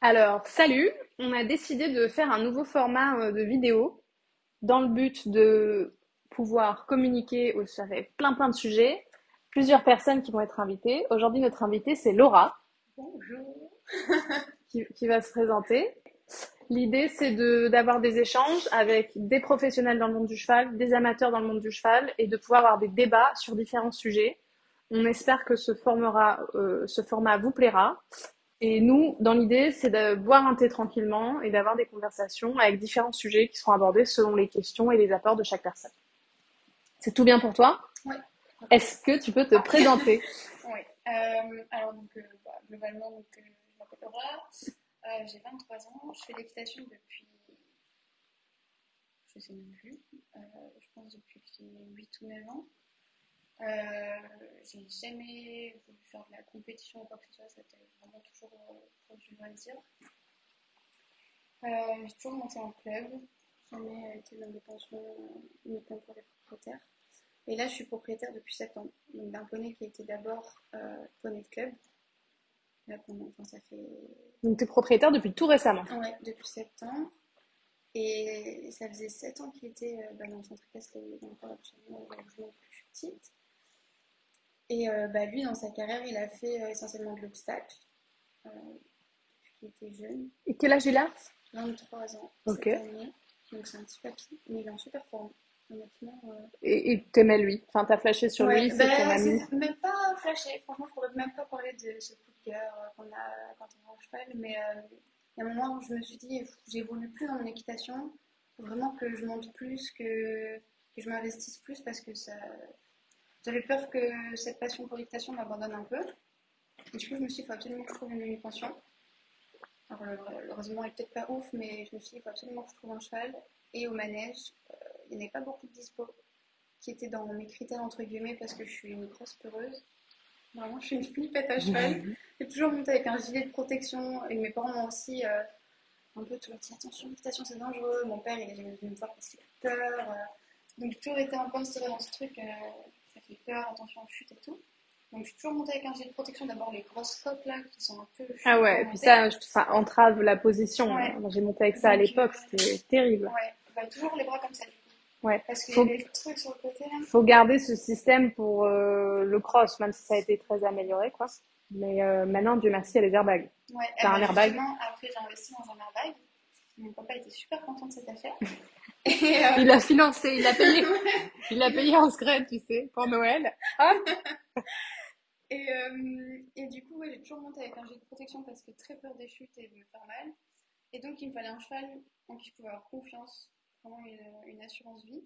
Alors, salut! On a décidé de faire un nouveau format de vidéo dans le but de pouvoir communiquer avec plein de sujets, plusieurs personnes qui vont être invitées. Aujourd'hui, notre invitée, c'est Laura Bonjour. qui va se présenter. L'idée, c'est d'avoir des échanges avec des professionnels dans le monde du cheval, des amateurs dans le monde du cheval et de pouvoir avoir des débats sur différents sujets. On espère que ce format vous plaira. Et nous, dans l'idée, c'est de boire un thé tranquillement et d'avoir des conversations avec différents sujets qui seront abordés selon les questions et les apports de chaque personne. C'est tout bien pour toi? Oui, parfait. Est-ce que tu peux te présenter? Oui. Globalement, je m'appelle Laura, j'ai 23 ans, je fais l'équitation depuis, je sais même plus, euh, je pense depuis que j'ai 8 ou 9 ans. J'ai jamais voulu faire de la compétition ou quoi que ce soit, c'était vraiment toujours pour du loisir. J'ai toujours monté en club, jamais été dans des pensions uniquement pour les propriétaires. Et là, je suis propriétaire depuis 7 ans, donc d'un poney qui était d'abord poney de club. Là, enfin, ça fait Donc, tu es propriétaire depuis tout récemment. ouais, depuis septembre. Et ça faisait 7 ans qu'il était dans le centre équestre dans le corps absolument où je depuis que je suis petite. Et lui, dans sa carrière, il a fait essentiellement de l'obstacle euh, depuis qu'il était jeune. Et quel âge il a? 23 ans Ok. cette année. Donc c'est un petit papy, mais il est en super forme. Honnêtement. Et t'aimais lui. Enfin, t'as flashé sur Ouais, lui, c'est ton ami. c'est même pas flashé. Franchement, je pourrais même pas parler de ce coup de cœur qu'on a quand on va au cheval. Mais il y a un moment où je me suis dit, j'évolue plus dans mon équitation. Faut vraiment que je monte plus, que je m'investisse plus parce que ça. J'avais peur que cette passion pour l'équitation m'abandonne un peu. Et du coup, je me suis dit, il faut absolument que je trouve une pension. Alors, le raisonnement est peut-être pas ouf, mais je me suis dit, il faut absolument que je trouve un cheval. Et au manège, il n'y avait pas beaucoup de dispo qui étaient dans mes critères entre guillemets parce que je suis une grosse peureuse. Vraiment, je suis une flippette à cheval. J'ai toujours monté avec un gilet de protection et mes parents m'ont aussi un peu toujours dit attention, l'équitation c'est dangereux. Mon père il est venu me voir parce qu'il a peur. Donc j'ai toujours été un peu inspirée dans ce truc. Ça fait peur, attention aux chutes et tout. Donc je suis toujours montée avec un gilet de protection. D'abord les grosses coques là qui sont un peu Ah chiantes à ouais, puis monter. ça entrave la position. Ouais. Moi, j'ai monté avec ça à Donc l'époque, c'était terrible. ouais, toujours les bras comme ça du coup. Ouais. Parce qu'il y Faut, avait le truc sur le côté là. faut garder ce système pour le cross, même si ça a été très amélioré, quoi. Mais maintenant, Dieu merci, il y a les airbags. Ouais, et T'as un ben airbag? justement, après j'ai investi dans un airbag. Mon papa était super content de cette affaire. Et, Il a financé, il a payé. ouais. Il a payé en scred, tu sais, pour Noël. Hop. Et du coup, ouais, j'ai toujours monté avec un gilet de protection parce que très peur des chutes et de me faire mal. Et donc, il me fallait un cheval en qui je pouvais avoir confiance, vraiment une assurance vie.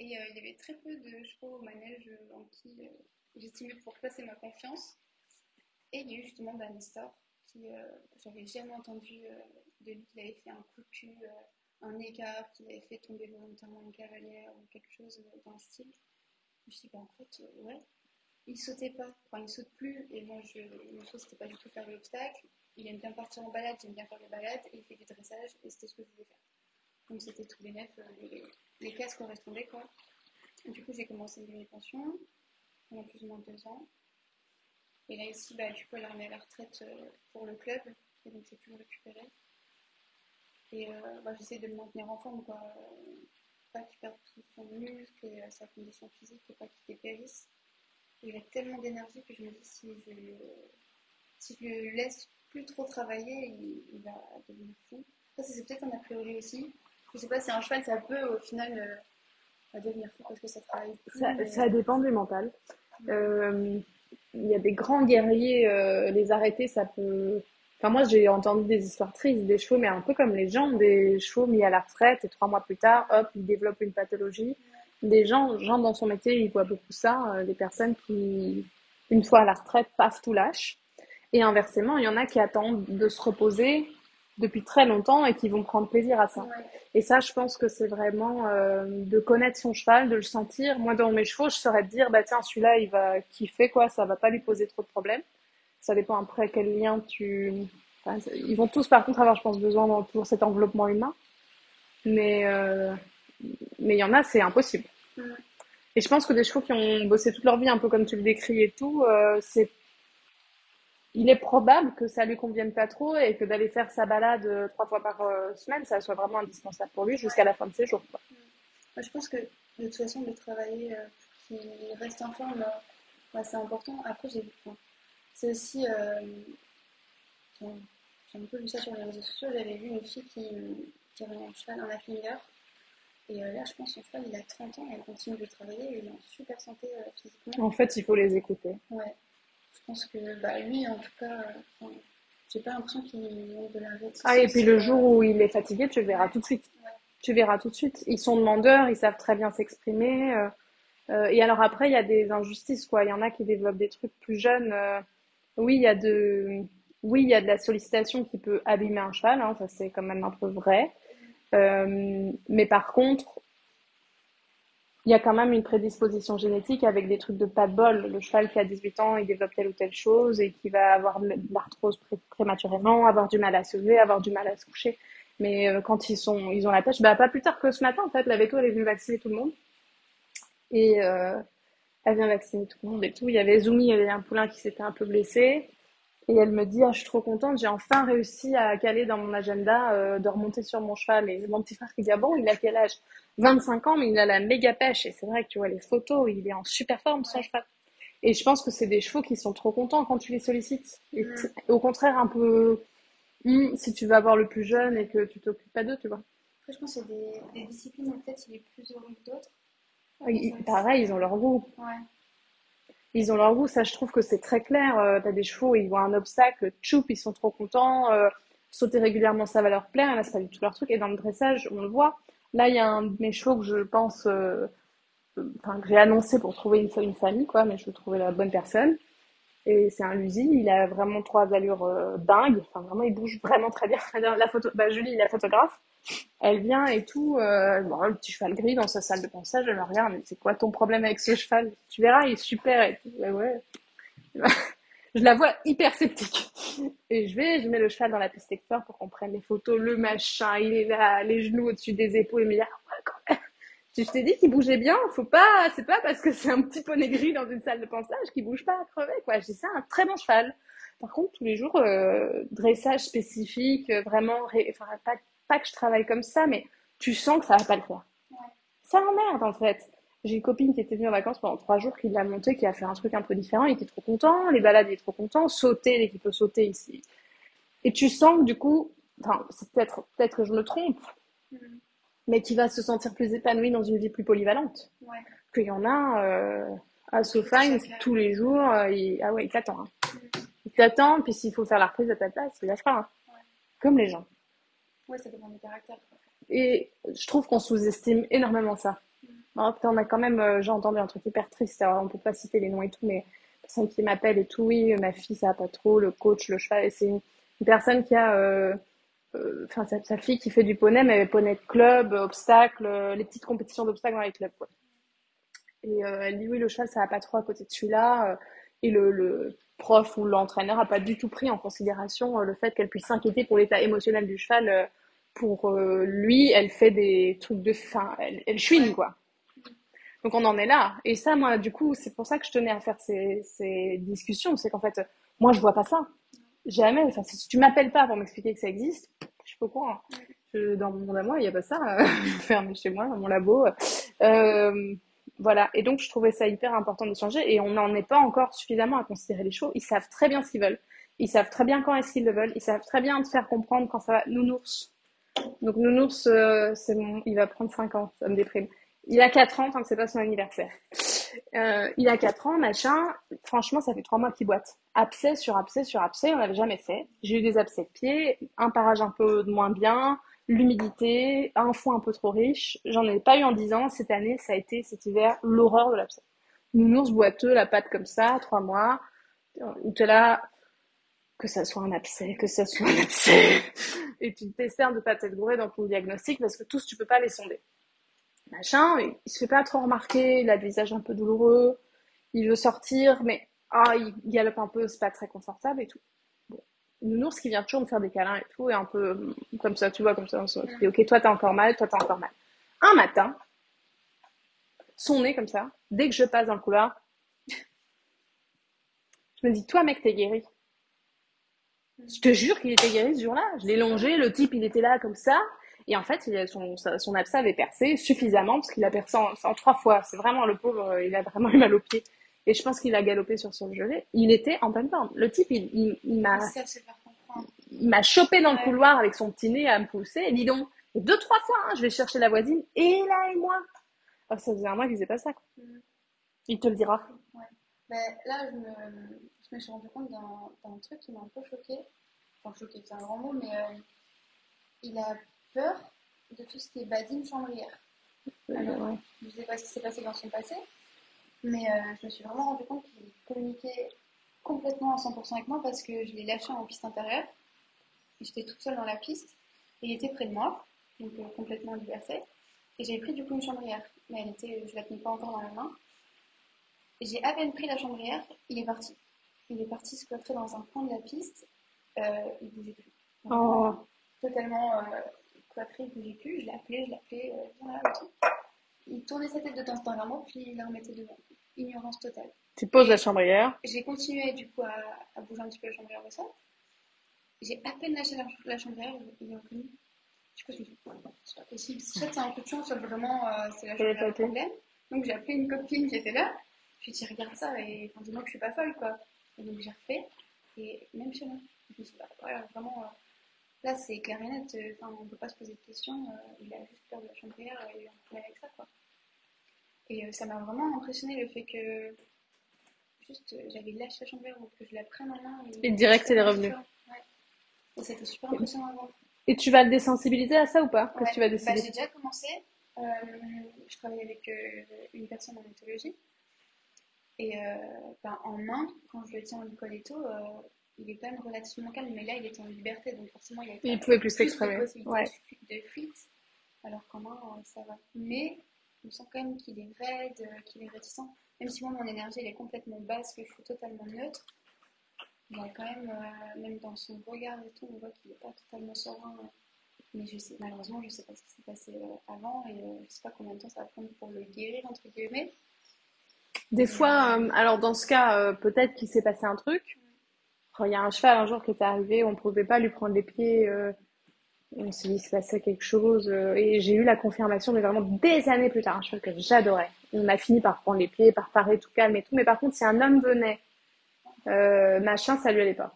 Et il y avait très peu de chevaux au manège en qui j'estimais pouvoir placer ma confiance. Et il y a eu justement Nestor, qui j'avais jamais entendu de lui qu'il avait fait un coup de cul, un écart, qu'il avait fait tomber volontairement une cavalière ou quelque chose dans le style. Je me suis dit, bah, en fait, ouais, il sautait pas, enfin il saute plus, et moi mon chose c'était pas du tout faire l'obstacle. Il aime bien partir en balade, j'aime bien faire des balades, et il fait du dressage, et c'était ce que je voulais faire. Donc c'était tous les nefs, les cases correspondaient quoi. Et du coup j'ai commencé une demi-pension pendant plus ou moins 2 ans. Et là ici, bah, du coup elle a remis à la retraite pour le club, et donc j'ai pu le récupérer. Et j'essaie de le maintenir en forme quoi. Pas qu'il perde tout son muscle et sa condition physique, et pas qu'il dépérisse. Il a tellement d'énergie que je me dis si je le laisse plus trop travailler, il va devenir fou. Ça, c'est peut-être un a priori aussi. Je sais pas si un cheval, ça peut au final devenir fou parce que ça travaille plus. Mais Ça dépend du mental. Euh, il y a des grands guerriers, les arrêter, ça peut. Enfin, moi, j'ai entendu des histoires tristes des chevaux, mais un peu comme les gens, des chevaux mis à la retraite et 3 mois plus tard, hop, ils développent une pathologie. Des gens dans son métier, ils voient beaucoup ça, des personnes qui, une fois à la retraite, paf, tout lâchent. Et inversement, il y en a qui attendent de se reposer depuis très longtemps et qui vont prendre plaisir à ça. ouais, Et ça, je pense que c'est vraiment de connaître son cheval, de le sentir. Moi, dans mes chevaux, je saurais te dire, bah tiens, celui-là, il va kiffer, quoi, ça va pas lui poser trop de problèmes. Ça dépend après quel lien tu... Enfin, ils vont tous, par contre, avoir, je pense, besoin dans toujours cet enveloppement humain. Mais mais il y en a, c'est impossible. ouais, Et je pense que des chevaux qui ont bossé toute leur vie, un peu comme tu le décris et tout, c'est il est probable que ça lui convienne pas trop et que d'aller faire sa balade 3 fois par semaine, ça soit vraiment indispensable pour lui jusqu'à Ouais. la fin de ses jours, quoi. Moi, je pense que de toute façon, de travailler pour qu'il reste en forme, ouais, c'est important. Après, enfin, c'est aussi, enfin, j'ai un peu vu ça sur les réseaux sociaux, j'avais vu une fille qui avait un cheval, un Haflinger, et là, je pense que son cheval, il a 30 ans, et elle continue de travailler, et il est en super santé physiquement. En fait, il faut les écouter. Ouais, je pense que bah, lui, en tout cas, enfin, j'ai pas l'impression qu'il manque de la Ah, et réticence. puis le jour où il est fatigué, tu le verras Ouais, tout de suite. ouais. Tu verras tout de suite. Ils sont demandeurs, ils savent très bien s'exprimer. Et alors après, il y a des injustices, quoi. Il y en a qui développent des trucs plus jeunes. Oui, il y a de, oui, il y a de la sollicitation qui peut abîmer un cheval, hein, ça c'est quand même un peu vrai. Mais par contre, il y a quand même une prédisposition génétique avec des trucs de pas de bol. Le cheval qui a 18 ans, il développe telle ou telle chose et qui va avoir de l'arthrose prématurément, avoir du mal à se lever, avoir du mal à se coucher. Mais quand ils ont la pêche, bah pas plus tard que ce matin en fait, la véto elle est venue vacciner tout le monde et elle vient vacciner tout le monde et tout. Il y avait Zoumi, il y avait un poulain qui s'était un peu blessé. Et elle me dit, ah, je suis trop contente, j'ai enfin réussi à caler dans mon agenda de remonter sur mon cheval. Et mon petit frère qui dit, ah bon, il a quel âge? 25 ans, mais il a la méga pêche. Et c'est vrai que tu vois les photos, il est en super forme, son Ouais. cheval. Et je pense que c'est des chevaux qui sont trop contents quand tu les sollicites. Et Mm. au contraire, un peu, si tu vas voir le plus jeune et que tu t'occupes pas d'eux, tu vois. Après, je pense qu'il y a des disciplines où peut-être il est plus heureux que d'autres. Pareil, ils ont leur goût. Ouais, Ils ont leur goût, ça je trouve que c'est très clair. T'as des chevaux, ils voient un obstacle, tchoup, ils sont trop contents. Sauter régulièrement, ça va leur plaire. Et là, c'est pas du tout leur truc. Et dans le dressage, on le voit. Là, il y a un de mes chevaux que je pense, enfin, que j'ai annoncé pour trouver une famille, quoi, mais je veux trouver la bonne personne. Et c'est un Luzi, il a vraiment 3 allures dingues. Enfin, vraiment, il bouge vraiment très bien. La photo, bah, Julie, la photographe, elle vient et tout, bon, le petit cheval gris dans sa salle de pensage, elle me regarde, mais c'est quoi ton problème avec ce cheval? Tu verras, il est super et tout. Ouais, ouais. Je la vois hyper sceptique. Et je mets le cheval dans la piste externe pour qu'on prenne les photos, le machin, il est là, les genoux au-dessus des épaules, il me dit, ah, ouais, quand même. Je t'ai dit qu'il bougeait bien, faut pas, c'est pas parce que c'est un petit poney gris dans une salle de pensage qu'il bouge pas à crever, quoi. Je dis, c'est un très bon cheval. Par contre, tous les jours, dressage spécifique, vraiment, enfin, pas que je travaille comme ça, mais tu sens que ça va pas le faire. ouais. Ça m'emmerde en fait. J'ai une copine qui était venue en vacances pendant 3 jours, qui l'a monté, qui a fait un truc un peu différent, il était trop content, les balades, il est trop content, sauter dès qu'il peut sauter ici. Et tu sens que du coup, enfin, c'est peut-être que je me trompe, Mm. mais qu'il va se sentir plus épanoui dans une vie plus polyvalente. Ouais. Qu'il y en a à Tout à SoFine chacun. tous les jours, ah ouais, il t'attend. Hein. Mm. Il t'attend, puis s'il faut faire la reprise à ta place, il la fera. Hein. Ouais. Comme les gens. Ouais, ça dépend du caractère, quoi. Et je trouve qu'on sous-estime énormément ça. Mm. Oh, putain, on a quand même, j'ai entendu un truc hyper triste, alors on peut pas citer les noms et tout, mais personne qui m'appelle et tout, oui, ma fille ça va pas trop, le coach, le cheval, et c'est une personne qui a, enfin sa fille qui fait du poney, mais poney de club, obstacles, les petites compétitions d'obstacles dans les clubs, quoi. Et elle dit oui, le cheval ça va pas trop à côté de celui-là, et le prof ou l'entraîneur a pas du tout pris en considération le fait qu'elle puisse s'inquiéter pour l'état émotionnel du cheval. Pour lui, elle fait des trucs de, enfin, elle chouine Ouais. quoi. Donc on en est là. Et ça, moi, du coup, c'est pour ça que je tenais à faire ces discussions. C'est qu'en fait, moi, je vois pas ça. Jamais. Enfin, si tu m'appelles pas pour m'expliquer que ça existe, je suis pas au courant. Mm. Dans mon monde à moi, il y a pas ça. Fermé chez moi, dans mon labo. Euh, voilà. Et donc, je trouvais ça hyper important d'échanger. Et on n'en est pas encore suffisamment à considérer les choses. Ils savent très bien ce qu'ils veulent. Ils savent très bien quand est-ce qu'ils le veulent. Ils savent très bien te faire comprendre quand ça va. Nounours. Donc Nounours, il va prendre 5 ans, ça me déprime. Il a 4 ans tant que c'est pas son anniversaire. Il a 4 ans, machin. Franchement, ça fait 3 mois qu'il boite. Abcès sur abcès sur abcès, on n'avait jamais fait. J'ai eu des abcès de pied, un parage un peu de moins bien, l'humidité, un foin un peu trop riche. J'en ai pas eu en 10 ans. Cette année, ça a été cet hiver l'horreur de l'abcès. Nounours boiteux, la patte comme ça, 3 mois. Où t'es là, que ça soit un abcès, que ça soit un abcès. Et tu t'essaies de pas t'être gouré dans ton diagnostic parce que tous, tu peux pas les sonder. Machin, il se fait pas trop remarquer, il a le visage un peu douloureux, il veut sortir, mais il galope un peu, c'est pas très confortable et tout. Bon. Une ours qui vient toujours me faire des câlins et tout, et un peu comme ça, tu vois, comme ça, on se dit, ok, toi t'as encore mal, toi t'as encore mal. Un matin, son nez comme ça, dès que je passe dans le couloir, je me dis, toi mec, t'es guéri. Je te jure qu'il était guéri ce jour-là. Je l'ai longé, le type, il était là comme ça. Et en fait, son abcès avait percé suffisamment parce qu'il a percé en 3 fois. C'est vraiment le pauvre, il a vraiment eu mal au pied. Et je pense qu'il a galopé sur son gelé. Il était en pleine forme. Le type, Mais ça, c'est faire comprendre. il m'a chopé dans le Ouais. couloir avec son petit nez à me pousser. Et dis donc, et 2, 3 fois, hein, je vais chercher la voisine. Et là, et moi. Oh, ça faisait un mois qu'il faisait pas ça, quoi. Mm. Il te le dira. Ouais. Ben, là, je me suis rendu compte d'un truc qui m'a un peu choquée. Enfin, choquée, c'est un grand mot, mais il a peur de tout ce qui est badine chambrière. Alors, Ouais. je ne sais pas ce qui s'est passé dans son passé, mais je me suis vraiment rendu compte qu'il communiquait complètement à 100% avec moi parce que je l'ai lâché en piste intérieure. J'étais toute seule dans la piste et il était près de moi, donc complètement en liberté. Et j'avais pris du coup une chambrière, mais je la tenais pas encore dans la main. Et j'ai à peine pris la chambrière, il est parti. Il est parti se cloîtrer dans un coin de la piste, il bougeait plus. Vraiment, Oh. totalement cloîtré, il bougeait plus. Je l'appelais, viens là, et tout. Il tournait sa tête de temps en temps vers moi, puis il la remettait devant. Ignorance totale. Tu poses la Et chambrière. j'ai continué du coup à bouger un petit peu la chambrière au sol. J'ai à peine lâché la chambrière, il est revenu. Du coup, je me suis dit, c'est pas possible. Soit c'est un coup de chance, soit vraiment c'est la Ça l'a chambrière pas le été. problème. Donc j'ai appelé une copine qui était là. Je lui ai dit, regarde ça, et enfin, dis-moi que je suis pas folle, quoi. Et donc j'ai refait, et même chez moi. Je me suis dit, bah, ouais, vraiment, là c'est clair et net, enfin, on peut pas se poser de questions. Il a juste peur de la chambrière, et il est en problème avec ça, quoi. Et ça m'a vraiment impressionné le fait que juste j'avais lâché la chambrière ou que je la prenne en main Et et direct, il est totalement revenu. différent. Ouais. Et c'était super impressionnant à voir. Et tu vas le désensibiliser à ça ou pas? Qu'est-ce que Ouais, tu vas bah, décider? j'ai déjà commencé. Euh, je travaille avec une personne en éthologie. Et ben, en main, quand je le tiens en école et tout, il est quand même relativement calme. Mais là, il était en liberté. Donc forcément, il y avait Il pouvait plus plus de s'exprimer. possibilités Ouais. de fuite. Alors qu'en main, ça va. Mais je sens quand même qu'il est raide, qu'il est réticent. Même si moi, mon énergie, elle est complètement basse, que je suis totalement neutre. Il y a quand même, même dans son regard et tout, on voit qu'il n'est pas totalement serein. Mais je sais, malheureusement, je ne sais pas ce qui s'est passé avant et je ne sais pas combien de temps ça va prendre pour le guérir, entre guillemets. Des Mais fois, alors dans ce cas, peut-être qu'il s'est passé un truc. Il y a un cheval un jour qui était arrivé, on ne pouvait pas lui prendre les pieds. On s'est dit qu'il se passait quelque chose. Et j'ai eu la confirmation, mais vraiment des années plus tard, un cheval que j'adorais. On a fini par prendre les pieds, par parer tout calme et tout. Mais par contre, si un homme venait, machin, ça lui allait pas.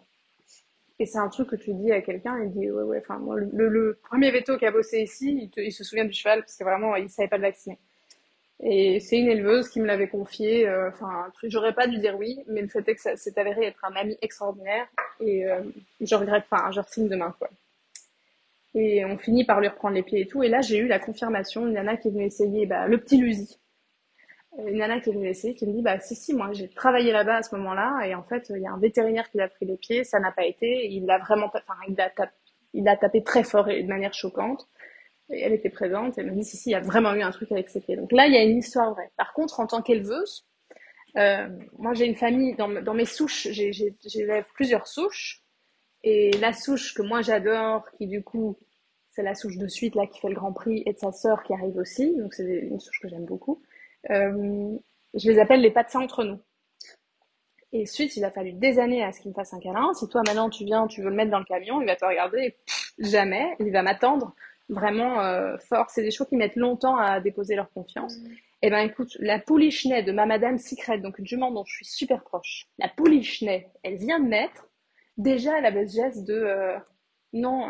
Et c'est un truc que tu dis à quelqu'un, il dit ouais, ouais. Enfin, moi, le premier veto qui a bossé ici, il se souvient du cheval parce que vraiment, il savait pas le vacciner. Et c'est une éleveuse qui me l'avait confié. Enfin, j'aurais pas dû dire oui, mais le fait est que ça s'est avéré être un ami extraordinaire. Et je regrette pas, hein, je re-signe demain, quoi. Et on finit par lui reprendre les pieds et tout. Et là, j'ai eu la confirmation, une nana qui est venue essayer le petit Luzi. Une nana qui est venue essayer, qui me dit, bah si, si, moi j'ai travaillé là-bas à ce moment-là. Et en fait, il y a un vétérinaire qui l'a pris les pieds, ça n'a pas été. Il l'a vraiment, enfin, il l'a tapé très fort et de manière choquante. Et elle était présente, elle m'a dit si, si, il y a vraiment eu un truc avec ses pieds. Donc là, il y a une histoire vraie. Par contre, en tant qu'éleveuse, moi j'ai une famille, dans mes souches, j'élève plusieurs souches. Et la souche que moi j'adore, qui du coup, c'est la souche de suite là qui fait le Grand Prix, et de sa sœur qui arrive aussi, donc c'est une souche que j'aime beaucoup. Euh, je les appelle les pas de ça entre nous. Et suite, il a fallu des années à ce qu'il me fasse un câlin. Si toi maintenant tu viens, tu veux le mettre dans le camion, il va te regarder, et jamais, il va m'attendre vraiment fort. C'est des chevaux qui mettent longtemps à déposer leur confiance. mm, Eh ben écoute, la poulichenée de ma Madame Secret, donc une jument dont je suis super proche, la poulichenée, elle vient de naître. Déjà, elle avait ce geste de non,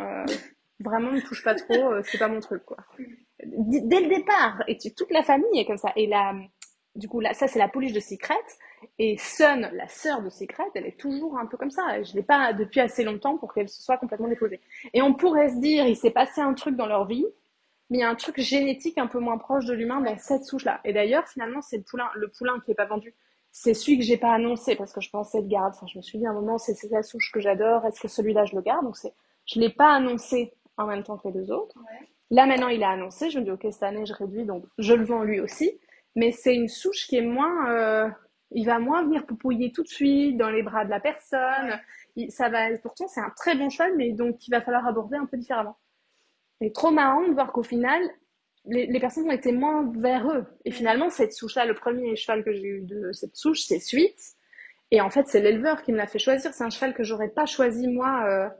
vraiment ne touche pas trop, c'est pas mon truc quoi. Dès le départ, et toute la famille est comme ça. Et là, du coup, là, ça c'est la pouliche de Secret. Et Sun, la sœur de Secret, elle est toujours un peu comme ça. Je l'ai pas depuis assez longtemps pour qu'elle se soit complètement déposée. Et on pourrait se dire, il s'est passé un truc dans leur vie, mais il y a un truc génétique un peu moins proche de l'humain dans ouais, cette souche-là. Et d'ailleurs, finalement, c'est le poulain qui est pas vendu. C'est celui que j'ai pas annoncé parce que je pensais le garder. Enfin, je me suis dit à un moment, c'est la souche que j'adore. Est-ce que celui-là je le garde? Donc je l'ai pas annoncé en même temps que les deux autres. ouais. Là maintenant, il a annoncé. Je me dis ok, cette année je réduis, donc je le vends lui aussi. Mais c'est une souche qui est moins. Il va moins venir poupouiller tout de suite dans les bras de la personne. Ouais. Ça va. Pourtant, c'est un très bon cheval, mais donc il va falloir aborder un peu différemment. C'est trop marrant de voir qu'au final, les personnes ont été moins vers eux. Et Mm. finalement, cette souche-là, le premier cheval que j'ai eu de cette souche, c'est Suite. Et en fait, c'est l'éleveur qui me l'a fait choisir. C'est un cheval que j'aurais pas choisi moi.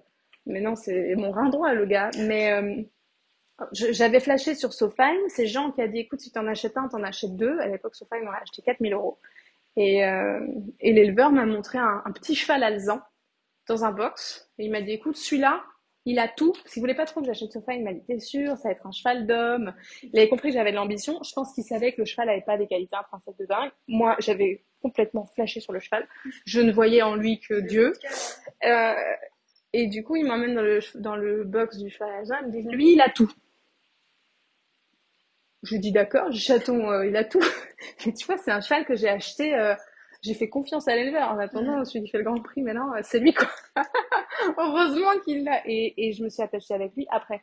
Mais non, c'est mon rein droit, le gars. Mais j'avais flashé sur Sofine. C'est Jean qui a dit, écoute, si t'en achètes un, t'en achètes deux. À l'époque, Sofine, on a acheté 4 000 euros. Et, euh, et l'éleveur m'a montré un petit cheval alezan dans un box. Et il m'a dit, écoute, celui-là, il a tout. S'il voulait pas trop que j'achète Sofa, il m'a dit, t'es sûr, ça va être un cheval d'homme. Il avait compris que j'avais de l'ambition. Je pense qu'il savait que le cheval avait pas des qualités intrinsèques de dingue. Moi, j'avais complètement flashé sur le cheval. Je ne voyais en lui que Dieu. Euh, et du coup, il m'emmène dans le box du cheval à Jean. Il me dit, lui, il a tout. Je lui dis d'accord, du chaton, il a tout. Mais tu vois, c'est un cheval que j'ai acheté. J'ai fait confiance à l'éleveur. En attendant, celui qui fait le Grand Prix, mais non, c'est lui quoi. Heureusement qu'il l'a. Et je me suis attachée avec lui après.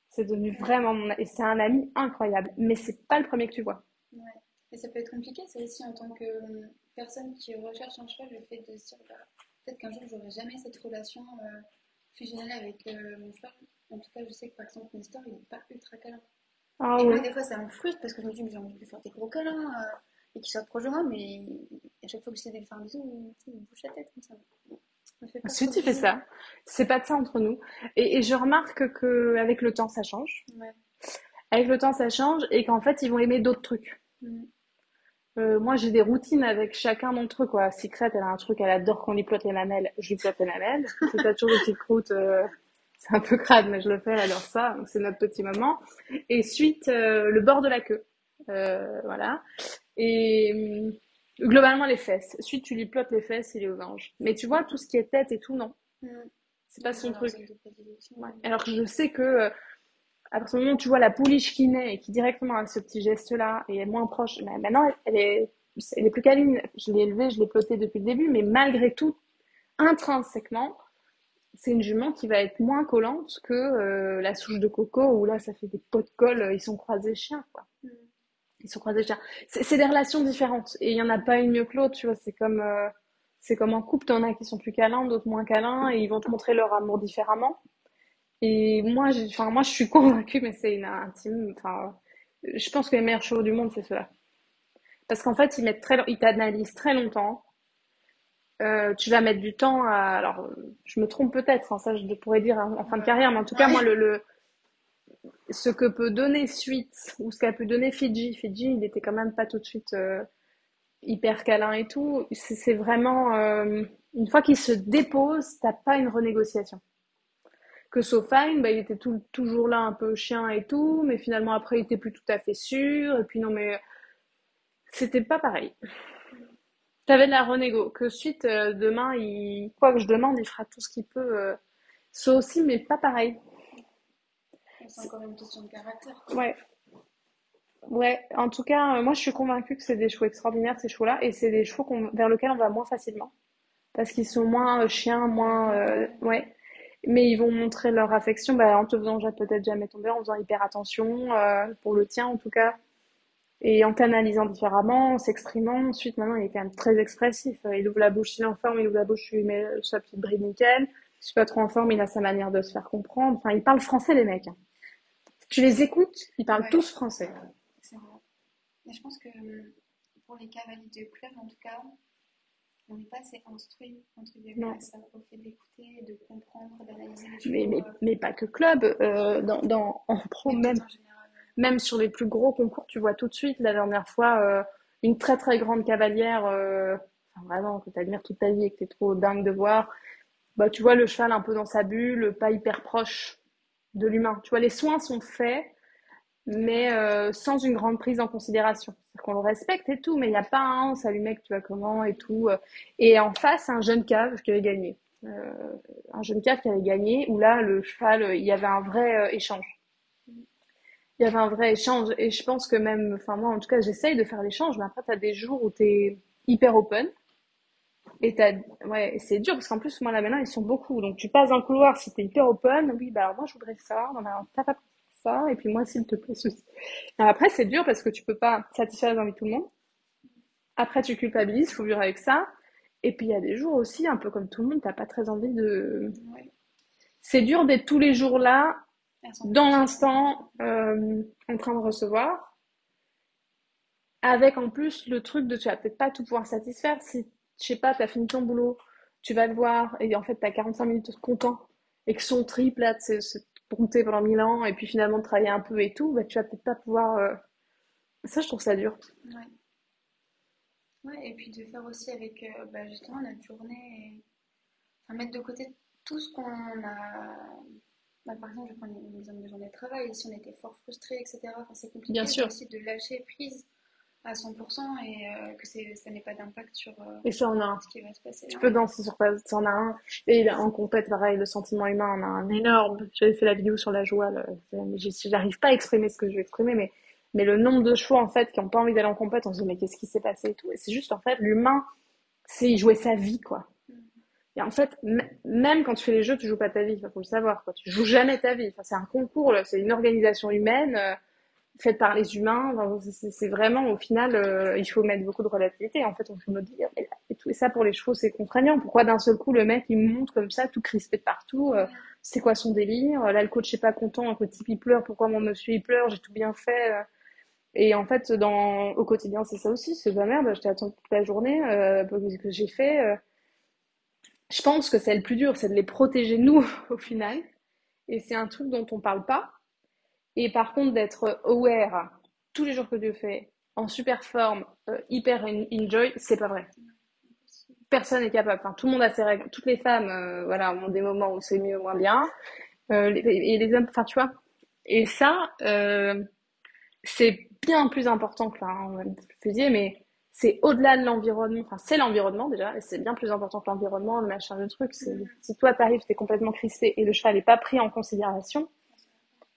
C'est devenu vraiment et c'est un ami incroyable. Mais c'est pas le premier que tu vois. Ouais. Et ça peut être compliqué, ça aussi, en tant que personne qui recherche un cheval, le fait de se dire, bah, peut-être qu'un jour, j'aurai jamais cette relation fusionnelle avec mon cheval. En tout cas, je sais que par exemple, Nestor, il n'est pas ultra câlin. Ah Et moi, ouais. des fois, ça me frustre parce que je me dis que j'ai envie de lui faire des gros câlins et qu'il soit proche de moi, mais à chaque fois que j'essaie de lui faire un bisou, il me bouge la tête comme ça. Ça me fait pas trop Ensuite, de il fait bisous. ça. C'est pas de ça entre nous. Et je remarque que avec le temps, ça change. Ouais. Avec le temps, ça change et qu'en fait, ils vont aimer d'autres trucs. Mm. Moi, j'ai des routines avec chacun d'entre eux, quoi. Secret, elle a un truc, elle adore qu'on lui plotte les mamelles. Je lui plotte les mamelles. C'est pas toujours des petites croûtes. C'est un peu crade, mais je le fais, elle adore ça. Donc, c'est notre petit moment. Et suite, le bord de la queue. Voilà. Et globalement, les fesses. Suite, tu lui plottes les fesses, il est aux anges. Mais tu vois, tout ce qui est tête et tout, non. Mm. C'est pas Ouais, dans son leur truc. zone de prédilection. Ouais. Alors que je sais que à partir du moment où tu vois la pouliche qui naît et qui directement a ce petit geste-là et est moins proche, mais maintenant elle est plus câline. Je l'ai élevée, je l'ai plottée depuis le début, mais malgré tout, intrinsèquement, c'est une jument qui va être moins collante que la souche de coco où là ça fait des pots de colle, ils sont croisés chiens quoi. Mm. Ils sont croisés chiens. C'est des relations différentes et il y en a pas une mieux que l'autre, tu vois. C'est comme en couple, t'en as qui sont plus câlins, d'autres moins câlins et ils vont te montrer leur amour différemment. Et moi, moi, je suis convaincue, mais c'est une intime. Enfin, je pense que les meilleurs chevaux du monde, c'est ceux-là. Parce qu'en fait, ils t'analysent très longtemps. Tu vas mettre du temps à. Alors, je me trompe peut-être, hein, ça, je pourrais dire en fin de Ouais. carrière, mais en tout cas, moi, Ouais. ce que peut donner Suite ou ce qu'a pu donner Fidji, il était quand même pas tout de suite hyper câlin et tout. C'est vraiment une fois qu'il se dépose, t'as pas une renégociation. Que Sofine, bah, il était toujours là un peu chien et tout, mais finalement après il était plus tout à fait sûr, et puis non mais c'était pas pareil. T'avais de la renégo, que suite demain, quoi que je demande, il fera tout ce qu'il peut, ça aussi, mais pas pareil. C'est encore une question de caractère, quoi. Ouais, ouais, en tout cas, moi je suis convaincue que c'est des chevaux extraordinaires ces chevaux-là, et c'est des chevaux vers lesquels on va moins facilement, parce qu'ils sont moins chiens, moins, Ouais. ouais. Mais ils vont montrer leur affection bah, en te faisant peut-être jamais tomber, en faisant hyper attention, pour le tien en tout cas. Et en canalisant différemment, en s'exprimant. Ensuite, maintenant, il est quand même très expressif. Il ouvre la bouche, s'il est en forme, il ouvre la bouche, je lui mets sa petite bride nickel. Si pas trop en forme, il a sa manière de se faire comprendre. Enfin, ils parlent français, les mecs. Si tu les écoutes, ils parlent Ouais, tous français. c'est vrai. Mais je pense que pour les cavaliers de club, en tout cas, on n'est pas assez instruit, entre guillemets, Non. à ça, au fait d'écouter, de comprendre, d'analyser les Mais, chevaux, mais, mais pas que club. En pro, mais même, peut-être en général. même sur les plus gros concours, tu vois tout de suite, la dernière fois, une très très grande cavalière, enfin, vraiment, que tu admires toute ta vie et que tu es trop dingue de voir. Bah, tu vois le cheval un peu dans sa bulle, pas hyper proche de l'humain. Tu vois, les soins sont faits, mais D'accord. sans une grande prise en considération. C'est-à-dire qu'on le respecte et tout, mais il n'y a pas un salut mec, tu vas comment et tout. Et en face, un jeune cave qui avait gagné. Un jeune cave qui avait gagné, où là, le cheval, il y avait un vrai échange. Il y avait un vrai échange, et je pense que même, enfin moi en tout cas, j'essaye de faire l'échange, mais après, tu as des jours où tu es hyper open, et ouais, et c'est dur parce qu'en plus, moi là maintenant, ils sont beaucoup. Donc tu passes dans le couloir, si t'es hyper open, oui, bah alors moi je voudrais ça, non, bah, alors, t'as pas ça, et puis moi s'il te plaît, ceci. Et après, c'est dur parce que tu peux pas satisfaire les envies de tout le monde. Après, tu culpabilises, faut vivre avec ça. Et puis il y a des jours aussi, un peu comme tout le monde, t'as pas très envie de. Ouais, C'est dur d'être tous les jours là, à dans 100%. l'instant, en train de recevoir. Avec en plus le truc de tu vas peut-être pas tout pouvoir satisfaire. Si je sais pas, t'as fini ton boulot, tu vas le voir, et en fait, t'as 45 minutes content, et que son trip, là, de se brouter pendant 1000 ans, et puis finalement de travailler un peu et tout, bah, tu vas peut-être pas pouvoir. Ça, je trouve ça dur. Ouais. Ouais, et puis de faire aussi avec bah, justement notre journée, enfin, mettre de côté tout ce qu'on a. Bah, par exemple, je prends l'exemple de journée de travail. Si on était fort frustré, etc., enfin, c'est Bien compliqué sûr. aussi de lâcher prise à 100% et que ça n'ait pas d'impact sur Et ça, on a. ce qui va se passer. Tu peux Ouais. danser sur place, t'en as un. Et en compète, pareil, le sentiment humain, on a un énorme. J'avais fait la vidéo sur la joie, là. J'arrive pas à exprimer ce que je vais exprimer, mais le nombre de choix, en fait, qui ont pas envie d'aller en compète, on se dit, mais qu'est-ce qui s'est passé et tout. Et c'est juste, en fait, l'humain, c'est jouer sa vie, quoi. Et en fait, même quand tu fais les jeux, tu joues pas ta vie, il faut le savoir, quoi. Tu joues jamais ta vie. Enfin, c'est un concours, là. C'est une organisation humaine. Faite par les humains. Enfin, c'est vraiment, au final, il faut mettre beaucoup de relativité. En fait, on peut me dire, et tout et ça pour les chevaux, c'est contraignant. Pourquoi d'un seul coup, le mec, il monte comme ça, tout crispé de partout c'est quoi son délire? Là, le coach est pas content, le type, il pleure. Pourquoi mon monsieur, il pleure? J'ai tout bien fait. Et en fait, au quotidien, c'est ça aussi. C'est de la merde, je t'attends toute la journée, que j'ai fait. Je pense que c'est le plus dur, c'est de les protéger, nous, au final. Et c'est un truc dont on parle pas. Et par contre, d'être aware tous les jours que tu fais, en super forme, hyper enjoy, c'est pas vrai. Personne n'est capable. Enfin, tout le monde a ses règles. Toutes les femmes, voilà, ont des moments où c'est mieux ou moins bien. Et les hommes, enfin, tu vois. Et ça, c'est bien plus important que là, hein, le fusier, mais c'est au-delà de l'environnement. Enfin, c'est l'environnement déjà, et c'est bien plus important que l'environnement, le machin, le truc. C'est si toi t'arrives, t'es complètement crispé et le cheval n'est pas pris en considération,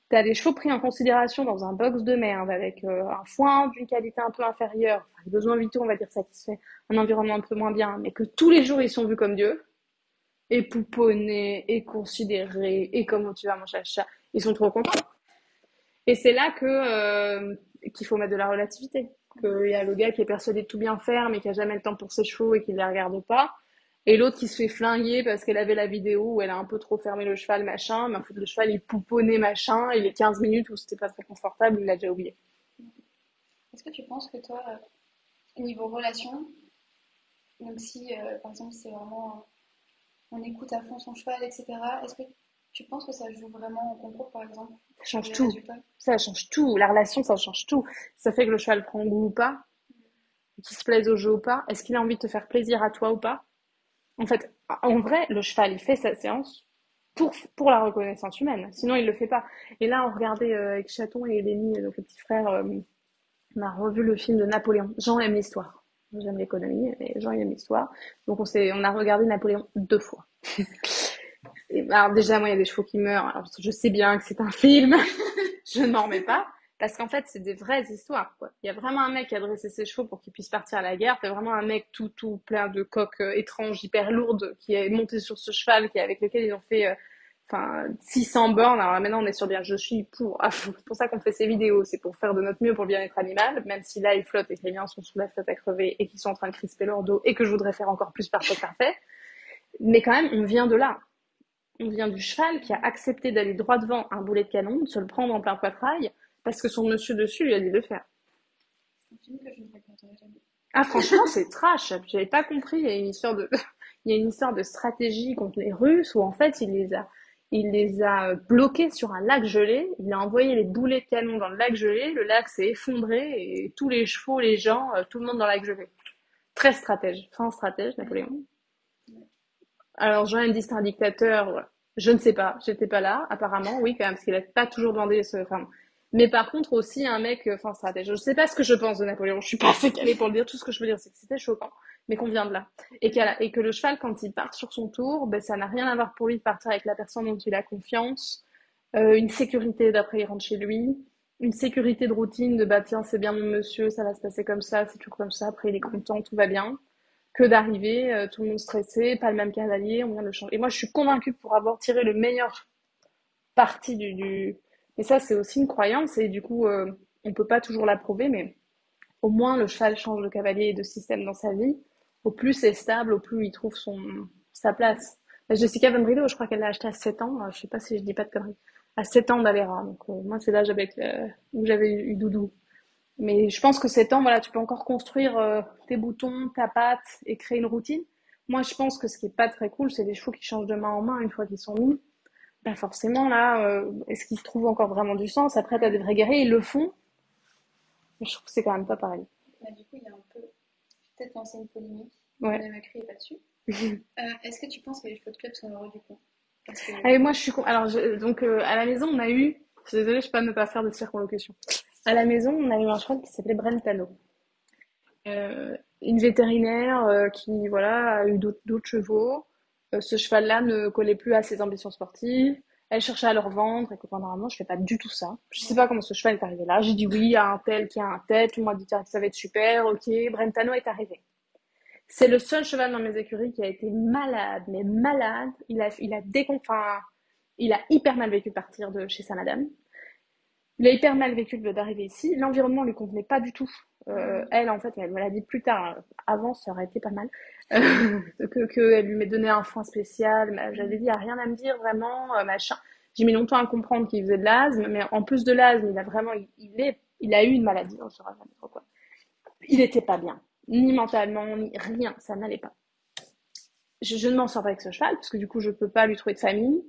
t'as des chevaux pris en considération dans un box de merde avec un foin d'une qualité un peu inférieure, enfin, les besoins vitaux, on va dire satisfaits, un environnement un peu moins bien, mais que tous les jours ils sont vus comme Dieu, et pouponnés, et considérés, et comment tu vas mon chat, ils sont trop contents. Et c'est là qu'il faut mettre de la relativité. Qu'il y a le gars qui est persuadé de tout bien faire, mais qui a jamais le temps pour ses chevaux et qui ne les regarde pas. Et l'autre qui se fait flinguer parce qu'elle avait la vidéo où elle a un peu trop fermé le cheval, machin. Mais en fait, le cheval, il pouponnait, machin. Et les 15 minutes où c'était pas très confortable, il l'a déjà oublié. Est-ce que tu penses que toi, niveau relation, donc si par exemple c'est vraiment on écoute à fond son cheval, etc., est-ce que tu penses que ça joue vraiment en concours par exemple Ça sur change les tout. résultats? Ça change tout. La relation, ça change tout. Ça fait que le cheval prend goût ou pas, qu'il se plaise au jeu ou pas. Est-ce qu'il a envie de te faire plaisir à toi ou pas? En fait, en vrai, le cheval, il fait sa séance pour la reconnaissance humaine. Sinon, il le fait pas. Et là, on regardait avec Chaton et Eleni, donc le petit frère, on a revu le film de Napoléon. Jean aime l'histoire. J'aime l'économie, mais Jean il aime l'histoire. Donc on a regardé Napoléon 2 fois. Et, alors déjà, moi, il y a des chevaux qui meurent. Alors, je sais bien que c'est un film. Je ne m'en remets pas. Parce qu'en fait, c'est des vraies histoires, quoi. Il y a vraiment un mec qui a dressé ses chevaux pour qu'ils puissent partir à la guerre. T'as vraiment un mec tout plein de coques étranges, hyper lourdes, qui est monté sur ce cheval, avec lequel ils ont fait, enfin, 600 bornes. Alors maintenant, on est sur bien, je suis pour. Ah, c'est pour ça qu'on fait ces vidéos. C'est pour faire de notre mieux pour le bien-être animal. Même si là, ils flottent et que les miens sont sous la flotte à crever et qu'ils sont en train de crisper leur dos et que je voudrais faire encore plus parfait. Mais quand même, on vient de là. On vient du cheval qui a accepté d'aller droit devant un boulet de canon, de se le prendre en plein poitrail, parce que son monsieur dessus lui a dit de le faire. C'est un film que je ne regarderai jamais. Ah, franchement, c'est trash. J'avais pas compris. Il y a une histoire de, il y a une histoire de stratégie contre les Russes où en fait il les a bloqués sur un lac gelé. Il a envoyé les boulets de canon dans le lac gelé. Le lac s'est effondré et tous les chevaux, les gens, tout le monde dans le lac gelé. Très stratège. Fin stratège, Napoléon. Alors, Jean dit c'est un dictateur. Ouais. Je ne sais pas. J'étais pas là. Apparemment, oui, quand même, parce qu'il a pas toujours demandé ce. Enfin, mais par contre, aussi un mec, enfin, stratège. Je sais pas ce que je pense de Napoléon. Je suis pas assez calée pour le dire. Tout ce que je veux dire, c'est que c'était choquant, mais qu'on vient de là. Et que le cheval, quand il part sur son tour, ben, ça n'a rien à voir pour lui de partir avec la personne dont il a confiance. Une sécurité d'après il rentre chez lui. Une sécurité de routine de bah tiens, c'est bien mon monsieur, ça va se passer comme ça, c'est toujours comme ça. Après, il est content, tout va bien que d'arriver, tout le monde stressé, pas le même cavalier, on vient de le changer. Et moi, je suis convaincue que pour avoir tiré le meilleur parti du... Et ça, c'est aussi une croyance, et du coup, on peut pas toujours l'approuver, mais au moins le cheval change de cavalier et de système dans sa vie. Au plus c'est stable, au plus il trouve sa place. Jessica Van Brido, je crois qu'elle l'a acheté à 7 ans, je sais pas si je dis pas de conneries. À 7 ans d'Alera, donc moi c'est l'âge où j'avais eu Doudou. Mais je pense que 7 ans, voilà, tu peux encore construire tes boutons, ta patte et créer une routine. Moi, je pense que ce qui est pas très cool, c'est les chevaux qui changent de main en main une fois qu'ils sont mis. Bah forcément, là, est-ce qu'ils se trouvent encore vraiment du sens? Après, t'as des vrais guerriers, ils le font, mais je trouve que c'est quand même pas pareil. Bah, du coup, il y a un peu. Je vais peut-être lancer une polémique. Ouais. Ne me criez pas dessus. Est-ce que tu penses que les chevaux de club sont heureux du coup? Parce que. Allez, moi, Alors, donc, à la maison, on a eu... Je suis désolée, je peux pas ne pas faire de circonlocution. À la maison, on a eu un cheval qui s'appelait Brentano. Une vétérinaire qui voilà a eu d'autres chevaux. Ce cheval-là ne collait plus à ses ambitions sportives. Elle cherchait à le revendre. Et que normalement, je fais pas du tout ça. Je sais pas comment ce cheval est arrivé là. J'ai dit oui à un tel qui a un tel. Tout le monde a dit tiens, ça va être super. Ok, Brentano est arrivé. C'est le seul cheval dans mes écuries qui a été malade, mais malade. Enfin, il a hyper mal vécu de partir de chez sa madame. Il a hyper mal vécu d'arriver ici. L'environnement lui convenait pas du tout. Elle, en fait, elle me l'a dit plus tard. Avant, ça aurait été pas mal. Elle lui m'ait donné un foin spécial. J'avais dit, il n'y a rien à me dire vraiment, machin. J'ai mis longtemps à comprendre qu'il faisait de l'asthme, mais en plus de l'asthme, il a vraiment, il a eu une maladie, on ne saura jamais trop quoi. Il n'était pas bien, ni mentalement, ni rien, ça n'allait pas. Je ne m'en sors pas avec ce cheval, parce que du coup, je ne peux pas lui trouver de famille.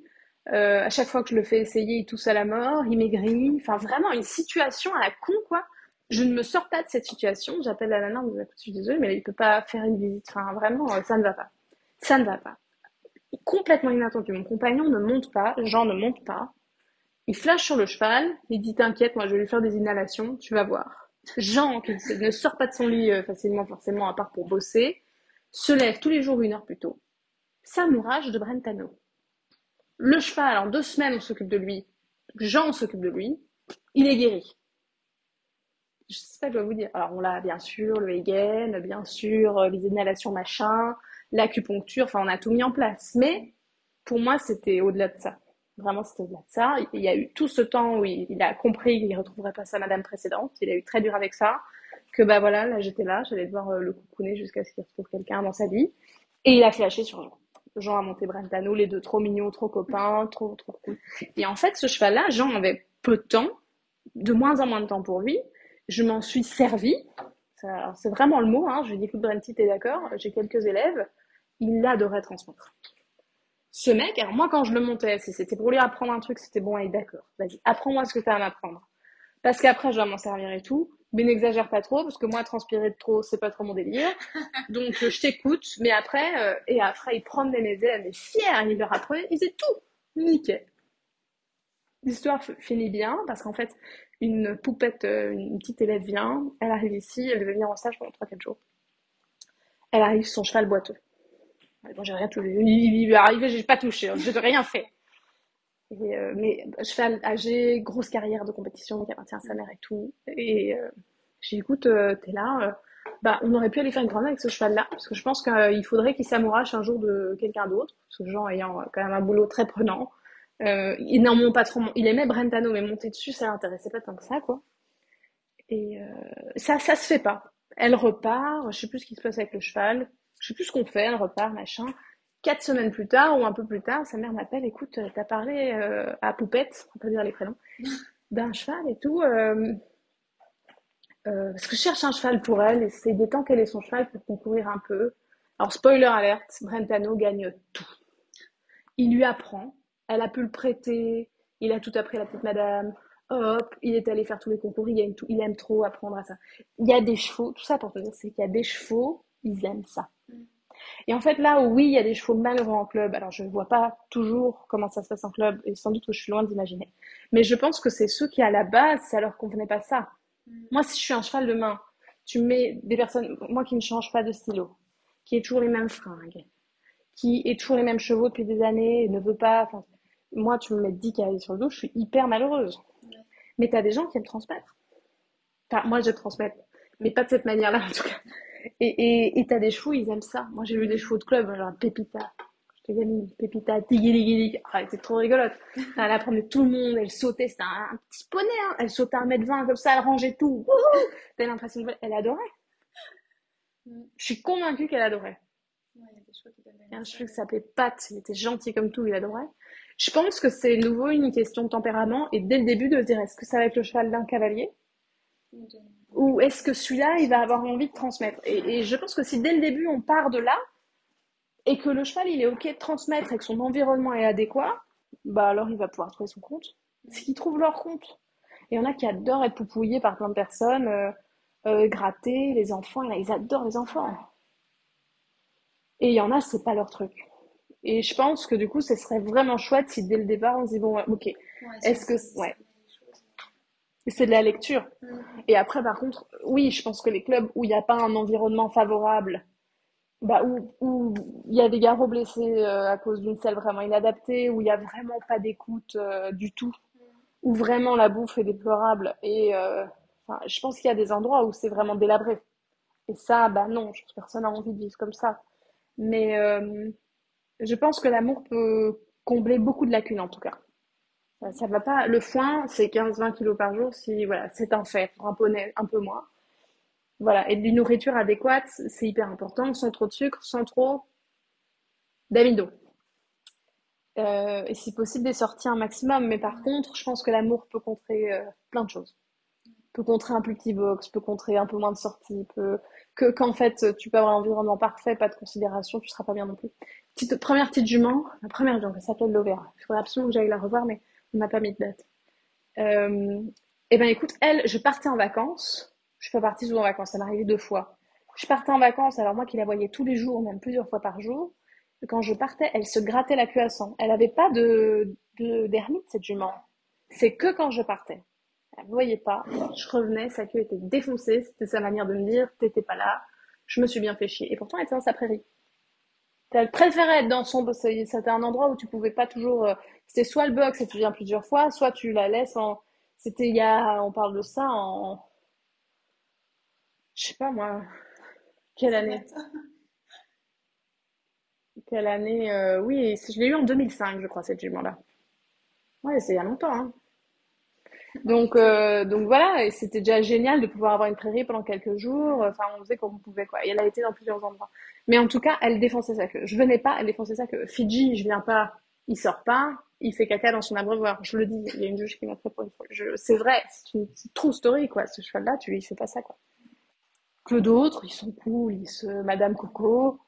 À chaque fois que je le fais essayer, il tousse à la mort, il maigrit. Enfin, vraiment, une situation à la con, quoi. Je ne me sors pas de cette situation. J'appelle la nana, je suis désolée, mais là, il peut pas faire une visite. Enfin, vraiment, ça ne va pas. Ça ne va pas. Complètement inattendu. Mon compagnon ne monte pas, Jean ne monte pas. Il flash sur le cheval, il dit t'inquiète, moi je vais lui faire des inhalations, tu vas voir. Jean, qui ne sort pas de son lit facilement, forcément, à part pour bosser, se lève tous les jours 1 heure plus tôt. Samourage de Brentano. Le cheval, en 2 semaines, on s'occupe de lui. Jean s'occupe de lui. Il est guéri. Je sais pas, je dois vous dire. Alors, on l'a, bien sûr, le Hegen, bien sûr, les inhalations machin, l'acupuncture, enfin, on a tout mis en place. Mais, pour moi, c'était au-delà de ça. Vraiment, c'était au-delà de ça. Il y a eu tout ce temps où il a compris qu'il ne retrouverait pas sa madame précédente. Il a eu très dur avec ça. Que, bah voilà, là, j'étais là, j'allais devoir le coucouner jusqu'à ce qu'il retrouve quelqu'un dans sa vie. Et il a flashé sur Jean. Jean a monté Brentano, les deux trop mignons, trop copains, trop cool. Et en fait, ce cheval-là, Jean avait peu de temps, de moins en moins de temps pour lui. Je m'en suis servi. C'est vraiment le mot. Hein. Je lui ai dit, écoute, Brenty, t'es d'accord? J'ai quelques élèves. Il adorait transmettre. Ce mec, alors moi, quand je le montais, si c'était pour lui apprendre un truc, c'était bon, allez, d'accord. Vas-y, apprends-moi ce que t'as à m'apprendre. Parce qu'après, je dois m'en servir et tout. Mais n'exagère pas trop, parce que moi, transpirer de trop, c'est pas trop mon délire. Donc, je t'écoute, mais après, il promenait mes élèves, mais fier, il leur apprenait, il faisait tout. Nickel. L'histoire finit bien, parce qu'en fait, une poupette, une petite élève vient, elle arrive ici, elle devait venir en stage pendant 3-4 jours. Elle arrive, son cheval boiteux. Bon, j'ai rien touché. Il lui est arrivé, j'ai pas touché, hein, j'ai rien fait. Mais cheval âgé, grosse carrière de compétition qui appartient à sa mère et tout. Et j'ai dit, écoute, t'es là, bah, on aurait pu aller faire une promenade avec ce cheval-là, parce que je pense qu'il faudrait qu'il s'amourache un jour de quelqu'un d'autre, parce que Jean ayant quand même un boulot très prenant. Il n'en monte pas trop, il aimait Brentano, mais monter dessus, ça l'intéressait pas tant que ça, quoi. Et ça se fait pas. Elle repart, je sais plus ce qui se passe avec le cheval, je sais plus ce qu'on fait, elle repart, machin. 4 semaines plus tard, ou un peu plus tard, sa mère m'appelle, écoute, t'as parlé à Poupette, on peut dire les prénoms, d'un cheval et tout, parce que je cherche un cheval pour elle, et c'est des temps qu'elle ait son cheval pour concourir un peu. Alors, spoiler alerte, Brentano gagne tout. Il lui apprend, elle a pu le prêter, il a tout appris à la petite madame, hop, il est allé faire tous les concours, il aime tout, il aime trop apprendre à ça. Il y a des chevaux, tout ça pour te dire, c'est qu'il y a des chevaux, ils aiment ça. Et en fait, là où oui, il y a des chevaux malheureux en club, alors je ne vois pas toujours comment ça se passe en club, et sans doute que je suis loin d'imaginer. Mais je pense que c'est ceux qui, à la base, ça leur convenait pas ça. Moi, si je suis un cheval de main, tu mets des personnes, moi qui ne change pas de stylo, qui est toujours les mêmes fringues, qui est toujours les mêmes chevaux depuis des années, et ne veut pas, enfin, moi, tu me mets 10 cavaliers sur le dos, je suis hyper malheureuse. Mais t'as des gens qui aiment transmettre. Enfin, moi, je transmets, mais pas de cette manière-là, en tout cas. Et t'as des chevaux, ils aiment ça. Moi, j'ai vu des chevaux de club, genre Pépita. J'étais gamine, Pépita, tigili. Ah, elle était trop rigolote. Elle apprenait tout le monde, elle sautait, c'était un petit poney, hein. Elle sautait 1,20 m comme ça, elle rangeait tout. Wouhou. T'as l'impression qu'elle adorait. Je suis convaincue qu'elle adorait. Ouais, il y a des chevaux qui doivent Il y a un aimer ça. cheval qui s'appelait Pat, il était gentil comme tout, il adorait. Je pense que c'est nouveau une question de tempérament et dès le début de se dire est-ce que ça va être le cheval d'un cavalier Ou est-ce que celui-là, il va avoir envie de transmettre? Et je pense que si dès le début, on part de là, et que le cheval, il est OK de transmettre et que son environnement est adéquat, bah alors il va pouvoir trouver son compte. C'est qu'ils trouvent leur compte. Et il y en a qui adorent être poupouillés par plein de personnes, gratter, les enfants, ils adorent les enfants. Et il y en a, c'est pas leur truc. Et je pense que du coup, ce serait vraiment chouette si dès le départ, on se dit, bon, ouais, ok, Ouais, si est-ce on que... peut Ouais, cerner les choses. c'est de la lecture. Mm. Et après, par contre, oui, je pense que les clubs où il n'y a pas un environnement favorable, bah, où il y a des garrots blessés à cause d'une selle vraiment inadaptée, où il n'y a vraiment pas d'écoute du tout, où vraiment la bouffe est déplorable. Et enfin, je pense qu'il y a des endroits où c'est vraiment délabré. Et ça, bah non, je pense que personne n'a envie de vivre comme ça. Mais je pense que l'amour peut combler beaucoup de lacunes en tout cas. Ça va pas. Le foin, c'est 15-20 kilos par jour, si voilà, c'est un fait. Pour un poney, un peu moins. Voilà. Et d'une nourriture adéquate, c'est hyper important, sans trop de sucre, sans trop d'amidon. Et si possible, des sorties un maximum. Mais par contre, je pense que l'amour peut contrer plein de choses. Peut contrer un plus petit box, peut contrer un peu moins de sorties, qu'en fait, tu peux avoir un environnement parfait, pas de considération, tu seras pas bien non plus. Première petite jument, la première jument, elle s'appelle Lovera. Il faudrait absolument que j'aille la revoir, mais on n'a pas mis de date. Et ben écoute, elle, je partais en vacances. Je suis pas partie souvent en vacances, ça m'est arrivé 2 fois. Je partais en vacances, alors moi qui la voyais tous les jours, même plusieurs fois par jour. Quand je partais, elle se grattait la queue à sang. Elle avait pas d'ermite, cette jument. C'est que quand je partais. Elle ne voyait pas. Je revenais, sa queue était défoncée. C'était sa manière de me dire, t'étais pas là. Je me suis bien fait chier. Et pourtant, elle était dans sa prairie. Elle préférait être dans son... C'était un endroit où tu pouvais pas toujours... C'était soit le box et tu viens plusieurs fois, soit tu la laisses en... C'était il y a... On parle de ça en... Je sais pas moi. Quelle Ça année? date. Quelle année Oui, je l'ai eu en 2005, je crois, cette jument-là. Ouais, c'est il y a longtemps, hein. Ouais, Donc voilà, et c'était déjà génial de pouvoir avoir une prairie pendant quelques jours. Enfin, on faisait comme on pouvait, quoi. Et elle a été dans plusieurs endroits. Mais en tout cas, elle défonçait sa queue. Je venais pas, elle défonçait sa queue. Fidji, je viens pas, il sort pas, il fait caca dans son abreuvoir. Je le dis, il y a une juge qui m'a pris pour une fois. C'est vrai, c'est une true story, quoi. Ce cheval-là, tu lui fais pas ça, quoi. Que d'autres, ils sont cool, Madame Coco,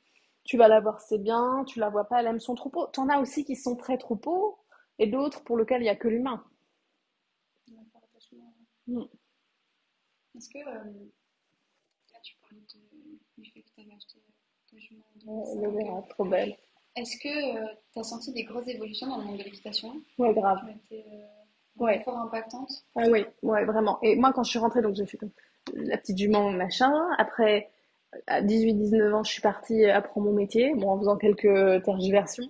tu vas la voir, c'est bien, tu la vois pas, elle aime son troupeau. T'en as aussi qui sont très troupeaux, et d'autres pour lesquels il y a que l'humain. on va faire attachement. Mm. Est-ce que, là, tu parlais du fait que tu avais acheté ta jument en Elle 2005. est trop belle. Est-ce que tu as senti des grosses évolutions dans le monde de l'équitation Ouais, grave. qui ont été vraiment Ouais. fort impactantes? Ah oui, ouais, vraiment. Et moi, quand je suis rentrée, donc j'ai fait comme la petite jument, machin. Après, à 18-19 ans, je suis partie apprendre mon métier, bon, en faisant quelques tergiversions.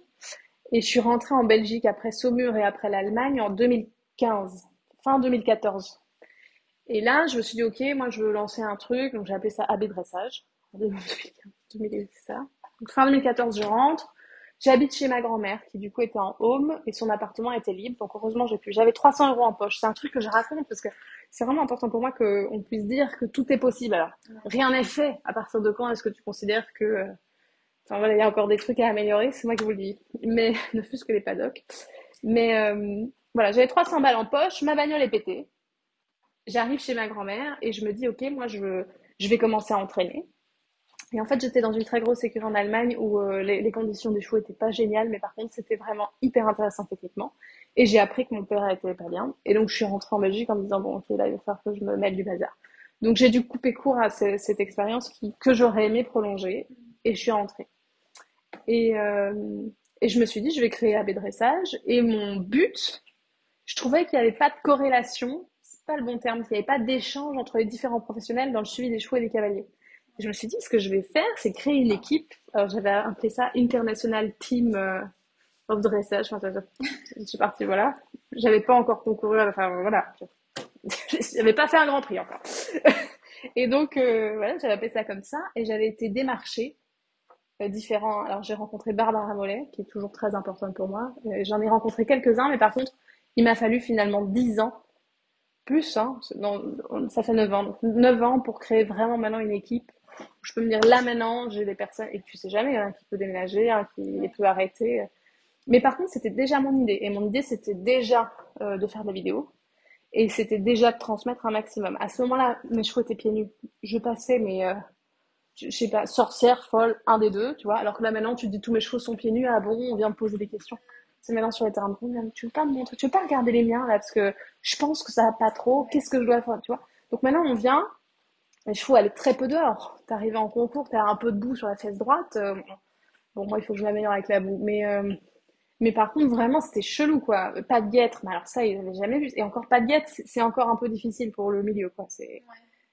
Et je suis rentrée en Belgique après Saumur et après l'Allemagne en 2015, fin 2014. Et là, je me suis dit, ok, moi, je veux lancer un truc. Donc, j'ai appelé ça AB Dressage. En 2015, 2000, c'est ça. Donc, fin 2014, je rentre. J'habite chez ma grand-mère, qui du coup était en home, et son appartement était libre. Donc, heureusement, j'avais 300 € en poche. C'est un truc que je raconte parce que c'est vraiment important pour moi qu'on puisse dire que tout est possible. Alors, rien n'est fait. À partir de quand est-ce que tu considères que, enfin voilà, il y a encore des trucs à améliorer, c'est moi qui vous le dis. Mais, ne fût-ce que les paddocks. Mais, voilà, j'avais 300 balles en poche, ma bagnole est pétée. J'arrive chez ma grand-mère et je me dis, ok, moi je vais commencer à entraîner. Et en fait, j'étais dans une très grosse écurie en Allemagne où les conditions des chevaux étaient pas géniales, mais par contre, c'était vraiment hyper intéressant techniquement. Et j'ai appris que mon père était pas bien. Et donc, je suis rentrée en Belgique en me disant, bon, ok, là, il va falloir que je me mette du bazar. Donc, j'ai dû couper court à cette expérience que j'aurais aimé prolonger. Et je suis rentrée. Et, euh, et je me suis dit, je vais créer AB Dressage. Et mon but, je trouvais qu'il n'y avait pas de corrélation, c'est pas le bon terme, qu'il n'y avait pas d'échange entre les différents professionnels dans le suivi des chevaux et des cavaliers. Et je me suis dit, ce que je vais faire, c'est créer une équipe. Alors, j'avais appelé ça International Team of Dressage. Enfin, je suis partie, voilà. J'avais pas encore concouru, enfin, voilà. J'avais pas fait un grand prix encore. Et donc, voilà, j'avais appelé ça comme ça. Et j'avais été démarchée différents. Alors, j'ai rencontré Barbara Mollet, qui est toujours très importante pour moi. J'en ai rencontré quelques-uns, mais par contre, il m'a fallu finalement 10 ans plus, hein, ça fait 9 ans. Donc 9 ans pour créer vraiment maintenant une équipe. Je peux me dire là maintenant, j'ai des personnes, et tu sais jamais, hein, qui peut déménager, hein, qui peut arrêter. Mais par contre, c'était déjà mon idée. Et mon idée, c'était déjà de faire de la vidéo. Et c'était déjà de transmettre un maximum. À ce moment-là, mes chevaux étaient pieds nus. Je passais, mais je sais pas, sorcière, folle, un des deux, tu vois. Alors que là, maintenant, tu te dis tous mes chevaux sont pieds nus. Ah bon, on vient me poser des questions. C'est maintenant sur les terrains de confiance. Tu veux pas me montrer, tu veux pas regarder les miens là, parce que je pense que ça va pas trop. Qu'est-ce que je dois faire, tu vois. Donc maintenant, on vient. Les chevaux allaient très peu dehors. T'arrivais en concours, t'as un peu de boue sur la fesse droite. Bon, moi, il faut que je m'améliore avec la boue. Mais par contre, vraiment, c'était chelou, quoi. Pas de guêtre, mais alors ça, ils n'avaient jamais vu. Et encore pas de guêtre, c'est encore un peu difficile pour le milieu, quoi. Ouais.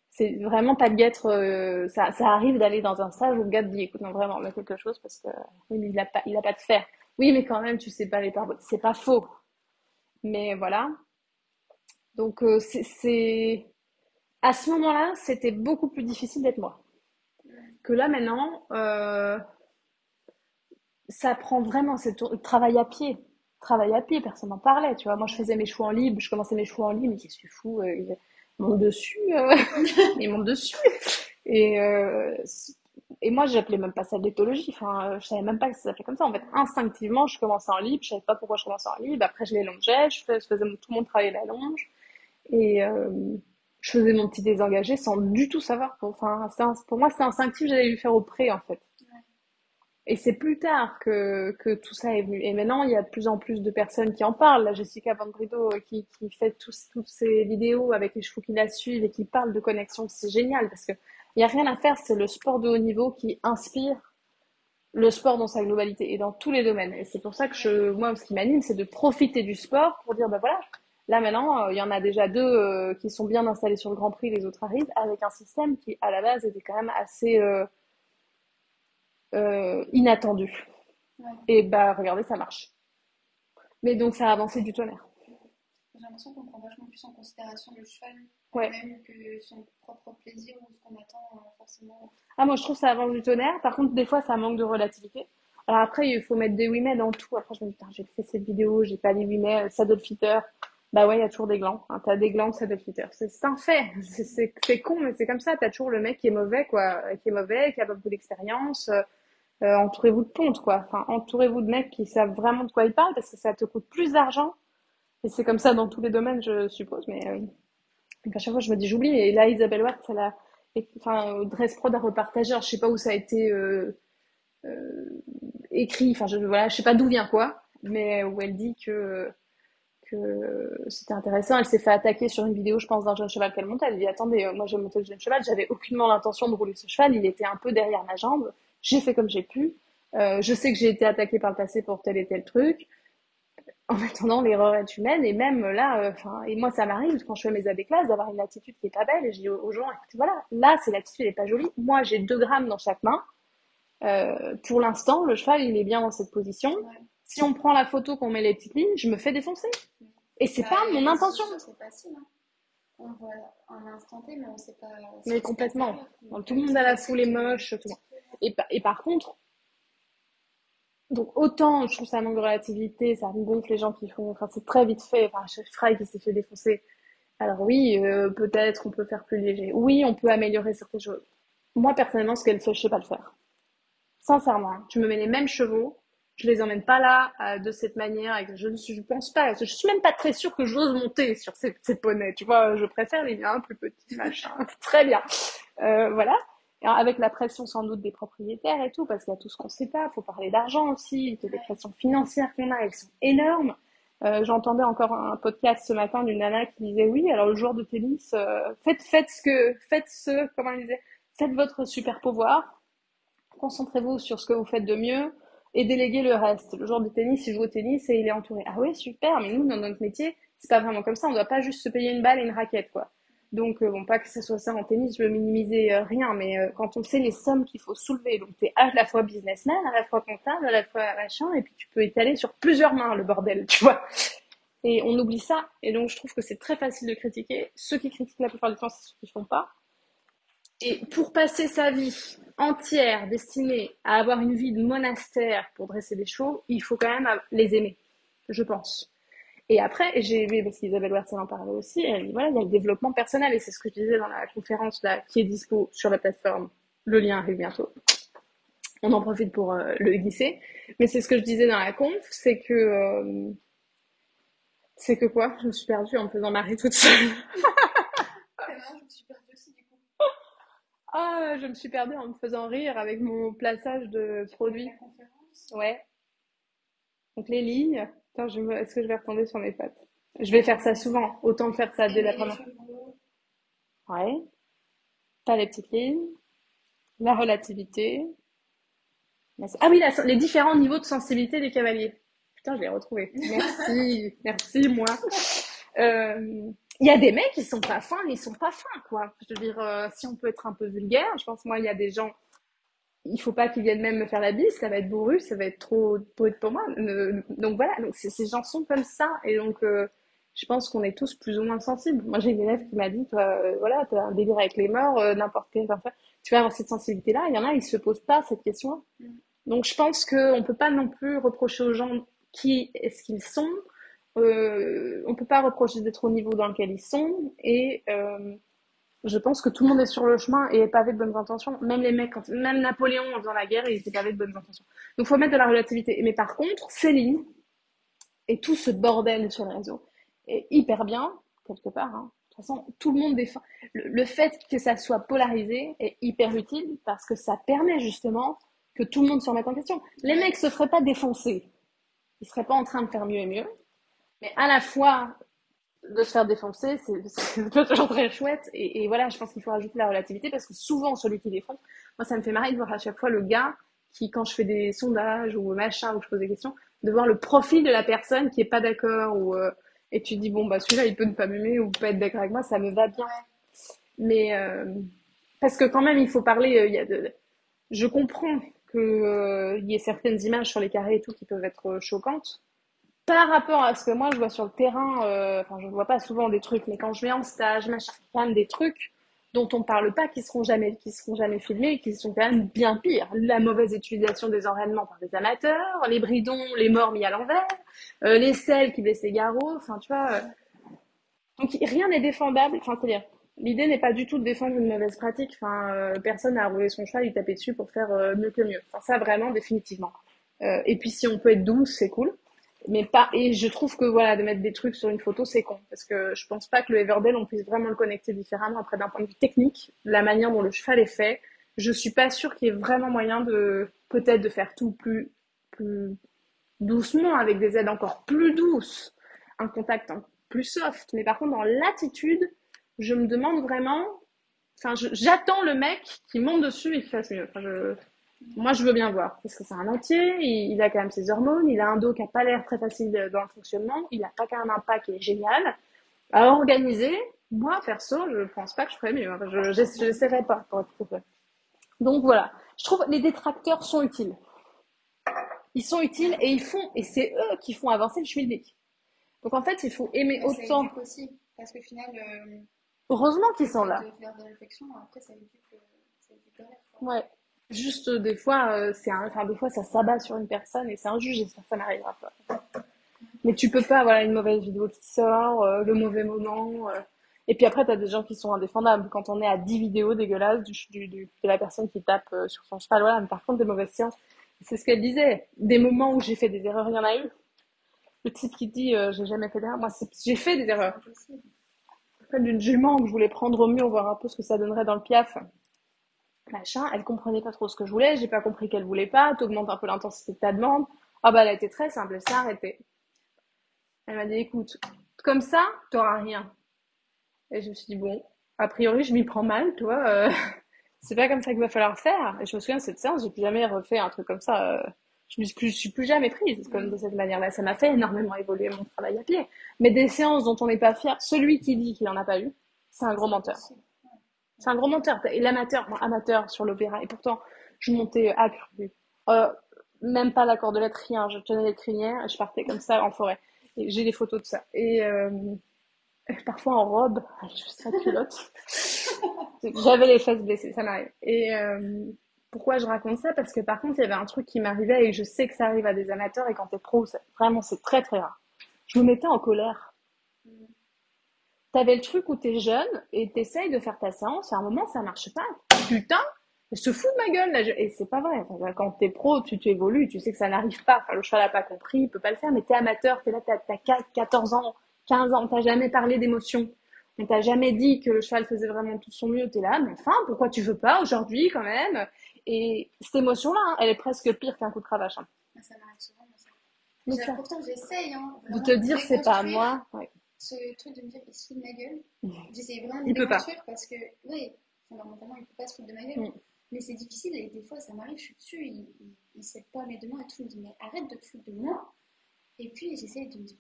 C'est vraiment pas de guêtre. Ça arrive d'aller dans un stage où le gars te dit, écoute, non, vraiment, mets quelque chose parce que oui, mais il a pas de fer. Oui, mais quand même, tu sais pas les pare. C'est pas faux. Mais voilà. Donc, à ce moment-là, c'était beaucoup plus difficile d'être moi. Mm. Que là, maintenant, ça prend vraiment travail à pied. Travail à pied, personne n'en parlait, tu vois. Moi, je faisais mes chevaux en libre, je commençais mes chevaux en libre, mais qu'est-ce que tu fous ils montent dessus, ils montent dessus. Et, euh, et moi, j'appelais même pas ça de l'éthologie, enfin, je savais même pas que ça s'appelait comme ça. En fait, instinctivement, je commençais en libre, je savais pas pourquoi je commençais en libre. Après, je les longeais, je faisais tout mon travail à la longe. Et je faisais mon petit désengagé sans du tout savoir. Enfin, pour moi, c'est instinctif, j'allais lui faire au pré, en fait. Ouais. Et c'est plus tard que tout ça est venu. Et maintenant, il y a de plus en plus de personnes qui en parlent. Là, Jessica Van Brido qui fait toutes ces vidéos avec les chevaux qui la suivent et qui parlent de connexion. C'est génial parce que il y a rien à faire. C'est le sport de haut niveau qui inspire le sport dans sa globalité et dans tous les domaines. Et c'est pour ça que moi, ce qui m'anime, c'est de profiter du sport pour dire, bah voilà, là maintenant, il y en a déjà deux qui sont bien installés sur le Grand Prix, les autres arrivent, avec un système qui, à la base, était quand même assez inattendu. Ouais. Et bah, regardez, ça marche. Mais donc, ça a avancé du tonnerre. J'ai l'impression qu'on prend vachement plus en considération le cheval Ouais. même que son propre plaisir ou ce qu'on attend forcément. Ah, moi, je trouve que ça avance du tonnerre. Par contre, des fois, ça manque de relativité. Alors après, il faut mettre des 8 mets dans tout. Après, je me dis, putain, j'ai fait cette vidéo, j'ai pas les 8 mets, saddle fitter. Bah ouais, il y a toujours des glands. Hein. T'as des glands saddle fitter. C'est un fait. C'est con, mais c'est comme ça. T'as toujours le mec qui est mauvais, quoi. Qui est mauvais, qui a pas beaucoup d'expérience. Entourez-vous de pontes, quoi. Enfin, entourez-vous de mecs qui savent vraiment de quoi ils parlent parce que ça te coûte plus d'argent. Et c'est comme ça dans tous les domaines, je suppose. Mais donc à chaque fois, je me dis, j'oublie. Et là, Isabelle Ward, enfin, Dressprod a repartagé. Alors, je sais pas où ça a été écrit. Enfin, voilà, je sais pas d'où vient quoi, mais où elle dit que c'était intéressant. Elle s'est fait attaquer sur une vidéo, je pense, d'un jeune cheval qu'elle montait. Elle dit, attendez, moi j'ai monté le jeune cheval, j'avais aucunement l'intention de rouler ce cheval. Il était un peu derrière ma jambe. J'ai fait comme j'ai pu. Je sais que j'ai été attaquée par le passé pour tel et tel truc. En attendant, l'erreur est humaine et même là, enfin, et moi ça m'arrive quand je fais mes AB classes d'avoir une attitude qui est pas belle et je dis aux gens, écoutez, voilà, là c'est l'attitude elle est pas jolie. Moi j'ai 2 grammes dans chaque main. Pour l'instant, le cheval il est bien dans cette position. Ouais. Si on prend la photo, qu'on met les petites lignes, je me fais défoncer. Et c'est Bah, pas les mon réseaux intention. sociaux, c'est facile. Hein. On voit un instant T, mais on ne sait pas ce Mais qui se passe complètement. derrière. Donc, Donc, tout le monde c'est a la foule facile est de moche, tout le monde. critiquer. Et par contre, donc autant je trouve ça manque de relativité, ça me gonfle les gens qui font, enfin c'est très vite fait, enfin chef Fry qui s'est fait défoncer. Alors oui, peut-être on peut faire plus léger. Oui, on peut améliorer certaines choses. Moi personnellement, ce qu'elle fait, je sais pas le faire. Sincèrement, hein. Tu me mets les mêmes chevaux, je les emmène pas là de cette manière. Et je pense pas, je suis même pas très sûre que j'ose monter sur ces poneys. Tu vois, je préfère les miens plus petits, machin. Très bien. Voilà. Et avec la pression sans doute des propriétaires et tout, parce qu'il y a tout ce qu'on sait pas. Faut parler d'argent aussi, que les Ouais. pressions financières qu'on a, elles sont énormes. J'entendais encore un podcast ce matin d'une nana qui disait oui, alors le joueur de tennis, comment elle disait, faites votre super pouvoir, concentrez-vous sur ce que vous faites de mieux et déléguez le reste. Le joueur de tennis, il joue au tennis et il est entouré. Ah oui, super, mais nous, dans notre métier, c'est pas vraiment comme ça. On doit pas juste se payer une balle et une raquette, quoi. Donc, bon, pas que ce soit ça en tennis, je veux minimiser rien, mais quand on sait les sommes qu'il faut soulever, donc t'es à la fois businessman, à la fois comptable, à la fois machin, et puis tu peux étaler sur plusieurs mains le bordel, tu vois. Et on oublie ça, et donc je trouve que c'est très facile de critiquer. Ceux qui critiquent la plupart du temps, c'est ceux qui font pas. Et pour passer sa vie entière destinée à avoir une vie de monastère pour dresser des chevaux, il faut quand même les aimer, je pense. Et après, j'ai aimé, parce qu'Isabelle Wertzel en parlait aussi, elle dit voilà, il y a le développement personnel, et c'est ce que je disais dans la conférence là, qui est dispo sur la plateforme. Le lien arrive bientôt. On en profite pour le glisser. Mais c'est ce que je disais dans la conf, c'est que C'est que quoi? Je me suis perdue en me faisant marrer toute seule. Ah non, je me suis perdue aussi du coup. Ah, je me suis perdue en me faisant rire avec mon plaçage de produits. La conférence. Ouais. Donc les lignes. Attends, est-ce que je vais retomber sur mes pattes? Je vais faire ça souvent. Autant faire ça dès la Aimer les première. chevaux. Ouais. Pas les petites lignes. La relativité. Ah oui, les différents niveaux de sensibilité des cavaliers. Putain, je l'ai retrouvé. Merci, merci moi. Il y a des mecs qui sont pas fins, ils sont pas fins quoi. Je veux dire, si on peut être un peu vulgaire, je pense moi il y a des gens, il faut pas qu'ils viennent même me faire la bise, ça va être bourru, ça va être trop poète pour moi. Donc voilà, donc ces gens sont comme ça et donc je pense qu'on est tous plus ou moins sensibles. Moi j'ai une élève qui m'a dit, toi, voilà, t'as un délire avec les morts, n'importe quel, enfin, tu vas avoir cette sensibilité-là. Il y en a, ils se posent pas cette question. Mm. Donc je pense qu'on peut pas non plus reprocher aux gens qui est-ce qu'ils sont. On peut pas reprocher d'être au niveau dans lequel ils sont. Et je pense que tout le monde est sur le chemin et est pavé de bonnes intentions. Même les mecs, même Napoléon en faisant la guerre, il était pavé de bonnes intentions. Donc faut mettre de la relativité. Mais par contre, Céline et tout ce bordel sur les réseaux est hyper bien, quelque part. Hein. De toute façon, tout le monde défend. Le fait que ça soit polarisé est hyper utile parce que ça permet justement que tout le monde se remette en question. Les mecs se feraient pas défoncer. Ils seraient pas en train de faire mieux et mieux. Mais à la fois, de se faire défoncer, c'est toujours très chouette. Et voilà, je pense qu'il faut rajouter la relativité parce que souvent, celui qui défonce, moi, ça me fait marrer de voir à chaque fois le gars qui, quand je fais des sondages ou machin, ou je pose des questions, de voir le profil de la personne qui est pas d'accord et tu dis, bon, bah, celui-là, il peut ne pas m'aimer ou pas être d'accord avec moi, ça me va bien. Mais, parce que quand même, il faut parler, je comprends que, il y ait certaines images sur les carrés et tout qui peuvent être choquantes, par rapport à ce que moi je vois sur le terrain, enfin je vois pas souvent des trucs, mais quand je vais en stage, machin, il y a quand même des trucs dont on parle pas qui seront jamais filmés et qui sont quand même bien pires. La mauvaise utilisation des enraînements par des amateurs, les bridons, les morts mis à l'envers, les selles qui blessent les garrots, enfin tu vois. Donc rien n'est défendable, enfin c'est-à-dire, l'idée n'est pas du tout de défendre une mauvaise pratique, enfin personne n'a roulé son cheval, il tapait dessus pour faire mieux que mieux. Enfin ça vraiment définitivement. Et puis si on peut être douce, c'est cool. Mais pas, et je trouve que voilà, de mettre des trucs sur une photo, c'est con. Parce que je pense pas que le Everdell, on puisse vraiment le connecter différemment. Après, d'un point de vue technique, la manière dont le cheval est fait, je suis pas sûre qu'il y ait vraiment moyen peut-être de faire tout plus doucement, avec des aides encore plus douces, un contact plus soft. Mais par contre, dans l'attitude, je me demande vraiment, enfin, j'attends le mec qui monte dessus et qui fasse mieux. Enfin, moi, je veux bien voir, parce que c'est un entier, il a quand même ses hormones, il a un dos qui a pas l'air très facile dans le fonctionnement, il a pas quand même un pas qui est génial. À organiser, moi, perso, je pense pas que je ferais mieux. Enfin, j'essaierai pas, pour être tout à fait. Donc voilà, je trouve que les détracteurs sont utiles. Ils sont utiles et c'est eux qui font avancer le schmilblick. Donc en fait, il faut aimer Mais ça autant. éduque aussi. Parce qu'au final, Heureusement qu'ils le sont fait là. de faire des réflexions, après, ça éduque le reste, quoi. Ouais. Juste des fois, enfin des fois ça s'abat sur une personne et c'est injuste. J'espère que ça n'arrivera pas. Mais tu peux pas, voilà, une mauvaise vidéo qui sort, le mauvais moment. Et puis après, t'as des gens qui sont indéfendables. Quand on est à 10 vidéos dégueulasses de la personne qui tape sur son cheval, voilà. Mais par contre, des mauvaises séances, c'est ce qu'elle disait. Des moments où j'ai fait des erreurs, il y en a eu. Le type qui dit j'ai jamais fait d'erreur. Moi, j'ai fait des C'est erreurs. impossible. Après, d'une jument que je voulais prendre au mur, voir un peu ce que ça donnerait dans le piaf. Machin, elle comprenait pas trop ce que je voulais. J'ai pas compris qu'elle voulait pas. T'augmentes un peu l'intensité de ta demande. Ah bah, elle a été très simple. Elle s'est arrêtée. Elle m'a dit écoute, comme ça, t'auras rien. Et je me suis dit, bon, a priori, je m'y prends mal, tu vois. C'est pas comme ça qu'il va falloir faire. Et je me souviens de cette séance, j'ai plus jamais refait un truc comme ça. Je suis plus jamais prise comme de cette manière-là. Ça m'a fait énormément évoluer mon travail à pied. Mais des séances dont on n'est pas fier, celui qui dit qu'il en a pas eu, c'est un gros C'est menteur. impossible. C'est un gros menteur. Et l'amateur, moi, amateur sur l'opéra. Et pourtant, je montais à cru. Euh, Même pas la cordelette, rien. Je tenais les crinières et je partais comme ça en forêt. Et j'ai des photos de ça. Et parfois en robe, je serais culotte. J'avais les fesses blessées, ça m'arrive. Et pourquoi je raconte ça? Parce que par contre, il y avait un truc qui m'arrivait et je sais que ça arrive à des amateurs et quand t'es pro, vraiment, c'est très très rare. Je me mettais en colère. Mm. T'avais le truc où t'es jeune et t'essayes de faire ta séance et à un moment, ça marche pas. Putain, je te fous de ma gueule là. Et c'est pas vrai. Enfin, quand t'es pro, tu évolues, tu sais que ça n'arrive pas. Enfin, le cheval a pas compris, il peut pas le faire, mais t'es amateur, t'es là, t'as 14 ans. 15 ans, on t'a jamais parlé d'émotion. On t'a jamais dit que le cheval faisait vraiment tout son mieux. T'es là, mais enfin, pourquoi tu veux pas aujourd'hui quand même? Et cette émotion-là, hein, elle est presque pire qu'un coup de cravache, hein. Ça m'arrive souvent, moi, ça. Mais ça, Pourtant, j'essaye hein, de vraiment te de dire c'est pas déconstruire moi, ouais. ce truc de me dire il se fout de ma gueule. J'essaye vraiment de le Il peut pas. déconstruire parce que, oui, fondamentalement, il peut pas se foutre de ma gueule. Mm. Mais c'est difficile et des fois, ça m'arrive, je suis dessus, il sait pas mes deux mains et tout. Il me dit, mais arrête de te foutre de moi. Et puis, j'essaye de me dire,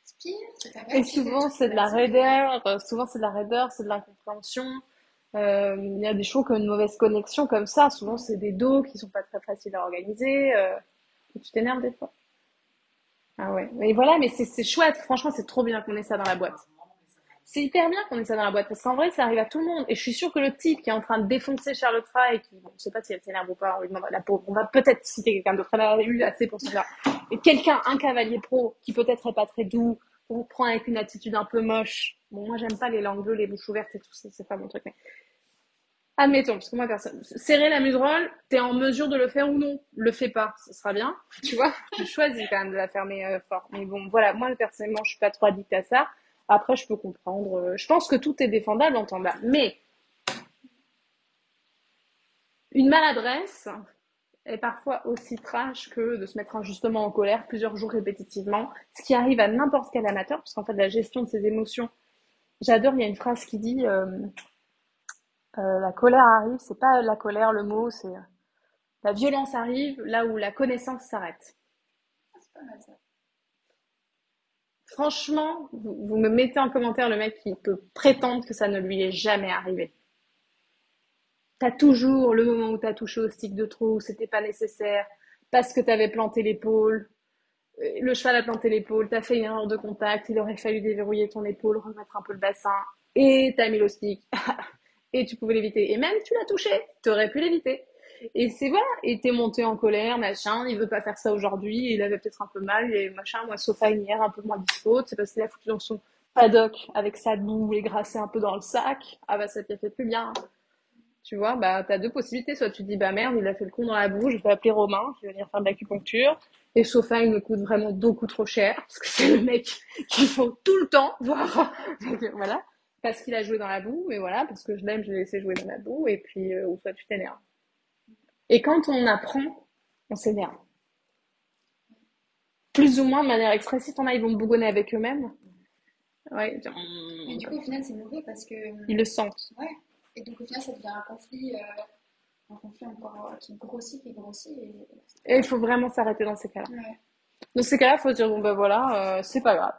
respire, c'est pas Et grave, tu fais souvent, tout, c'est de la vas-y. raideur, c'est de l'incompréhension. Il y a des chevaux qui ont une mauvaise connexion comme ça. Souvent, c'est des dos qui sont pas très faciles à organiser. Et tu t'énerves des fois. Ah ouais. Mais voilà, mais c'est chouette. Franchement, c'est trop bien qu'on ait ça dans la boîte. C'est hyper bien qu'on ait ça dans la boîte parce qu'en vrai, ça arrive à tout le monde. Et je suis sûre que le type qui est en train de défoncer Charlotte Fry et qui, bon, je sais pas si elle s'énerve ou pas, on lui demandera la pauvre. On va peut-être citer quelqu'un d'autre. Elle a eu assez pour ça. Et quelqu'un, un cavalier pro, qui peut-être est pas très doux, on prend avec une attitude un peu moche. Bon, moi, j'aime pas les langues bleues, les bouches ouvertes et tout ça, c'est pas mon truc. Mais admettons, parce que moi, personne. Serrer la muserolle, t'es en mesure de le faire ou non. Le fais pas, ce sera bien. Tu vois, tu choisis quand même de la fermer fort. Mais bon, voilà, moi, personnellement, je suis pas trop addict à ça. Après, je peux comprendre. Je pense que tout est défendable en temps bas. Mais une maladresse est parfois aussi trash que de se mettre injustement en colère plusieurs jours répétitivement, ce qui arrive à n'importe quel amateur, parce qu'en fait, la gestion de ses émotions, j'adore, il y a une phrase qui dit la colère arrive, c'est pas la colère le mot, c'est la violence arrive là où la connaissance s'arrête. Ah, c'est pas mal ça. Franchement, vous me mettez en commentaire le mec qui peut prétendre que ça ne lui est jamais arrivé. T'as toujours le moment où t'as touché au stick de trop, où c'était pas nécessaire, parce que t'avais planté l'épaule, le cheval a planté l'épaule, t'as fait une erreur de contact, il aurait fallu déverrouiller ton épaule, remettre un peu le bassin, et t'as mis le stick, et tu pouvais l'éviter. Et même tu l'as touché, t'aurais pu l'éviter. Et c'est voilà, et t'es monté en colère, machin, il veut pas faire ça aujourd'hui, il avait peut-être un peu mal, et machin, moi, Sofa hier, un peu moins dispo, c'est parce qu'il a foutu dans son paddock avec sa boue et grassé un peu dans le sac. Ah bah ça t'a fait plus bien. Tu vois, bah, t'as deux possibilités. Soit tu dis, bah merde, il a fait le con dans la boue, je vais appeler Romain, qui va venir faire de l'acupuncture. Et Sofa, il me coûte vraiment beaucoup trop cher, parce que c'est le mec qu'il faut tout le temps voir. Donc, voilà. Parce qu'il a joué dans la boue, mais voilà, parce que je l'aime, je l'ai laissé jouer dans la boue, et puis, ou soit tu t'énerves. Et quand on apprend, on s'énerve. Plus ou moins de manière expressive, t'en as, ils vont bougonner avec eux-mêmes. Ouais, Mais du coup, au final, c'est mauvais parce que, ils le sentent. ouais. Et donc, au final, ça devient un conflit encore qui grossit, qui grossit. Et il faut vraiment s'arrêter dans ces cas-là. Ouais. Dans ces cas-là, il faut se dire, bon ben voilà, c'est pas grave.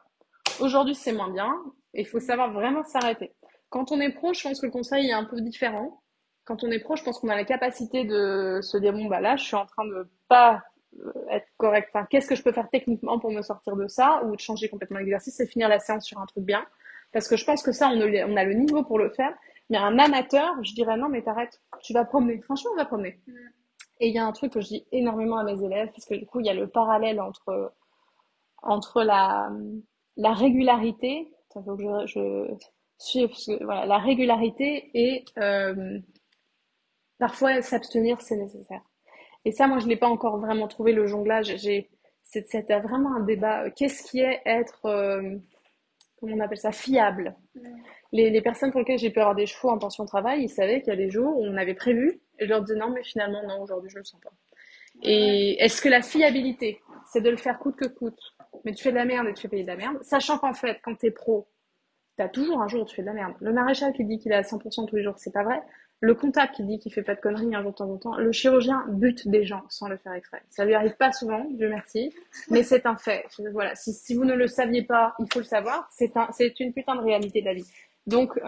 Aujourd'hui, c'est moins bien. Et il faut savoir vraiment s'arrêter. Quand on est pro, je pense que le conseil est un peu différent. Quand on est pro, je pense qu'on a la capacité de se dire, bon, bah là, je suis en train de pas être correct. Enfin, qu'est-ce que je peux faire techniquement pour me sortir de ça ou de changer complètement l'exercice et finir la séance sur un truc bien. Parce que je pense que ça, on a le niveau pour le faire. Mais un amateur, je dirais, non, mais t'arrêtes. Tu vas promener. Franchement, on va promener. Et il y a un truc que je dis énormément à mes élèves, parce que du coup, il y a le parallèle entre la régularité, il faut que je suive, parce que, voilà, la régularité et parfois s'abstenir, c'est nécessaire. Et ça, moi, je n'ai pas encore vraiment trouvé le jonglage. C'est vraiment un débat. Qu'est-ce qui est être, comment on appelle ça, fiable? Les personnes pour lesquelles j'ai pu avoir des chevaux en pension de travail, ils savaient qu'il y a des jours où on avait prévu, et je leur disais non, mais finalement, non, aujourd'hui, je ne le sens pas. Et est-ce que la fiabilité, c'est de le faire coûte que coûte, mais tu fais de la merde et tu fais payer de la merde, sachant qu'en fait, quand t'es pro, t'as toujours un jour où tu fais de la merde. Le maréchal qui dit qu'il est à 100% tous les jours, c'est pas vrai. Le comptable qui dit qu'il fait pas de conneries un jour de temps en temps. Le chirurgien bute des gens sans le faire exprès. Ça lui arrive pas souvent, Dieu merci, mais c'est un fait. Voilà. Si vous ne le saviez pas, il faut le savoir. C'est une putain de réalité de la vie. Donc,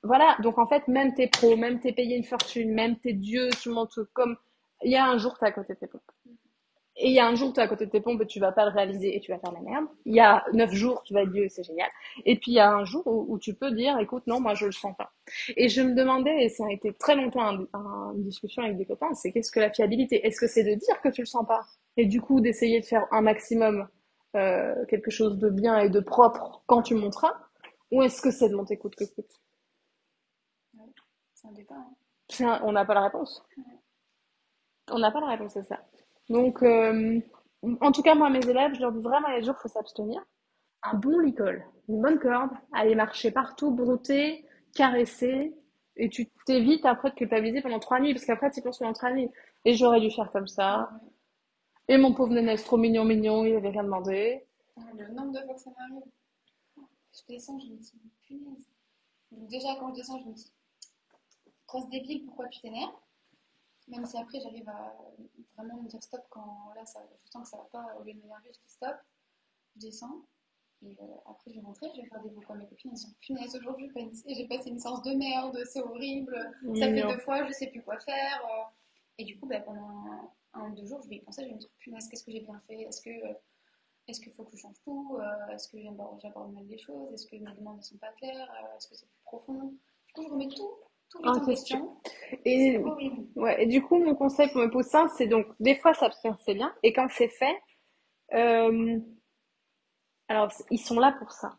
voilà. Donc, en fait, même t'es pro, même t'es payé une fortune, même t'es Dieu, tu montes comme, il y a un jour t'es à côté de tes pompes. Et il y a un jour, tu es à côté de tes pompes et tu vas pas le réaliser et tu vas faire la merde. Il y a 9 jours, tu vas être Dieu, c'est génial. Et puis il y a un jour où tu peux dire, écoute, non, moi je le sens pas. Et je me demandais, et ça a été très longtemps une discussion avec des copains, c'est qu'est-ce que la fiabilité? Est-ce que c'est de dire que tu le sens pas? Et du coup d'essayer de faire un maximum quelque chose de bien et de propre quand tu monteras? Ou est-ce que c'est de monter coûte que coûte? Ouais. C'est un débat. Hein. On n'a pas la réponse. On n'a pas la réponse à ça. Donc, en tout cas, moi, mes élèves, je leur dis vraiment, il y a des jours, il faut s'abstenir. un bon licol, une bonne corde, aller marcher partout, brouter, caresser, et tu t'évites après de culpabiliser pendant 3 nuits, parce qu'après tu penses pendant 3 nuits. Et j'aurais dû faire comme ça. Ouais. Et mon pauvre nénès, trop mignon, mignon, il avait rien demandé. Le nombre de fois que ça m'arrive, je descends, je me dis, punaise. Donc déjà, quand je descends, je me dis, grosse débile, pourquoi tu t'énerves? Même si après, j'arrive à vraiment me dire stop quand là, je sens que ça va pas, au lieu de m'énerver, je dis stop, je descends. Et après, je vais rentrer, je vais faire des vocaux à mes copines. Elles sont punaise, aujourd'hui, j'ai passé une séance de merde, c'est horrible, ça fait Mignon. 2 fois, je sais plus quoi faire. Et du coup, bah, pendant un ou 2 jours, je vais y penser, je vais me dire punaise, qu'est-ce que j'ai bien fait? Est-ce qu'il faut que je change tout? Est-ce que j'aborde mal les choses? Est-ce que mes demandes ne sont pas claires? Est-ce que c'est plus profond? Du coup, je remets tout vite En en question. question. Et c'est Et, horrible. ouais, et du coup, mon conseil pour mes poussins, c'est donc, des fois, s'abstenir, c'est bien. Et quand c'est fait, euh, alors, ils sont là pour ça.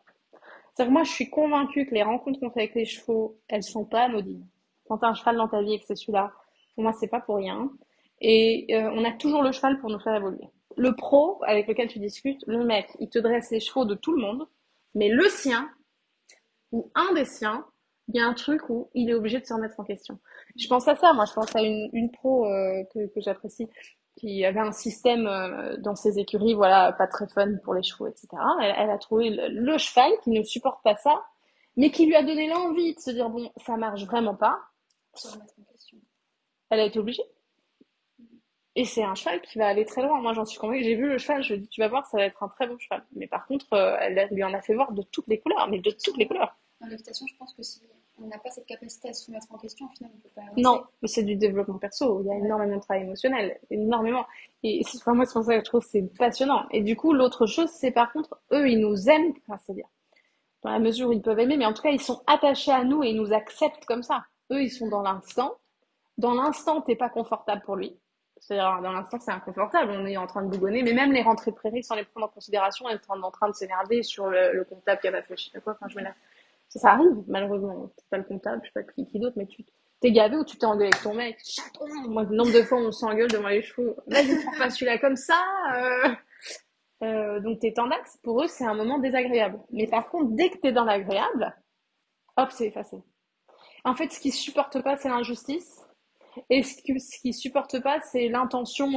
C'est-à-dire que moi, je suis convaincue que les rencontres qu'on fait avec les chevaux, elles sont pas anodines. Quand t'as un cheval dans ta vie et que c'est celui-là, pour moi, c'est pas pour rien. Et on a toujours le cheval pour nous faire évoluer. Le pro avec lequel tu discutes, le mec, il te dresse les chevaux de tout le monde, mais le sien, ou un des siens, il y a un truc où il est obligé de se remettre en question. Je pense à ça, moi, je pense à une pro que j'apprécie, qui avait un système dans ses écuries, voilà, pas très fun pour les chevaux, etc. Elle a trouvé le cheval qui ne supporte pas ça, mais qui lui a donné l'envie de se dire, bon, ça marche vraiment pas. Se remettre en question. Elle a été obligée. Et c'est un cheval qui va aller très loin. Moi, j'en suis convaincue. J'ai vu le cheval, je me dis, tu vas voir, ça va être un très bon cheval. Mais par contre, elle lui en a fait voir de toutes les couleurs, mais de toutes les couleurs. Dans l'équitation, je pense que si on n'a pas cette capacité à se remettre en question, au final, on ne peut pas Non, avancer. mais c'est du développement perso. Il y a Ouais. énormément de travail émotionnel, énormément. Et enfin, moi, c'est pour ça que je trouve que c'est passionnant. Et du coup, l'autre chose, c'est par contre, eux, ils nous aiment, enfin, c'est-à-dire, dans la mesure où ils peuvent aimer, mais en tout cas, ils sont attachés à nous et ils nous acceptent comme ça. Eux, ils sont dans l'instant. Dans l'instant, t'es pas confortable pour lui. C'est-à-dire, dans l'instant, c'est inconfortable. On est en train de bougonner, mais même les rentrées de prairie, sans les prendre en considération, on est en train de s'énerver sur le comptable qui a pas fait je sais pas quoi. Enfin, je m'énerve. Ça arrive, malheureusement. C'est pas le comptable, je sais pas qui d'autre, mais tu t'es gavé ou tu t'es engueulé avec ton mec. Chaton. Moi, le nombre de fois où on s'engueule devant les chevaux. Vas-y, prends pas celui-là comme ça. Donc t'es tendax. Pour eux, c'est un moment désagréable. Mais par contre, dès que t'es dans l'agréable, hop, c'est effacé. En fait, ce qu'ils supportent pas, c'est l'injustice. Et ce qu'ils supportent pas, c'est l'intention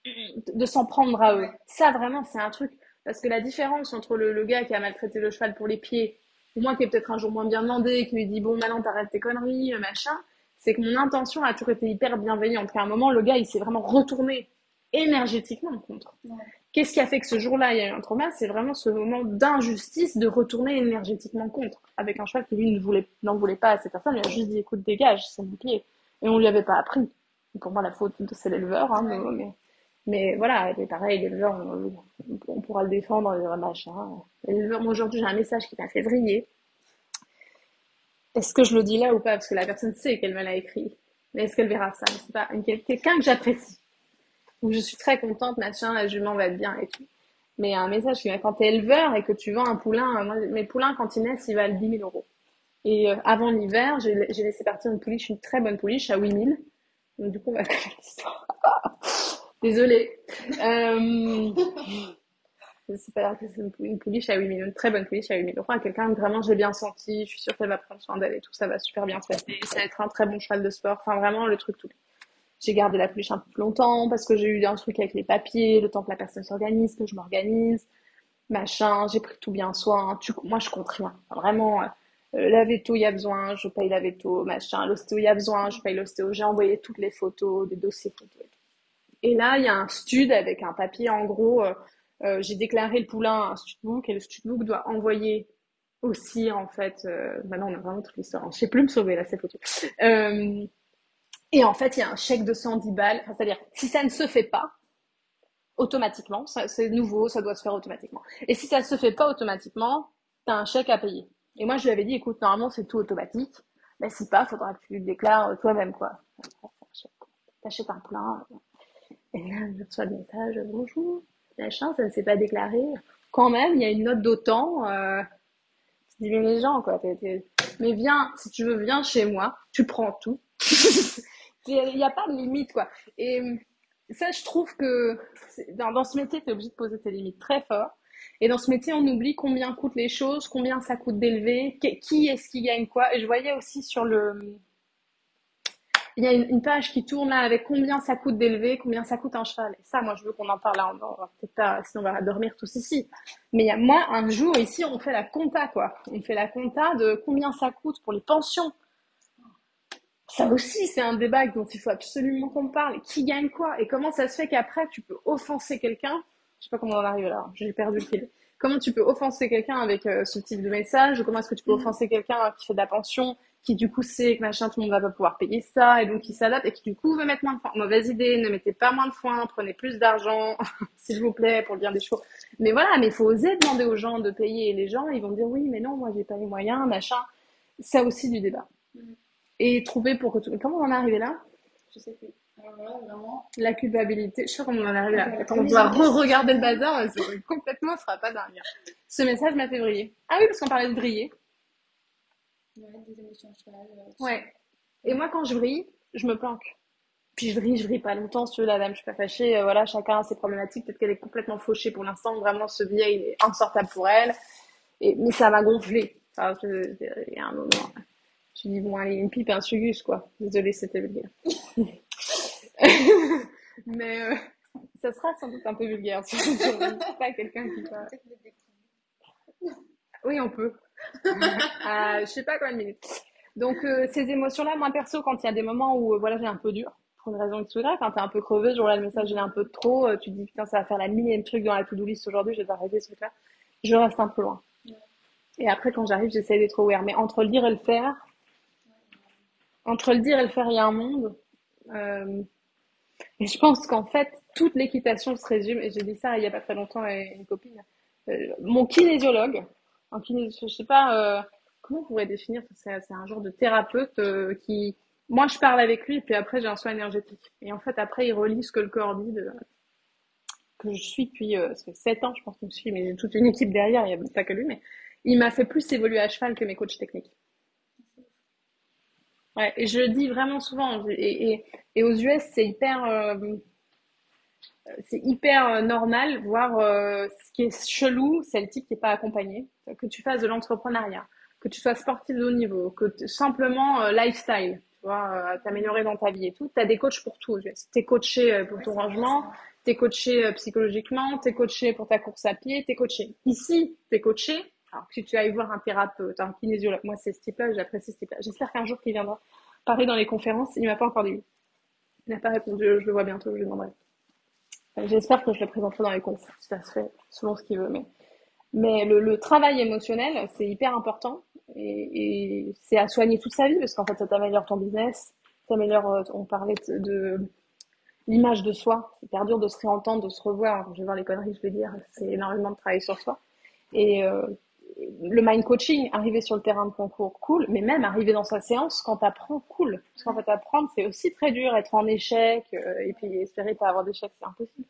de s'en prendre à eux. Ouais. Ça, vraiment, c'est un truc. Parce que la différence entre le gars qui a maltraité le cheval pour les pieds, ou moi qui ai peut-être un jour moins bien demandé, qui lui dit bon, maintenant t'arrêtes tes conneries, machin, c'est que mon intention a toujours été hyper bienveillante. À un moment, le gars, il s'est vraiment retourné énergétiquement contre. Ouais. Qu'est-ce qui a fait que ce jour-là, il y a eu un trauma? C'est vraiment ce moment d'injustice de retourner énergétiquement contre. Avec un cheval qui, lui, n'en voulait pas à cette personne, il a juste dit, écoute, dégage, c'est mon pied. Et on lui avait pas appris. Pour moi, la faute, c'est l'éleveur, hein, Ouais. mais voilà, et pareil, l'éleveur, on pourra le défendre, machin. L'éleveur, moi, aujourd'hui, j'ai un message qui m'a fait vriller. Est-ce que je le dis là ou pas? Parce que la personne sait qu'elle me l'a écrit. Mais est-ce qu'elle verra ça? Je sais pas. Quelqu'un que j'apprécie. Où je suis très contente, machin, la jument va être bien et tout. Mais il y a un message qui vient quand t'es éleveur et que tu vends un poulain, moi, mes poulains, quand ils naissent, ils valent 10 000 euros. Et avant l'hiver, j'ai laissé partir une pouliche, une très bonne pouliche, à 8 000. Donc du coup, on va faire l'histoire. Désolée. Euh, c'est pas grave que c'est une pouliche à 8 000, une très bonne pouliche à 8 000 euros. À quelqu'un que vraiment j'ai bien senti, je suis sûre qu'elle va prendre soin d'elle et tout, ça va super bien se passer. Ça va être un très bon cheval de sport. Enfin, vraiment, le truc tout. J'ai gardé la pouliche un peu plus longtemps parce que j'ai eu un truc avec les papiers, le temps que la personne s'organise, que je m'organise, machin. J'ai pris tout bien soin. Moi, je compte rien. Vraiment, la veto, il y a besoin, je paye la veto, machin. L'ostéo, il y a besoin, je paye l'ostéo. J'ai envoyé toutes les photos, des dossiers photos. Et là, il y a un stud avec un papier. En gros, j'ai déclaré le poulain à un studbook et le studbook doit envoyer aussi, en fait. Maintenant, on a vraiment toute l'histoire. Je sais plus me sauver là, cette photo. Et en fait, il y a un chèque de 110 balles. Enfin, c'est-à-dire, si ça ne se fait pas, automatiquement, c'est nouveau, ça doit se faire automatiquement. Et si ça ne se fait pas automatiquement, tu as un chèque à payer. Et moi, je lui avais dit, écoute, normalement, c'est tout automatique. Mais si pas, faudra que tu le déclares toi-même, quoi. T'achètes un plein. Et là, je reçois le message, bonjour, machin, ça ne s'est pas déclaré. Quand même, il y a une note d'autant. Je dis, mais les gens, quoi. Mais viens, si tu veux, viens chez moi, tu prends tout. Il n'y a pas de limite, quoi. Et ça, je trouve que dans ce métier, tu es obligé de poser tes limites très fort. Et dans ce métier, on oublie combien coûtent les choses, combien ça coûte d'élever, qui est-ce qui gagne quoi. Et je voyais aussi il y a une page qui tourne là avec combien ça coûte d'élever, combien ça coûte un cheval. Et ça, moi, je veux qu'on en parle là. On va peut-être pas, sinon on va dormir tous ici. Mais il y a, moi, un jour ici, on fait la compta, quoi. On fait la compta de combien ça coûte pour les pensions. Ça aussi, c'est un débat dont il faut absolument qu'on parle. Qui gagne quoi? Et comment ça se fait qu'après, tu peux offenser quelqu'un? Je sais pas comment on en arrive là. J'ai perdu le fil. Comment tu peux offenser quelqu'un avec ce type de message? Ou comment est-ce que tu peux offenser quelqu'un qui fait de la pension, qui du coup sait que machin, tout le monde va pas pouvoir payer ça, et donc qui s'adapte, et qui du coup veut mettre moins de foin. Mauvaise idée, ne mettez pas moins de foin, prenez plus d'argent, s'il vous plaît, pour le bien des chevaux. Mais voilà, mais il faut oser demander aux gens de payer. Et les gens, ils vont dire oui, mais non, moi j'ai pas les moyens, machin. Ça aussi du débat. Et trouver pour que tout... Comment on en est arrivé là? Je sais plus. Alors voilà, vraiment. La culpabilité. Je sais pas comment on en est arrivé là. Ok, Attends, on remise doit en question. re-regarder le bazar. Complètement, ce sera pas dingue. Ce message m'a fait briller. Ah oui, parce qu'on parlait de briller. Ouais, des émotions à cheval. Ouais. Et moi, quand je brille, je me planque. Puis je brille pas longtemps, si tu veux, la dame, je suis pas fâchée. Voilà, chacun a ses problématiques. Peut-être qu'elle est complètement fauchée pour l'instant. Vraiment, ce billet, il est insortable pour elle. Mais ça m'a gonflé. Enfin, il y a un moment. Tu dis, bon, allez, une pipe et un sugus, quoi. Désolée, c'était vulgaire. Mais ça sera sans doute un peu vulgaire. Pas quelqu'un qui va... Peut-être mettre des Oui, on peut. Je sais pas combien de minutes. Donc, ces émotions-là, moi, perso, quand il y a des moments où, voilà, j'ai un peu dur, pour une raison X ou Y, quand t'es un peu creveuse, genre là, le message, il est un peu de trop, tu te dis, putain, ça va faire la millième truc dans la to-do list aujourd'hui, je vais arrêter ce truc-là. Je reste un peu loin. Et après, quand j'arrive, j'essaie d'être aware. Mais entre le dire et le faire, il y a un monde. Euh, Et je pense qu'en fait, toute l'équitation se résume, et j'ai dit ça il y a pas très longtemps à une copine, mon kinésiologue, je sais pas, comment on pourrait définir, c'est un genre de thérapeute qui, moi je parle avec lui, et puis après j'ai un soin énergétique. Et en fait, après, il relie ce que le corps dit, que je suis depuis, ça fait 7 ans, je pense que je suis, mais j'ai toute une équipe derrière, il y a pas que lui, mais il m'a fait plus évoluer à cheval que mes coachs techniques. Ouais, et je le dis vraiment souvent, et aux US, c'est hyper normal, voire ce qui est chelou, c'est le type qui est pas accompagné. Que tu fasses de l'entrepreneuriat, que tu sois sportif de haut niveau, simplement lifestyle, tu vois, t'améliorer dans ta vie et tout. T'as des coachs pour tout. T'es coaché pour ton rangement, t'es coaché psychologiquement, t'es coaché pour ta course à pied, t'es coaché. Ici, t'es coaché. Alors que si tu ailles voir un thérapeute, un kinésiologue, moi c'est ce type-là, j'apprécie ce type-là. J'espère qu'un jour qu'il viendra parler dans les conférences. Il m'a pas encore dit. Il n'a pas répondu. Je le vois bientôt. Je lui demanderai. J'espère que je le présenterai dans les confs, ça se fait selon ce qu'il veut. Mais le travail émotionnel, c'est hyper important et c'est à soigner toute sa vie parce qu'en fait, ça t'améliore ton business, on parlait de l'image de soi. C'est hyper dur de se réentendre, de se revoir. Je vais voir les conneries, je vais dire. C'est énormément de travail sur soi. Et le mind coaching, arriver sur le terrain de concours, cool. Mais même arriver dans sa séance, quand t'apprends, cool. Parce qu'en fait, apprendre, c'est aussi très dur. Être en échec et puis espérer pas avoir d'échec, c'est impossible.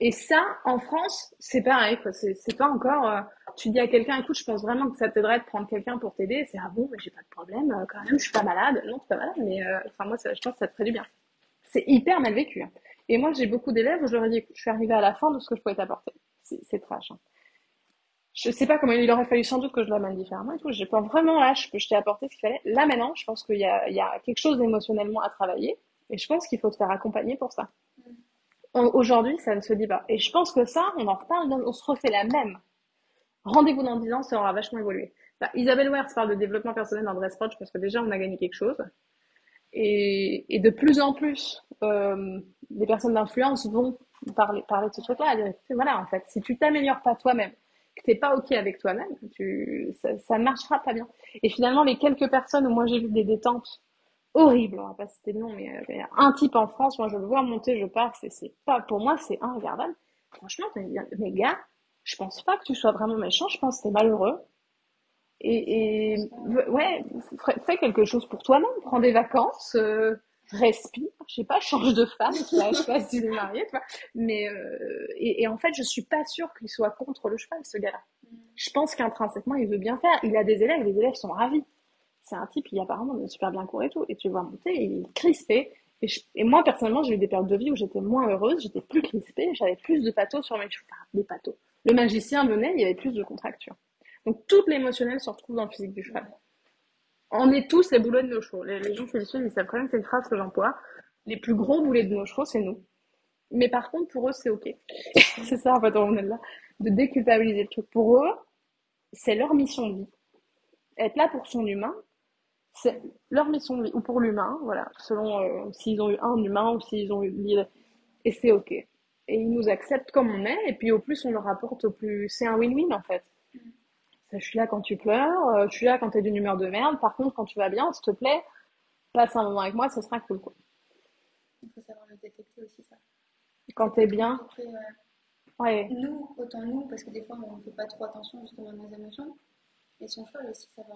Et ça, en France, c'est pareil, quoi. C'est pas encore. Tu dis à quelqu'un, écoute, je pense vraiment que ça t'aiderait de prendre quelqu'un pour t'aider. C'est ah bon, mais j'ai pas de problème, quand même, je suis pas malade. Non, t'es pas malade, mais enfin moi, je pense que ça te ferait du bien. C'est hyper mal vécu. Hein. Et moi, j'ai beaucoup d'élèves où je leur ai dit, écoute, je suis arrivée à la fin de ce que je pouvais t'apporter. C'est trash. Hein. Je sais pas comment il aurait fallu sans doute que je l'amène différemment et tout. J'ai pas vraiment là, je t'ai apporté ce qu'il fallait. Là maintenant, je pense il y a quelque chose d'émotionnellement à travailler et je pense qu'il faut te faire accompagner pour ça. Aujourd'hui, ça ne se dit pas. Et je pense que ça, on en reparle, on se refait la même. Rendez-vous dans 10 ans, ça aura vachement évolué. Bah, Isabelle Wers parle de développement personnel dans Dressprod, je pense que déjà on a gagné quelque chose. Et de plus en plus, les personnes d'influence vont parler de ce truc-là. Dire, voilà, en fait, si tu t'améliores pas toi-même, que t'es pas ok avec toi-même, ça marchera pas bien. Et finalement, les quelques personnes où moi j'ai vu des détentes horribles, on va pas citer de nom, mais il y a un type en France, moi je le vois monter, je pars, c'est pas, pour moi c'est inregardable. Franchement, mais gars, je pense pas que tu sois vraiment méchant, je pense que t'es malheureux. Ouais, fais quelque chose pour toi-même, prends des vacances, respire, je sais pas, change de femme, tu vois, je sais pas si tu es marié, tu vois. Mais et en fait, je suis pas sûre qu'il soit contre le cheval, ce gars-là. Je pense qu'intrinsèquement, il veut bien faire. Il a des élèves, les élèves sont ravis. C'est un type, il apparemment de super bien court et tout. Et tu le vois monter, il est crispé. Et personnellement, j'ai eu des périodes de vie où j'étais moins heureuse, j'étais plus crispée, j'avais plus de pathos sur mes cheveux. Enfin, des pathos. Le magicien venait, il y avait plus de contracture. Donc tout l'émotionnel se retrouve dans le physique du cheval. On est tous les boulets de nos chevaux. Les gens physiciens, ils savent quand même que c'est une phrase que j'emploie. Les plus gros boulets de nos chevaux, c'est nous. Mais par contre, pour eux, c'est OK. C'est ça, en fait, on est là. De déculpabiliser le truc. Pour eux, c'est leur mission de vie. Être là pour son humain, c'est leur mission de vie. Ou pour l'humain, voilà. Selon s'ils ont eu un humain ou s'ils ont eu l'île. Et c'est OK. Et ils nous acceptent comme on est. Et puis au plus, on leur apporte, au plus. C'est un win-win, en fait. Je suis là quand tu pleures, je suis là quand t'es d'une humeur de merde. Par contre, quand tu vas bien, s'il te plaît, passe un moment avec moi, ça sera cool, quoi. Il faut savoir le détecter aussi, ça. Quand C'est t'es plus bien, compliqué, ouais. nous, autant nous, parce que des fois, on ne fait pas trop attention justement à nos émotions. Et son cheval aussi, ça va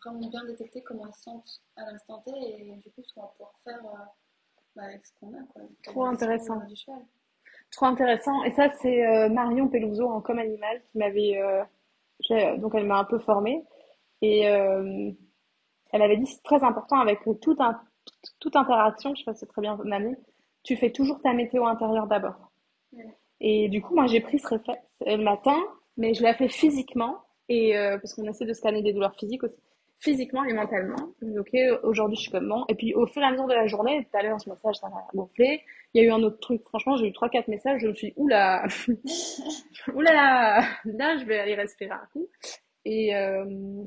vraiment bien détecter comment ils se sentent à l'instant T et du coup, ce qu'on va pouvoir faire avec ce qu'on a, quoi. Trop La dispo intéressant. du cheval. Trop intéressant. Et ça, c'est Marion Peluso en Comme Animal qui m'avait. Donc, elle m'a un peu formée. Et elle avait dit c'est très important avec toute interaction, je sais pas si c'est très bien amené, tu fais toujours ta météo intérieure d'abord. Ouais. Et du coup, moi, j'ai pris ce réflexe le matin, mais je l'ai fait physiquement, et parce qu'on essaie de scanner des douleurs physiques aussi, physiquement et mentalement. Je me dis, ok, aujourd'hui, je suis comme bon. Et puis, au fur et à mesure de la journée, tout à l'heure, ce message, ça m'a gonflé. Il y a eu un autre truc. Franchement, j'ai eu trois, quatre messages. Je me suis dit, oula, oula, là, je vais aller respirer un coup. Et, euh,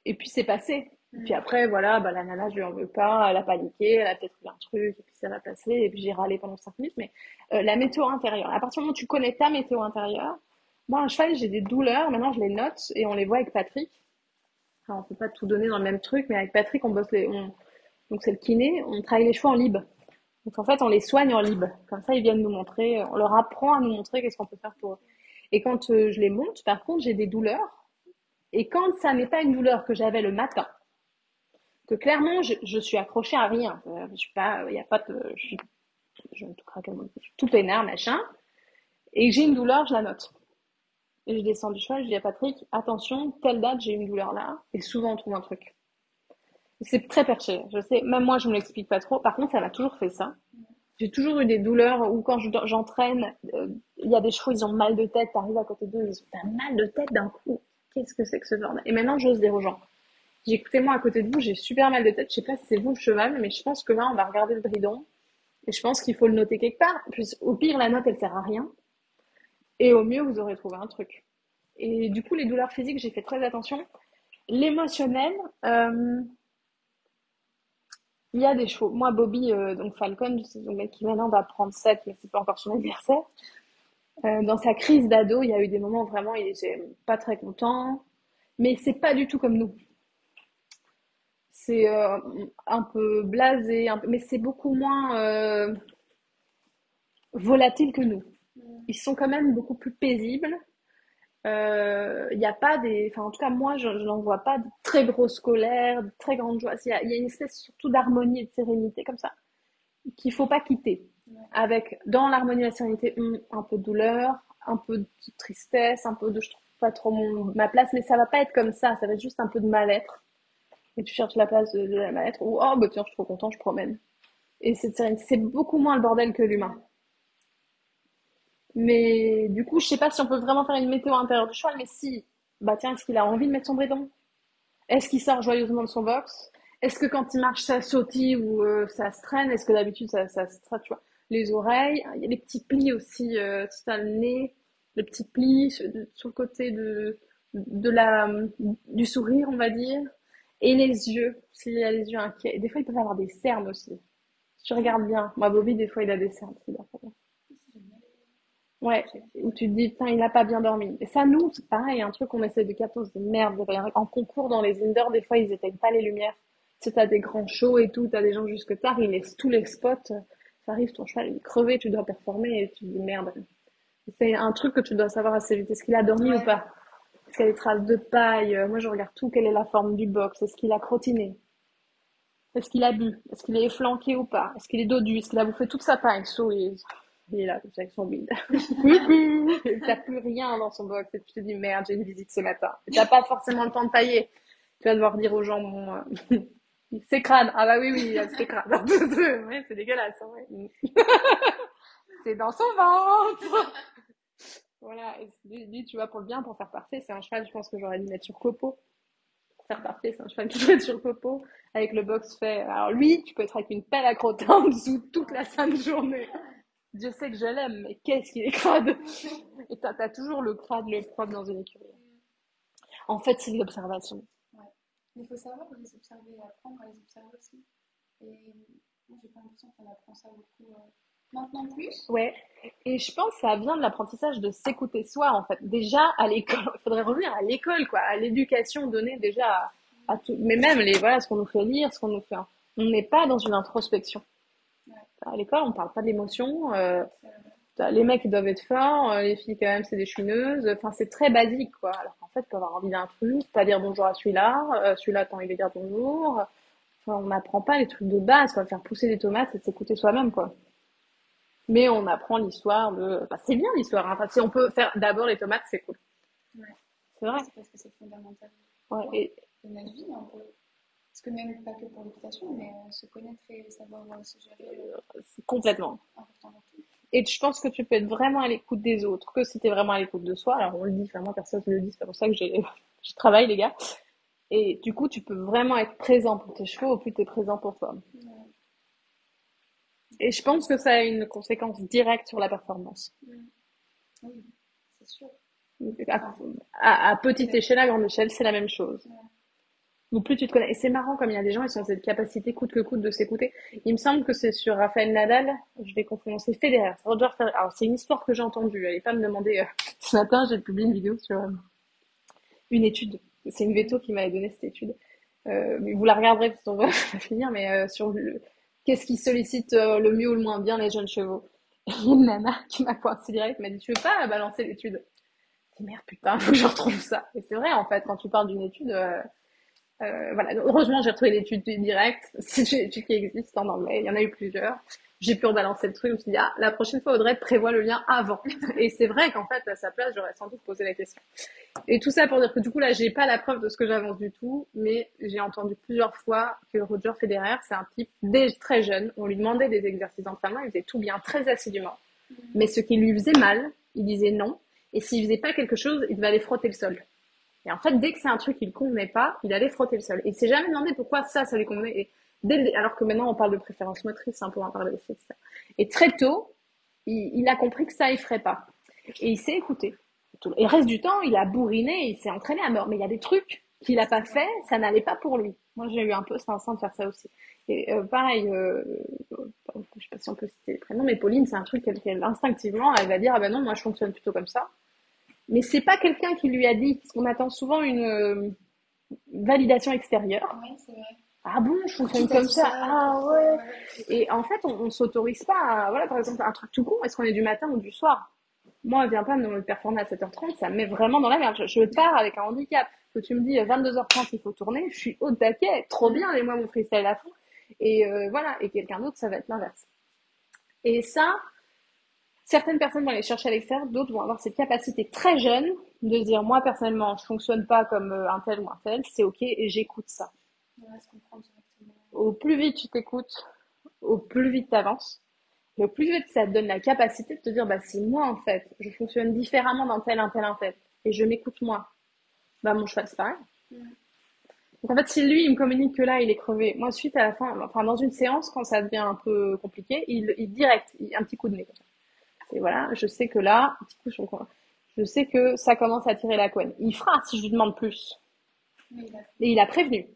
et puis, c'est passé. Et puis après, voilà, bah, la nana, je lui en veux pas. Elle a paniqué, elle a peut-être eu un truc, et puis ça va passer. Et puis, j'ai râlé pendant 5 minutes. Mais la météo intérieure. À partir du moment où tu connais ta météo intérieure, moi, un cheval, j'ai des douleurs. Maintenant, je les note et on les voit avec Patrick. Alors, on peut pas tout donner dans le même truc, mais avec Patrick, on bosse donc c'est le kiné, on travaille les chevaux en libre. Donc en fait, on les soigne en libre. Comme ça, ils viennent nous montrer, on leur apprend à nous montrer qu'est-ce qu'on peut faire pour eux. Et quand je les monte, par contre, j'ai des douleurs. Et quand ça n'est pas une douleur que j'avais le matin, que clairement, je suis accrochée à rien. Je suis pas, il y a pas de, je tout craque, je suis tout peinard, machin. Et j'ai une douleur, je la note. Et je descends du cheval, je dis à Patrick, attention, telle date, j'ai une douleur là. Et souvent, on trouve un truc. C'est très perché. Je sais, même moi, je me l'explique pas trop. Par contre, ça m'a toujours fait ça. J'ai toujours eu des douleurs où quand j'entraîne, il y a des chevaux, ils ont mal de tête, t'arrives à côté d'eux, ils ont t'as mal de tête d'un coup. Qu'est-ce que c'est que ce bordel? Et maintenant, j'ose dire aux gens, j'ai écouté moi à côté de vous, j'ai super mal de tête. Je sais pas si c'est vous le cheval, mais je pense que là, on va regarder le bridon. Et je pense qu'il faut le noter quelque part. Puis, au pire, la note, elle sert à rien. Et au mieux, vous aurez trouvé un truc. Et du coup, les douleurs physiques, j'ai fait très attention. L'émotionnel, euh, il y a des chevaux. Moi, Bobby, donc Falcon, c'est le mec qui maintenant va prendre 7, mais c'est pas encore son anniversaire. Dans sa crise d'ado, il y a eu des moments où vraiment il était pas très content. Mais c'est pas du tout comme nous. C'est un peu blasé, mais c'est beaucoup moins volatile que nous. Ils sont quand même beaucoup plus paisibles. Il y a pas des, enfin en tout cas moi je n'en vois pas de très grosses colères, de très grandes joies. Il y a une espèce surtout d'harmonie et de sérénité comme ça qu'il faut pas quitter. Avec dans l'harmonie et la sérénité un peu de douleur, un peu de tristesse, un peu de je trouve pas trop ma place, mais ça va pas être comme ça va être juste un peu de mal-être. Et tu cherches la place de la mal-être ou oh bah tiens je suis trop content, je promène. Et cette sérénité, c'est beaucoup moins le bordel que l'humain. Mais du coup, je sais pas si on peut vraiment faire une météo intérieure du cheval, mais si, bah tiens, est-ce qu'il a envie de mettre son bridon? Est-ce qu'il sort joyeusement de son box? Est-ce que quand il marche, ça sautille ou ça se traîne? Est-ce que d'habitude, ça se traîne, tu vois? Les oreilles, il y a les petits plis aussi, si t'as le nez, le petit pli sur le côté de la, du sourire, on va dire. Et les yeux, s'il y a les yeux inquiets. Des fois, ils peuvent avoir des cernes aussi. Si tu regardes bien. Moi, Bobby, des fois, il a des cernes. C'est bien. Ouais, où tu te dis, putain, il n'a pas bien dormi. Et ça, nous, c'est pareil, un truc qu'on essaie de capter, on se dit, merde, en concours dans les indoors, des fois, ils éteignent pas les lumières. Tu sais, t'as des grands shows et tout, t'as des gens jusque tard, ils laissent tous les spots. Ça arrive, ton cheval, il est crevé, tu dois performer et tu te dis, merde. C'est un truc que tu dois savoir assez vite. Est-ce qu'il a dormi ou Ouais. pas? Est-ce qu'il y a des traces de paille? Moi, je regarde tout, quelle est la forme du box? Est-ce qu'il a crottiné? Est-ce qu'il a bu? Est-ce qu'il est flanqué ou pas? Est-ce qu'il est dodu? Est-ce qu'il a bouffé toute sa paille? Il est là, comme ça, avec son bide. T'as plus rien dans son box et tu te dis merde, j'ai une visite ce matin. Et t'as pas forcément le temps de tailler. Tu vas devoir dire aux gens, bon, c'est crade. Ah bah oui, oui, c'est crade. Ouais, c'est dégueulasse. Hein, ouais. C'est dans son ventre. Voilà, et lui, tu vois, pour le bien, pour faire parfait, c'est un cheval, je pense que j'aurais dû mettre sur copeau. Pour faire parfait, c'est un cheval qui doit être sur copeau, avec le box fait. Alors lui, tu peux être avec une pelle à crotter en dessous toute la sainte journée. Dieu sait que je l'aime, mais qu'est-ce qu'il est crade! Et t'as toujours le crade, le propre dans une écurie. En fait, c'est de l'observation. Ouais. Mais il faut savoir les observer et apprendre à les observer aussi. Et moi, j'ai pas l'impression qu'on apprend ça beaucoup. Maintenant plus. Ouais, et je pense que ça vient de l'apprentissage de s'écouter soi, en fait. Déjà, à l'école, il faudrait revenir à l'école, quoi, à l'éducation donnée déjà à tout. Mais même voilà, ce qu'on nous fait lire, ce qu'on nous fait. On n'est pas dans une introspection. Ouais, À l'école, on parle pas d'émotions. c'est vrai. Les mecs, ils doivent être forts, les filles, quand même, c'est des chouineuses. Enfin, c'est très basique, quoi. Alors qu'en fait, tu peux avoir envie d'un truc, pas dire bonjour à celui-là, t'as envie de dire bonjour. Enfin, on n'apprend pas les trucs de base, quoi. Faire pousser des tomates, c'est de s'écouter soi-même, quoi. Mais on apprend l'histoire de. Enfin, c'est bien l'histoire, hein. Enfin, si on peut faire d'abord les tomates, c'est cool. Ouais. C'est Ouais, vrai. c'est parce que c'est fondamental Ouais, pour et notre vie un peu. Parce que même pas que pour l'équitation, mais se connaître et savoir se gérer, c'est complètement. important dans tout. Et je pense que tu peux être vraiment à l'écoute des autres, que si t'es vraiment à l'écoute de soi. Alors on le dit, enfin moi personne ne le dit, c'est pas pour ça que je travaille les gars. Et du coup, tu peux vraiment être présent pour tes chevaux au plus t'es présent pour toi. Ouais. Et je pense que ça a une conséquence directe sur la performance. Mm. Oui, c'est sûr. À, Enfin, à petite échelle, à grande échelle, c'est la même chose. ouais. Donc plus tu te connais. Et c'est marrant comme il y a des gens, ils ont cette capacité coûte que coûte de s'écouter. Il me semble que c'est sur Rafael Nadal, je vais confondre, c'est Federer. C'est Roger Federer. Alors c'est une histoire que j'ai entendue. Allez pas me demander. Ce matin, j'ai publié une vidéo sur une étude. C'est une veto qui m'avait donné cette étude. Mais vous la regarderez parce qu'on va finir, mais sur qu'est-ce qui sollicite le mieux ou le moins bien les jeunes chevaux. Et il y a une nana qui m'a coincé direct, m'a dit tu veux pas balancer l'étude? Je dis merde putain, faut que je retrouve ça. Et c'est vrai en fait, quand tu parles d'une étude, voilà. Heureusement, j'ai retrouvé l'étude directe. C'est une étude qui existe en anglais. Il y en a eu plusieurs. J'ai pu rebalancer le truc. Je me suis dit, ah, la prochaine fois, Audrey prévoit le lien avant. Et c'est vrai qu'en fait, à sa place, j'aurais sans doute posé la question. Et tout ça pour dire que du coup, là, j'ai pas la preuve de ce que j'avance du tout, mais j'ai entendu plusieurs fois que Roger Federer, c'est un type dès très jeune. On lui demandait des exercices d'entraînement. Il faisait tout bien, très assidûment. Mais ce qui lui faisait mal, il disait non. Et s'il faisait pas quelque chose, il devait aller frotter le sol. Et en fait, dès que c'est un truc qui ne convenait pas, il allait frotter le sol. Et il s'est jamais demandé pourquoi ça lui convenait. Et alors que maintenant, on parle de préférence motrice, hein, pour en parler aussi, etc. Et très tôt, il a compris que ça, il ferait pas. Et il s'est écouté. Et le reste du temps, il a bourriné, il s'est entraîné à mort. Mais il y a des trucs qu'il a pas fait, ça n'allait pas pour lui. Moi, j'ai eu un peu cet instinct de faire ça aussi. Et pareil, je sais pas si on peut citer les prénoms, mais Pauline, c'est un truc qu'elle instinctivement, elle va dire, ah ben non, moi je fonctionne plutôt comme ça. Mais c'est pas quelqu'un qui lui a dit, parce qu'on attend souvent une validation extérieure. Ouais, c'est vrai. Ah bon, je Qui fonctionne t'a comme dit ça. ça? Ah Pourquoi? ouais. Ouais. Et en fait, on s'autorise pas à, voilà, par exemple, un truc tout con, est-ce qu'on est du matin ou du soir? Moi, viens pas me performer à 7h30, ça me met vraiment dans la merde. Je pars avec un handicap. Que tu me dis 22h30, il faut tourner, je suis au taquet, trop bien, et moi, mon freestyle à fond. Et voilà, et quelqu'un d'autre, ça va être l'inverse. Et ça, certaines personnes vont aller chercher à l'extérieur, d'autres vont avoir cette capacité très jeune de dire moi personnellement je fonctionne pas comme un tel ou un tel, c'est ok et j'écoute ça. On va se comprendre directement. Au plus vite tu t'écoutes, au plus vite tu avances, et au plus vite ça te donne la capacité de te dire bah si moi en fait je fonctionne différemment d'un tel, un tel, un tel, et je m'écoute moi, bah mon cheval c'est pareil. Mm. Donc en fait si lui il me communique que là il est crevé, moi suite à la fin, enfin dans une séance quand ça devient un peu compliqué, il direct, un petit coup de nez. Et voilà, je sais que là, un petit coup sur le coin, je sais que ça commence à tirer la couenne. Il fera si je lui demande plus. Oui, d'accord. Et il a prévenu.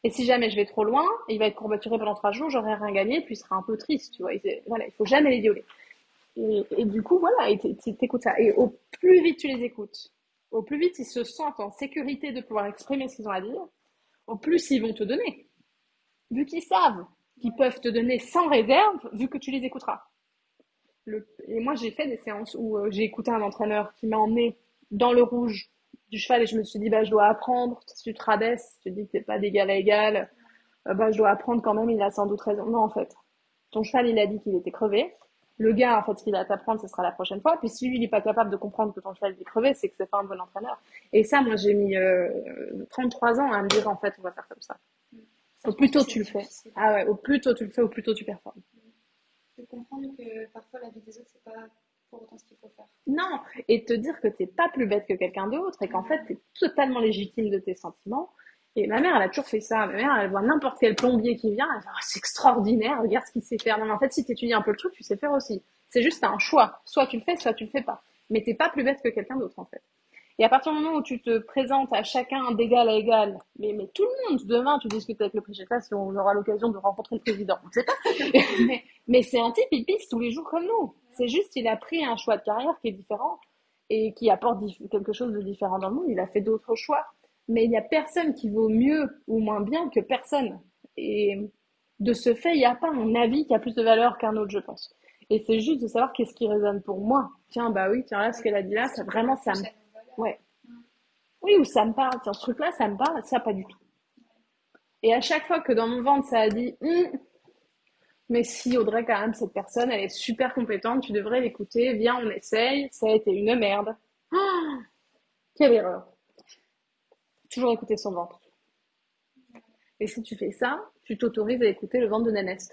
Et si jamais je vais trop loin, il va être courbaturé pendant 3 jours, j'aurai rien gagné, puis il sera un peu triste, tu vois. Voilà, il faut jamais les violer. Et du coup, voilà, et t'écoutes ça. Et au plus vite tu les écoutes, au plus vite ils se sentent en sécurité de pouvoir exprimer ce qu'ils ont à dire, au plus ils vont te donner. Vu qu'ils savent qu'ils Ouais. peuvent te donner sans réserve, vu que tu les écouteras. Et moi, j'ai fait des séances où j'ai écouté un entraîneur qui m'a emmené dans le rouge du cheval et je me suis dit, bah, je dois apprendre. Si tu te rabaisses, tu te dis que t'es pas d'égal à égal, bah, je dois apprendre quand même, il a sans doute raison. Non, en fait. Ton cheval, il a dit qu'il était crevé. Le gars, en fait, ce qu'il a à t'apprendre, ce sera la prochaine fois. Puis si lui, il n'est pas capable de comprendre que ton cheval est crevé, c'est que c'est pas un bon entraîneur. Et ça, moi, j'ai mis 33 ans à me dire, en fait, on va faire comme ça. Mm. Ça, Au je plus pense que tôt c'est tu le fais. difficile. Ah ouais, au plus tôt tu le fais, au plus tôt tu performes. De comprendre que parfois la vie des autres, c'est pas pour autant ce qu'il faut faire. Non, et te dire que t'es pas plus bête que quelqu'un d'autre et qu'en fait t'es totalement légitime de tes sentiments. Et ma mère, elle a toujours fait ça. Ma mère, elle voit n'importe quel plombier qui vient, elle dit, ah, c'est extraordinaire, regarde ce qu'il sait faire. Non, mais en fait, si t'étudies un peu le truc, tu sais faire aussi. C'est juste un choix. Soit tu le fais, soit tu le fais pas. Mais t'es pas plus bête que quelqu'un d'autre, en fait. Et à partir du moment où tu te présentes à chacun d'égal à égal, mais tout le monde, demain, tu discutes avec le président, je sais pas si on aura l'occasion de rencontrer le président, on ne sait pas. Mais c'est un type, il pisse tous les jours comme nous. C'est juste, il a pris un choix de carrière qui est différent et qui apporte quelque chose de différent dans le monde. Il a fait d'autres choix. Mais il n'y a personne qui vaut mieux ou moins bien que personne. Et de ce fait, il n'y a pas un avis qui a plus de valeur qu'un autre, je pense. Et c'est juste de savoir qu'est-ce qui résonne pour moi. Tiens, bah oui, tiens, là, ce qu'elle a dit là, ça vraiment, ça me... Ouais. Oui, ou ça me parle. Tiens, ce truc-là, ça me parle, ça, pas du tout. Et à chaque fois que dans mon ventre, ça a dit, mais si Audrey, quand même, cette personne, elle est super compétente, tu devrais l'écouter, viens, on essaye, ça a été une merde. Oh, quelle erreur. Toujours écouter son ventre. Et si tu fais ça, tu t'autorises à écouter le ventre de Nénès.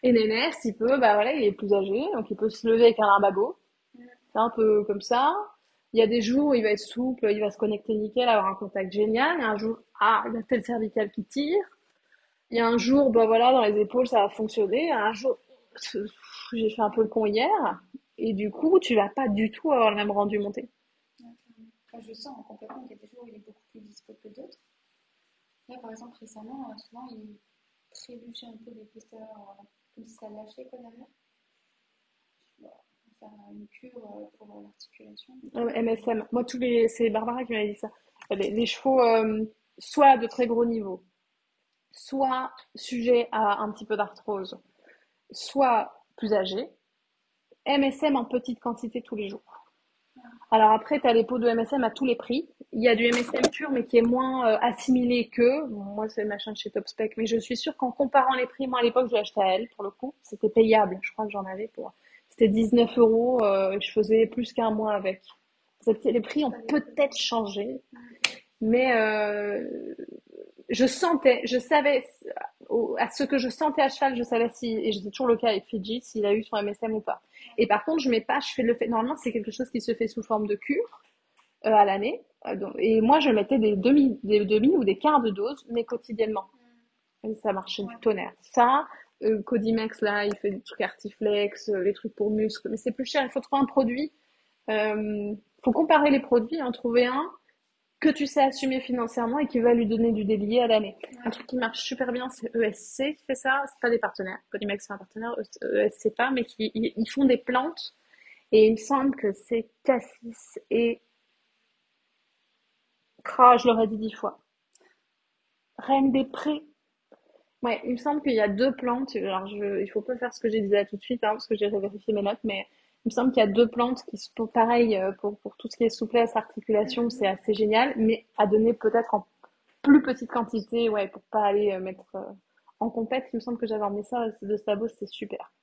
Et Nénès, il peut, bah voilà, il est plus âgé, donc il peut se lever avec un limbago. C'est un peu comme ça. Il y a des jours où il va être souple, il va se connecter nickel, avoir un contact génial. Il y a un jour, il a tel cervical qui tire. Il y a un jour, bah voilà, dans les épaules, ça va fonctionner. Un jour, j'ai fait un peu le con hier. Et du coup, tu vas pas du tout avoir le même rendu monté. Enfin, je sens complètement qu'il y a des jours où il est beaucoup plus dispo que d'autres. Là, par exemple, récemment, souvent, il trébuchait un peu l'épaisseur, comme si ça lâchait, quoi, derrière. On va faire une cure pour l'articulation. MSM. Moi, c'est Barbara qui m'avait dit ça. Les chevaux, soit de très gros niveau, soit sujets à un petit peu d'arthrose, soit plus âgés, MSM en petite quantité tous les jours. Alors après, tu as les pots de MSM à tous les prix. Il y a du MSM pur, mais qui est moins assimilé que. Bon, moi, c'est le machin de chez Topspec, mais je suis sûre qu'en comparant les prix, moi à l'époque, je l'ai acheté à elle, pour le coup. C'était payable. Je crois que j'en avais pour. C'était 19 euros et je faisais plus qu'un mois avec. Les prix ont peut-être changé, mais je sentais, je savais, à ce que je sentais à cheval, je savais si, et c'était toujours le cas avec Fidji, s'il a eu son MSM ou pas. Et par contre, je mets pas, je fais le fait, normalement, c'est quelque chose qui se fait sous forme de cure, à l'année. Et moi, je mettais des demi ou des quarts de dose, mais quotidiennement. Et ça marchait du tonnerre. Ça, Codimex, là, il fait des trucs Artiflex, les trucs pour muscles, mais c'est plus cher. Il faut trouver un produit. Faut comparer les produits, en trouver un que tu sais assumer financièrement et qui va lui donner du délié à l'année. Un truc qui marche super bien, c'est ESC qui fait ça. C'est pas des partenaires. Codimex, c'est un partenaire. ESC pas, mais ils font des plantes. Et il me semble que c'est cassis et je l'aurais dit 10 fois. Reine des Prés. Ouais, il me semble qu'il y a deux plantes. Alors, il faut pas faire ce que j'ai dit là tout de suite, hein, parce que j'ai vérifié mes notes, mais il me semble qu'il y a deux plantes qui sont pareil pour tout ce qui est souplesse, articulation, c'est assez génial, mais à donner peut-être en plus petite quantité, ouais, pour pas aller mettre en compète. Il me semble que j'avais emmené ça de Stabos, c'est super.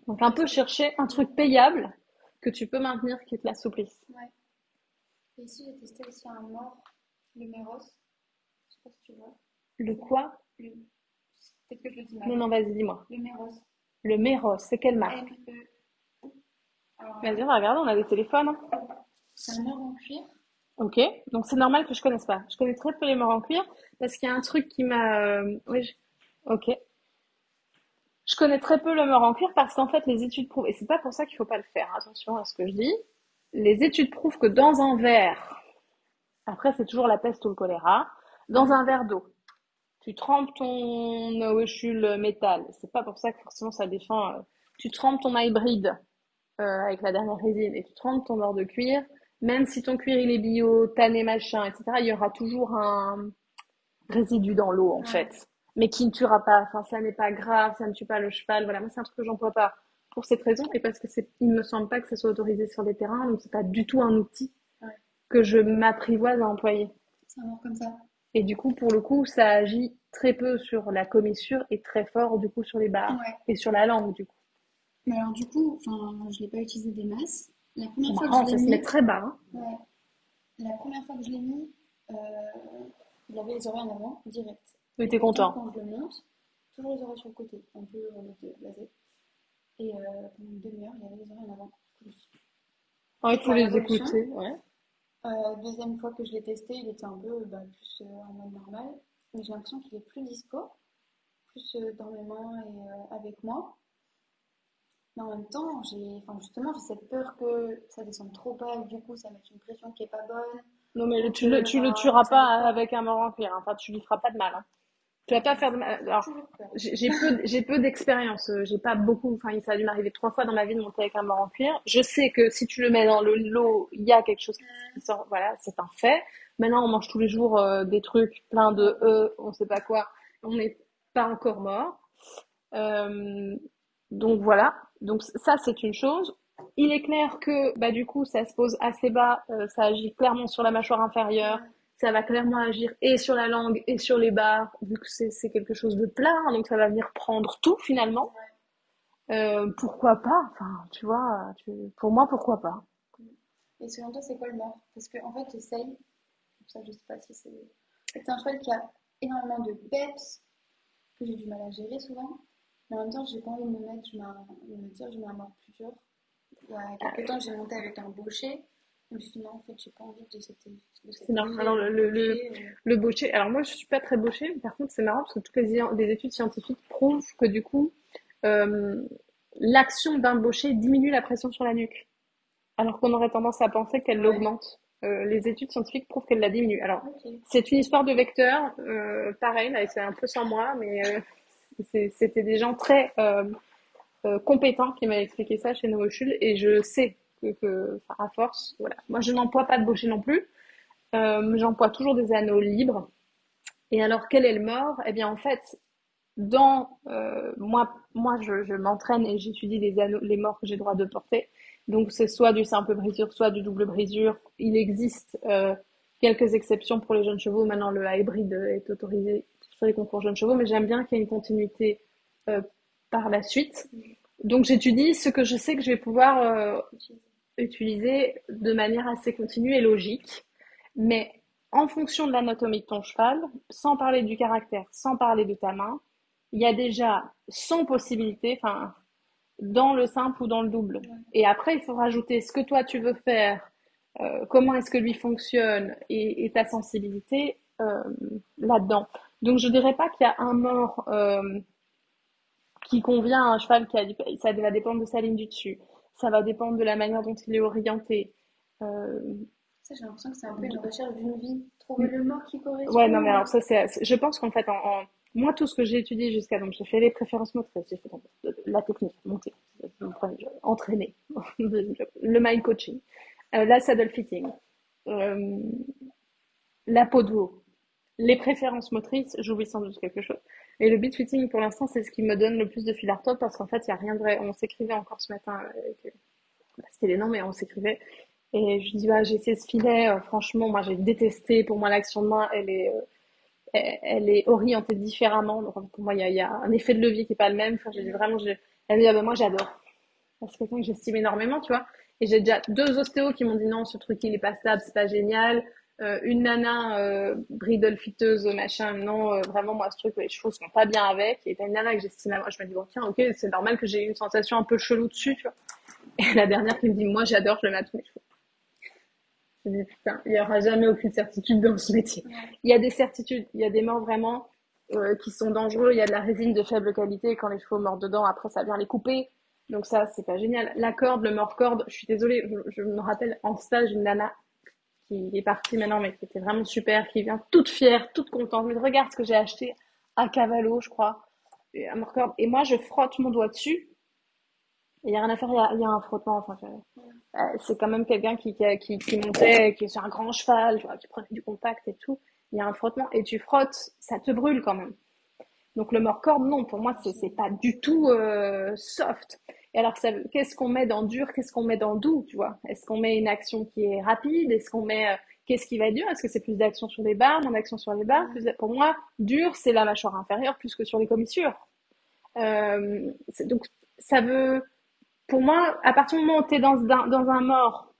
Donc un peu chercher un truc payable que tu peux maintenir qui te l'assouplisse. Ouais. Et ici, j'ai testé aussi un mort, le Méros. Je sais pas si tu vois. Le quoi? Le... Peut-être que je le dis mal. Non, non, vas-y, dis-moi. Le Méros. Le Méros, c'est quelle marque? M-E. Alors, Vas-y, on va regarder, on a des téléphones. Hein. c'est un mort en cuir. Ok, donc c'est normal que je connaisse pas. Je connais très peu les morts en cuir parce qu'il y a un truc qui m'a. Oui, ok. Je connais très peu le mort en cuir parce qu'en fait les études prouvent, et c'est pas pour ça qu'il faut pas le faire. Attention à ce que je dis. Les études prouvent que dans un verre, après c'est toujours la peste ou le choléra, dans un verre d'eau, tu trempes ton ovule métal. C'est pas pour ça que forcément ça défend. Tu trempes ton hybride avec la dernière résine et tu trempes ton bord de cuir, même si ton cuir il est bio, tanné machin, etc., il y aura toujours un résidu dans l'eau en fait, mais qui ne tuera pas. Enfin, ça n'est pas grave, ça ne tue pas le cheval. Voilà, moi c'est un truc que j'emploie pas pour cette raison et parce que il me semble pas que ça soit autorisé sur les terrains, donc c'est pas du tout un outil que je m'apprivoise à employer. C'est un mort comme ça. Et du coup, pour le coup, ça agit très peu sur la commissure et très fort du coup sur les barres et sur la langue du coup. Mais alors du coup, je l'ai pas utilisé des masses. La première fois que Marrant, je ça l'ai se mis, met très bas. Hein. ouais, la première fois que je l'ai mis, il avait les oreilles en avant, direct. Oui, Et t'es pourtant, content. quand je le monte, toujours les oreilles sur le côté, un peu en mode blasé. Et pendant une demi-heure, il y avait les oreilles en avant. Ouais, il faut La les révolution. écouter, ouais. Deuxième fois que je l'ai testé, il était un peu plus en mode normal. Mais j'ai l'impression qu'il est plus dispo, plus dans mes mains et avec moi. Mais en même temps, justement, j'ai cette peur que ça descende trop bas et que du coup, ça mette une pression qui est pas bonne. Non, mais Ou que, tu le donc tueras ça m'aide pas pas. avec un mort en cuir, hein. Enfin, tu lui feras pas de mal, hein. Tu vas pas faire de mal. J'ai Alors, toujours peur. j'ai peu d'expérience. J'ai pas beaucoup. Enfin, ça a dû m'arriver 3 fois dans ma vie de monter avec un mort en cuir. Je sais que si tu le mets dans le lot, il y a quelque chose qui sort. Voilà, c'est un fait. Maintenant, on mange tous les jours des trucs pleins de on sait pas quoi. On n'est pas encore mort. Euh, donc voilà. Donc ça, c'est une chose. Il est clair que bah du coup, ça se pose assez bas. Ça agit clairement sur la mâchoire inférieure. Ouais. Ça va clairement agir et sur la langue et sur les barres, vu que c'est quelque chose de plat, hein, donc ça va venir prendre tout finalement. Ouais. Pourquoi pas? Enfin, tu vois, pour moi, pourquoi pas? Et selon toi, c'est quoi le mort? Parce que en fait, j'essaye, ça je sais pas si c'est. En fait, c'est un cheval qui a énormément de peps, que j'ai du mal à gérer souvent. Mais en même temps, j'ai pas envie de de me dire, je mets un mort plus dur. Il y a quelques temps, j'ai monté avec un baucher. Je me suis dit, non, en fait, j'ai pas envie de cet C'est non. effet Alors baucher. le baucher. Alors moi, je suis pas très baucher. Mais par contre, c'est marrant parce que toutes les études scientifiques prouvent que du coup, euh, l'action d'un baucher diminue la pression sur la nuque, alors qu'on aurait tendance à penser qu'elle Ouais, l'augmente. Les études scientifiques prouvent qu'elle la diminue. Alors, ok. c'est une histoire de vecteur. Pareil, là, c'est un peu sans moi, mais c'était des gens très compétents qui m'avaient expliqué ça chez Novochul, et je sais enfin, à force, voilà. Moi, je n'emploie pas de baucher non plus. J'emploie toujours des anneaux libres. Et alors, quel est le mort? Eh bien, en fait, moi, je m'entraîne et j'étudie les morts que j'ai le droit de porter. Donc, c'est soit du simple brisure, soit du double brisure. Il existe quelques exceptions pour les jeunes chevaux. Maintenant, le hybrid est autorisé sur les concours jeunes chevaux, mais j'aime bien qu'il y ait une continuité euh, par la suite. Donc, j'étudie ce que je sais que je vais pouvoir utiliser de manière assez continue et logique. Mais en fonction de l'anatomie de ton cheval, sans parler du caractère, sans parler de ta main, il y a déjà 100 possibilités, enfin, dans le simple ou dans le double. Ouais. Et après, il faut rajouter ce que toi tu veux faire, comment est-ce que lui fonctionne et ta sensibilité là-dedans. Donc, je dirais pas qu'il y a un mort qui convient à un cheval ça va dépendre de sa ligne du dessus. Ça va dépendre de la manière dont il est orienté. Euh, Ça, j'ai l'impression que c'est un peu une recherche d'une vie. Trouver le mort qui Ouais, non, mais correspond. alors ça, je pense qu'en fait, moi, tout ce que j'ai étudié jusqu'à, donc j'ai fait les préférences motrices, j'ai fait donc, la technique, monter, entraîner, le mind coaching, la saddle fitting, euh, la peau de veau, les préférences motrices, j'oublie sans doute quelque chose. Et le beat fitting, pour l'instant, c'est ce qui me donne le plus de fil à retordre parce qu'en fait, il n'y a rien de vrai. On s'écrivait encore ce matin, c'était les noms, mais on s'écrivait. Et je dis, bah, j'ai essayé ce filet, franchement, moi, j'ai détesté. Pour moi, l'action de main, elle est orientée différemment. Donc, pour moi, il y a un effet de levier qui est pas le même. Enfin, j'ai dit vraiment, elle me dit, ah ben, moi, j'adore. C'est quelqu'un que j'estime énormément, tu vois. Et j'ai déjà 2 ostéos qui m'ont dit non, ce truc, il est pas stable, c'est pas génial. Une nana, bridle fiteuse, machin, non, vraiment, moi, ce truc, les chevaux sont pas bien avec. Et t'as une nana que j'estime, moi, je me dis, bon, tiens, ok, c'est normal que j'ai eu une sensation un peu chelou dessus, tu vois. Et la dernière qui me dit, moi, j'adore, je le mets à tous mes chevaux. Je me dis, putain, il y aura jamais aucune certitude dans ce métier. Ouais. Il y a des certitudes, il y a des morts vraiment qui sont dangereux. Il y a de la résine de faible qualité. Quand les chevaux mordent dedans, après, ça vient les couper. Donc ça, c'est pas génial. La corde, le mort-corde, je suis désolée, je me rappelle en stage une nana qui est partie maintenant, mais qui était vraiment super, qui vient toute fière, toute contente. Mais regarde ce que j'ai acheté à Cavallo, je crois, et un mort-corde. Et moi, je frotte mon doigt dessus. Il y a rien à faire, il y a un frottement. Enfin, c'est quand même quelqu'un qui montait, qui est sur un grand cheval, tu vois, qui prenait du contact et tout. Il y a un frottement et tu frottes, ça te brûle quand même. Donc le mort-corde, non, pour moi, c'est pas du tout soft. Et alors, qu'est-ce qu'on met dans dur, qu'est-ce qu'on met dans doux, tu vois? Est-ce qu'on met une action qui est rapide? Est-ce qu'on met qu'est-ce qui va être dur? Est-ce que c'est plus d'action sur les barres, moins d'action sur les barres? Pour moi, dur, c'est la mâchoire inférieure plus que sur les commissures. Donc ça veut, pour moi, à partir du moment où tu es dans un mort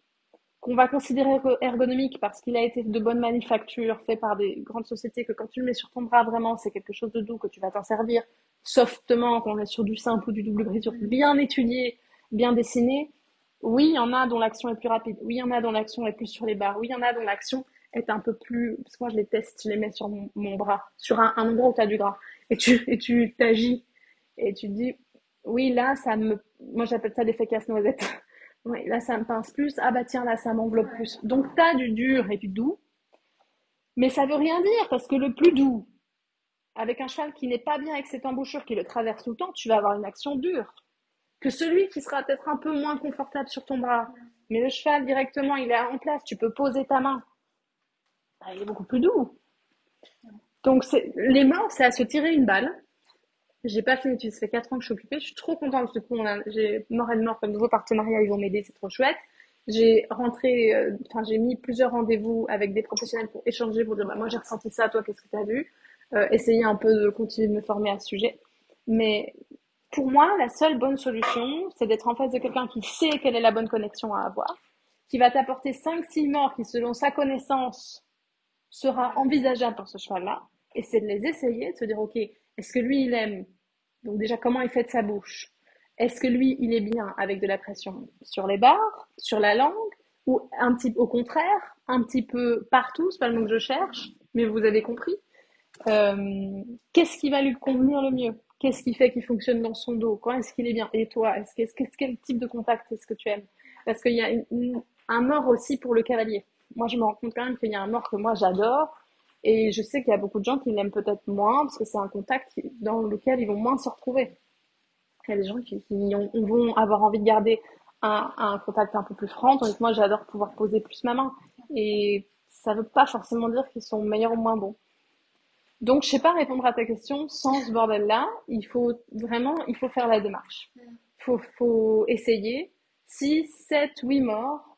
qu'on va considérer ergonomique parce qu'il a été de bonne manufacture, fait par des grandes sociétés, que quand tu le mets sur ton bras, vraiment, c'est quelque chose de doux, que tu vas t'en servir softement, qu'on est sur du simple ou du double brisure, bien étudié, bien dessiné. Oui, il y en a dont l'action est plus rapide. Oui, il y en a dont l'action est plus sur les barres. Oui, il y en a dont l'action est un peu plus... Parce que moi, je les teste, je les mets sur mon bras, sur un endroit où tu as du gras. Et tu t'agis. Et tu te dis, oui, là, ça me... Moi, j'appelle ça l'effet casse-noisette. Oui, là, ça me pince plus. Ah bah tiens, là, ça m'enveloppe Ouais. plus. Donc, tu as du dur et du doux. Mais ça veut rien dire, parce que le plus doux, avec un cheval qui n'est pas bien avec cette embouchure, qui le traverse tout le temps, tu vas avoir une action dure. Que celui qui sera peut-être un peu moins confortable sur ton bras. Mais le cheval, directement, il est en place, tu peux poser ta main. Bah, il est beaucoup plus doux. Donc, les mains, c'est à se tirer une balle. J'ai pas fait d'études, ça fait 4 ans que je suis occupée. Je suis trop contente. Du coup, j'ai Mort et de Mort comme nouveau partenariat, ils vont m'aider, c'est trop chouette. J'ai mis plusieurs rendez-vous avec des professionnels pour échanger, pour dire, bah, moi j'ai ressenti ça, toi qu'est-ce que tu as vu? Essayer un peu de continuer de me former à ce sujet. Mais pour moi, la seule bonne solution, c'est d'être en face de quelqu'un qui sait quelle est la bonne connexion à avoir, qui va t'apporter 5-6 morts qui, selon sa connaissance, sera envisageable pour ce cheval-là. Et c'est de les essayer, de se dire, OK, est-ce que lui, il aime? Donc déjà, comment il fait de sa bouche? Est-ce que lui, il est bien avec de la pression sur les barres, sur la langue, ou un petit, au contraire, un petit peu partout, c'est pas le mot que je cherche, mais vous avez compris. Qu'est-ce qui va lui convenir le mieux? Qu'est-ce qui fait qu'il fonctionne dans son dos? Quand est-ce qu'il est bien? Et toi, quel type de contact est-ce que tu aimes? Parce qu'il y a un mort aussi pour le cavalier. Moi, je me rends compte quand même qu'il y a un mort que moi j'adore. Et je sais qu'il y a beaucoup de gens qui l'aiment peut-être moins parce que c'est un contact dans lequel ils vont moins se retrouver. Il y a des gens qui vont avoir envie de garder un contact un peu plus franc, tandis que moi j'adore pouvoir poser plus ma main. Et ça veut pas forcément dire qu'ils sont meilleurs ou moins bons. Donc, je sais pas répondre à ta question sans ce bordel-là. Il faut faire la démarche. Mm. Faut essayer. 6, 7, 8 morts.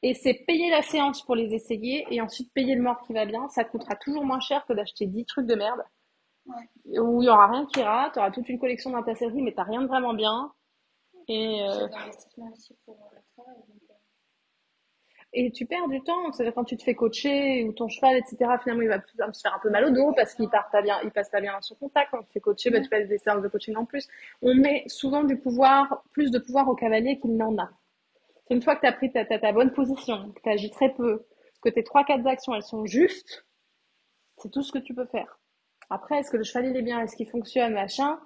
Et c'est payer la séance pour les essayer et ensuite payer le mort qui va bien. Ça coûtera toujours moins cher que d'acheter 10 trucs de merde Ouais. où il y aura rien qui ira. Tu auras toute une collection dans ta série, mais t'as rien de vraiment bien. Et, Puis euh, c'est de l'investissement aussi pour le travail. et tu perds du temps. C'est-à-dire quand tu te fais coacher ou ton cheval, etc., finalement, il va se faire un peu mal au dos parce qu'il part pas bien, il passe pas bien dans son contact. Quand tu te fais coacher, bah, tu passes des séances de coaching en plus. On met souvent plus de pouvoir au cavalier qu'il n'en a. C'est une fois que tu as pris ta bonne position, que tu agis très peu, que tes 3-4 actions, elles sont justes, c'est tout ce que tu peux faire. Après, est-ce que le cheval, il est bien? Est-ce qu'il fonctionne? Machin.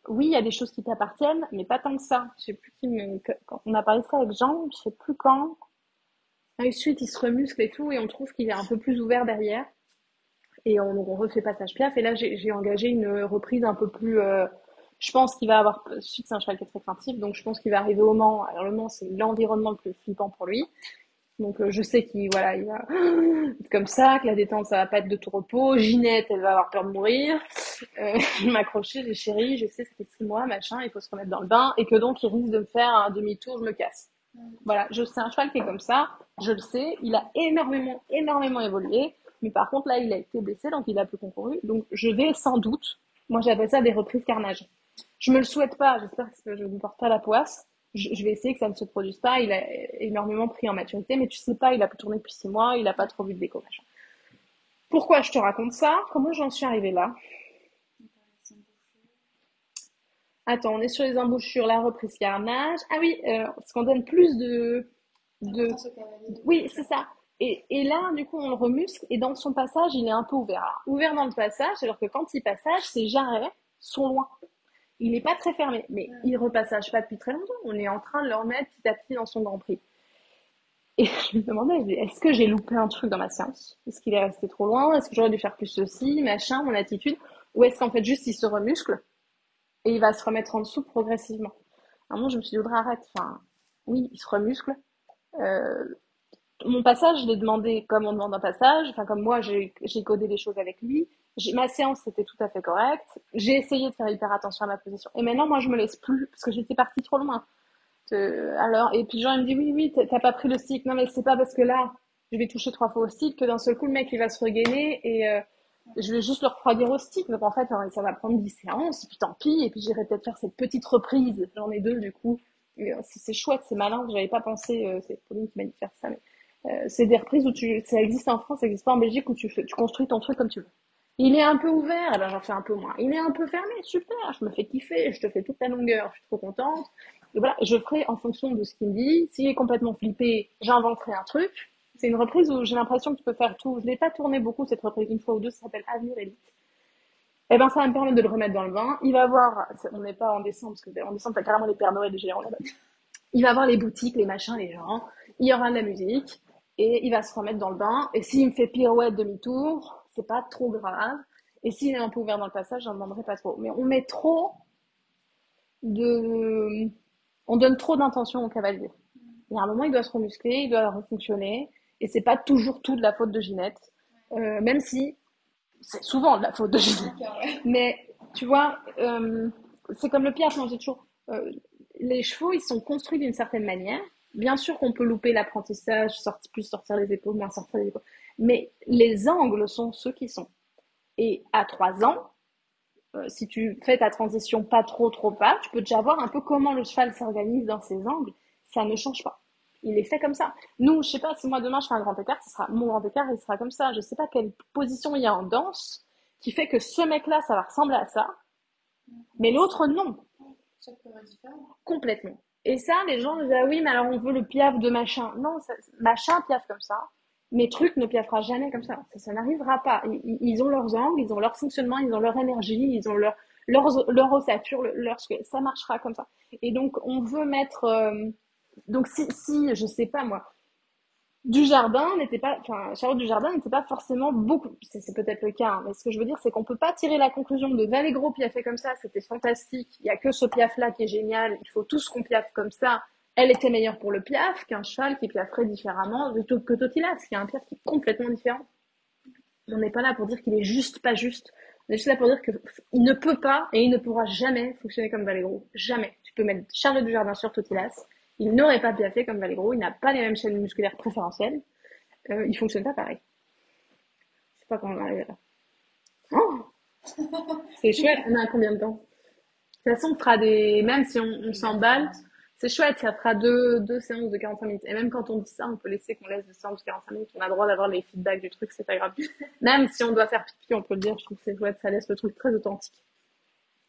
Oui, il y a des choses qui t'appartiennent, mais pas tant que ça. Je sais plus quand on a parlé de ça avec Jean, je sais plus quand. Ensuite, il se remuscle et tout, et on trouve qu'il est un peu plus ouvert derrière. Et on refait passage piaf. Et là, j'ai engagé une reprise un peu plus. Je pense qu'il va avoir. Suite, c'est un cheval qui est très craintif, donc je pense qu'il va arriver au Mans. Alors le Mans, c'est l'environnement le plus flippant pour lui. Donc je sais qu'il voilà, il va être comme ça, que la détente, ça va pas être de tout repos. Ginette, elle va avoir peur de mourir. M'accrocher, j'ai chéri, je sais, ça fait 6 mois, machin, il faut se remettre dans le bain, et que donc il risque de me faire un demi-tour, je me casse. Voilà, je sais un cheval qui est comme ça, je le sais, il a énormément, énormément évolué, mais par contre là, il a été blessé, donc il a plus concouru, donc je vais sans doute, moi j'appelle ça des reprises carnage. Je me le souhaite pas, j'espère que je ne porte pas la poisse, je vais essayer que ça ne se produise pas, il a énormément pris en maturité, mais tu sais pas, il a plus tourné depuis 6 mois, il a pas trop vu de déco, machin. Pourquoi je te raconte ça? Comment j'en suis arrivée là? Attends, on est sur les embouchures, la reprise carnage. Ah oui, parce qu'on donne plus de... Importance au cavalier. Oui, c'est ça. Et là, du coup, on le remuscle et dans son passage, il est un peu ouvert. Alors, ouvert dans le passage, alors que quand il passage, ses jarrets sont loin. Il n'est pas très fermé, mais il repassage pas depuis très longtemps. On est en train de le remettre petit à petit dans son Grand Prix. Et je me demandais, est-ce que j'ai loupé un truc dans ma séance? Est-ce qu'il est resté trop loin? Est-ce que j'aurais dû faire plus ceci, machin, mon attitude? Ou est-ce qu'en fait, juste, il se remuscle et il va se remettre en dessous progressivement? À un moment, je me suis dit, Audrey, arrête. Enfin, oui, il se remuscle. Euh, Mon passage, je l'ai demandé comme on demande un passage. Enfin, comme moi, j'ai codé les choses avec lui. Ma séance était tout à fait correcte. J'ai essayé de faire hyper attention à ma position. Et maintenant, moi, je me laisse plus parce que j'étais partie trop loin. Alors, et puis Jean, il me dit, oui, oui, t'as pas pris le stick. Non, mais c'est pas parce que là, je vais toucher 3 fois au stick que d'un seul coup, le mec, il va se regainer et je vais juste le refroidir au stick. Donc, en fait, ça va prendre 10 séances, et puis tant pis. Et puis, j'irai peut-être faire cette petite reprise. J'en ai deux, du coup, c'est chouette, c'est malin, j'avais pas pensé, c'est Pauline qui m'a dit de faire ça, mais c'est des reprises où ça existe en France, ça existe pas en Belgique, où tu construis ton truc comme tu veux. Il est un peu ouvert, eh ben j'en fais un peu moins. Il est un peu fermé, super, je me fais kiffer, je te fais toute la longueur, je suis trop contente. Et voilà, je ferai en fonction de ce qu'il me dit. S'il est complètement flippé, j'inventerai un truc. C'est une reprise où j'ai l'impression que tu peux faire tout. Je l'ai pas tourné beaucoup cette reprise, une fois ou deux, ça s'appelle Avenir Elite. Eh ben ça va me permettre de le remettre dans le bain. Il va voir, on n'est pas en décembre, parce que en décembre t'as carrément les Pères Noël des géants là-bas. Il va voir les boutiques, les machins, les gens. Il y aura de la musique et il va se remettre dans le bain. Et s'il me fait pirouette demi-tour, c'est pas trop grave. Et s'il est un peu ouvert dans le passage, j'en demanderai pas trop. Mais on met trop de, on donne trop d'intention au cavalier. Il y a un moment, il doit se remuscler, il doit refonctionner. Et c'est pas toujours tout de la faute de Ginette. Même si c'est souvent de la faute de Ginette. Mais tu vois, c'est comme le piaf, moi j'ai toujours. Les chevaux, ils sont construits d'une certaine manière. Bien sûr qu'on peut louper l'apprentissage, plus sortir les épaules, moins sortir les épaules. Mais les angles sont ceux qui sont. Et à 3 ans, si tu fais ta transition pas trop pas, tu peux déjà voir un peu comment le cheval s'organise dans ses angles. Ça ne change pas. Il est fait comme ça. Nous, je sais pas, si moi demain je fais un grand écart, ce sera mon grand écart, il sera comme ça. Je sais pas quelle position il y a en danse qui fait que ce mec-là, ça va ressembler à ça, mais l'autre, non. Chaque corps est différent. Complètement. Et ça, les gens disent, ah oui, mais alors on veut le piaf de machin. Non, machin piaf comme ça. Mais truc ne piaffera jamais comme ça. Ça n'arrivera pas. Ils ont leurs angles, ils ont leur fonctionnement, ils ont leur énergie, ils ont leur ossature, ça marchera comme ça. Et donc, on veut mettre, donc si, je sais pas moi, Dujardin n'était pas, enfin, Charlotte Dujardin n'était pas forcément beaucoup, c'est peut-être le cas, hein, mais ce que je veux dire, c'est qu'on peut pas tirer la conclusion de Vallegro piaffait comme ça, c'était fantastique, il y a que ce piaf-là qui est génial, il faut tous qu'on piaffe comme ça, elle était meilleure pour le piaf qu'un cheval qui piafferait différemment que Totilas, qui a un piaf qui est complètement différent. On n'est pas là pour dire qu'il est juste pas juste, on est juste là pour dire qu'il ne peut pas et il ne pourra jamais fonctionner comme Vallegro, jamais. Tu peux mettre Charlotte Dujardin sur Totilas, il n'aurait pas piaffé comme Vallegro, il n'a pas les mêmes chaînes musculaires préférentielles, il fonctionne pas pareil. Je sais pas comment on est arrivé là. Oh, c'est chouette, on a combien de temps? De toute façon, on fera même si on s'emballe, c'est chouette, ça fera deux séances de 45 minutes. Et même quand on dit ça, on peut laisser qu'on laisse des séances de 45 minutes, on a le droit d'avoir les feedbacks du truc, c'est pas grave. Même si on doit faire pipi, on peut le dire, je trouve que c'est chouette, ça laisse le truc très authentique.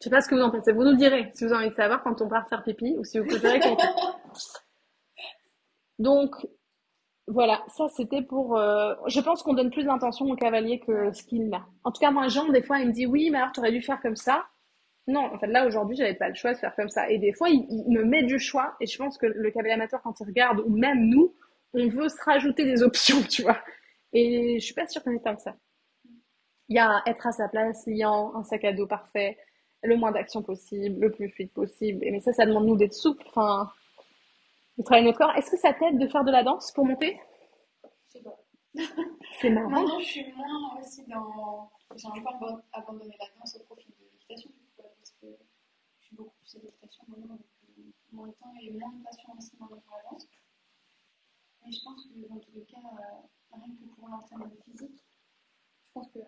Je sais pas ce que vous en pensez, vous nous direz si vous avez envie de savoir quand on part faire pipi ou si vous préférez qu'on... Donc, voilà, ça c'était pour. Je pense qu'on donne plus d'intention au cavalier que ce qu'il a. En tout cas, moi, Jean, des fois, il me dit oui, mais alors tu aurais dû faire comme ça. Non, en fait, là aujourd'hui, j'avais pas le choix de faire comme ça. Et des fois, il me met du choix. Et je pense que le cavalier amateur, quand il regarde, ou même nous, on veut se rajouter des options, tu vois. Et je suis pas sûre qu'on est tant que ça. Il y a être à sa place, liant, un sac à dos parfait, le moins d'action possible, le plus fluide possible. Mais ça demande nous d'être souple. Enfin, de travailler notre corps. Est-ce que ça t'aide de faire de la danse pour monter? Je sais pas. C'est marrant. Maintenant, je suis moins aussi dans. J'ai un peu abandonné la danse au profit de l'équitation, parce que je suis beaucoup plus à l'équitation maintenant, donc moins de temps et moins de passion aussi maintenant pour la danse. Mais je pense que dans tous les cas, rien que pour l'entraînement physique, je pense que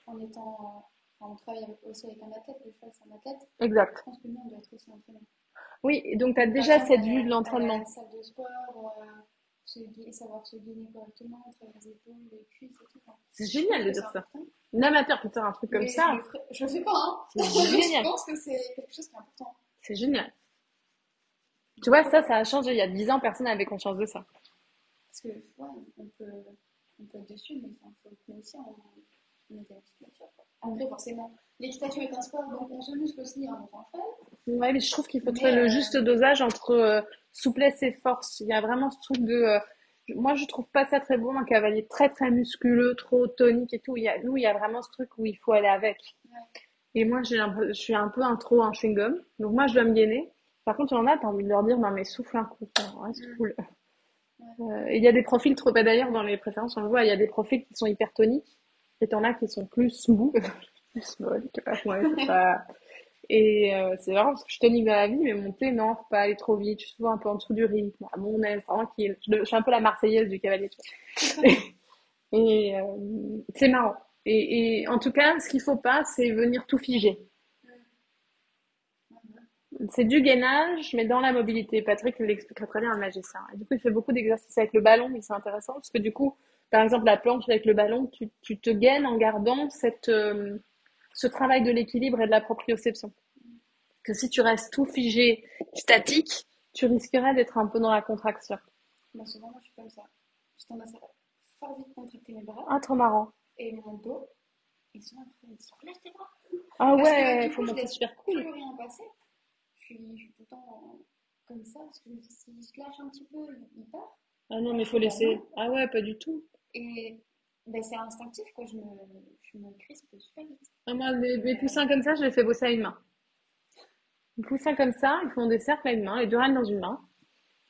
en étant. Enfin, on travaille aussi avec un athlète, le cheval c'est un athlète. Exact. Je pense que nous, on doit être aussi entraînés. Oui, et donc tu as déjà cette vue de À l'entraînement. la salle de sport, savoir se gainer correctement, travailler les épaules, les cuisses et tout. Enfin, C'est génial de dire ça. important. Un amateur qui te un truc comme Mais ça, je le fais pas, hein. c'est Je génial. pense que c'est quelque chose qui est important. C'est génial. Tu vois, ça a changé. Il y a 10 ans, personne n'avait conscience de ça. Parce que, ouais, on peut être dessus, mais il faut que nous aussi, on est des petites natures. Après, forcément, l'équitation est un sport, donc on se muscle aussi en étant cheval. Ouais, mais je trouve qu'il faut Mais, trouver le juste dosage entre souplesse et force. Il y a vraiment ce truc de... moi, je trouve pas ça très bon, un cavalier très très musculeux, trop tonique et tout. Il y a vraiment ce truc où il faut aller avec. Ouais. Et moi, je suis un peu un chewing-gum. Donc moi, je dois me gainer. Par contre, il y en a, t'as envie de leur dire, non mais souffle un coup, reste cool. Il y a des profils trop, bah, d'ailleurs, dans les préférences, on le voit, il y a des profils qui sont hyper toniques. Et t'en as qui sont plus mous, plus molles, je sais pas, ouais, c'est pas... Et c'est marrant parce que je tonique dans la vie, mais monter, non, faut pas aller trop vite. Je suis souvent un peu en dessous du rythme, à mon aise, tranquille. Je suis un peu la Marseillaise du cavalier, tu vois. Et c'est marrant. Et en tout cas, ce qu'il faut pas, c'est venir tout figer. C'est du gainage, mais dans la mobilité. Patrick l'expliquera très bien, le magicien. Et du coup, il fait beaucoup d'exercices avec le ballon, mais c'est intéressant parce que du coup, par exemple, la planche avec le ballon, tu te gaines en gardant ce travail de l'équilibre et de la proprioception. Que si tu restes tout figé, statique, tu risquerais d'être un peu dans la contraction. Bah, souvent, moi, je suis comme ça. J'ai tendance à fort vite contracter mes bras Ah, trop marrant. et mon dos. Et souvent, après, ils me disent relève tes bras. Ah Parce que ouais, du faut coup, je monter laisse super plus cool. rien passer. Je suis tout le temps comme ça. Parce que si je lâche un petit peu, il part. Ah non, mais Alors faut que là, laisser. non. Ah ouais, pas du tout. Et ben, c'est instinctif, quoi. Je me crispe super vite. Ah, moi, les Mais poussins comme ça, je les fais bosser à une main. Les poussins comme ça, ils font des cercles à une main, les deux rênes dans une main.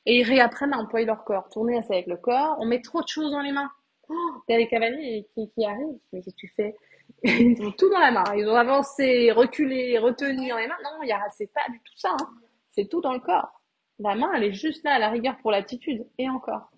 Et ils réapprennent à employer leur corps. Tourner assez avec le corps. On met trop de choses dans les mains. T'as les cavaliers qui arrivent. Mais qu'est-ce que tu fais? Ils ont tout dans la main. Ils ont avancé, reculé, retenu dans les mains. Non, c'est pas du tout ça, hein. C'est tout dans le corps. La main, elle est juste là, à la rigueur, pour l'attitude. Et encore.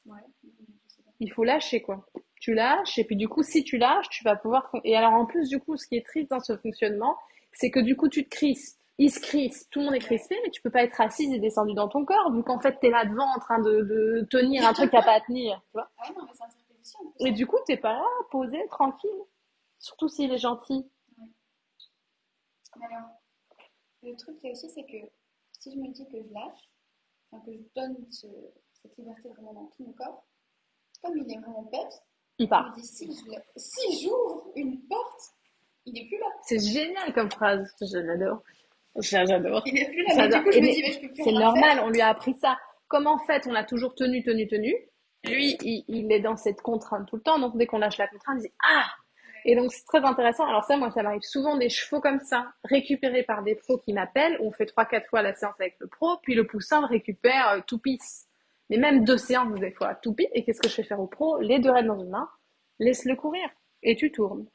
ouais, je sais pas. Il faut lâcher, quoi. Tu lâches, et puis du coup, si tu lâches, tu vas pouvoir. Et alors, en plus, du coup, ce qui est triste dans ce fonctionnement, c'est que du coup, tu te crispes. Il se crispe, tout le monde est Ouais. crispé, mais tu peux pas être assise et descendu dans ton corps, vu qu'en fait, t'es là devant en train de tenir un truc qui a pas à tenir, tu vois. Ah ouais, non, mais c'est un cercle vicieux en plus, Et hein. du coup, t'es pas là, posé, tranquille. Surtout s'il est gentil. Ouais. Mais alors, le truc qu'il y a aussi, c'est que si je me dis que je lâche, enfin, que je donne cette liberté vraiment dans tout mon corps, comme il est vraiment peps, Il je me part. dis si j'ouvre une porte, il est plus là. C'est génial comme phrase. Je l'adore. J'adore. Il est plus là. Mais du J'adore. coup, je Et me mais dis, mais je peux plus c'est rien faire. normal, on lui a appris ça. Comme en fait, on l'a toujours tenu. Lui, il est dans cette contrainte tout le temps. Donc, dès qu'on lâche la contrainte, il dit ah! Ouais. Et donc, c'est très intéressant. Alors ça, moi, ça m'arrive souvent des chevaux comme ça, récupérés par des pros qui m'appellent. On fait 3, 4 fois la séance avec le pro, puis le poussin le récupère tout pisse. Mais même 2 séances des fois, tout pisse. Et qu'est-ce que je fais faire au pro? Les deux rênes dans une main, laisse-le courir. Et tu tournes.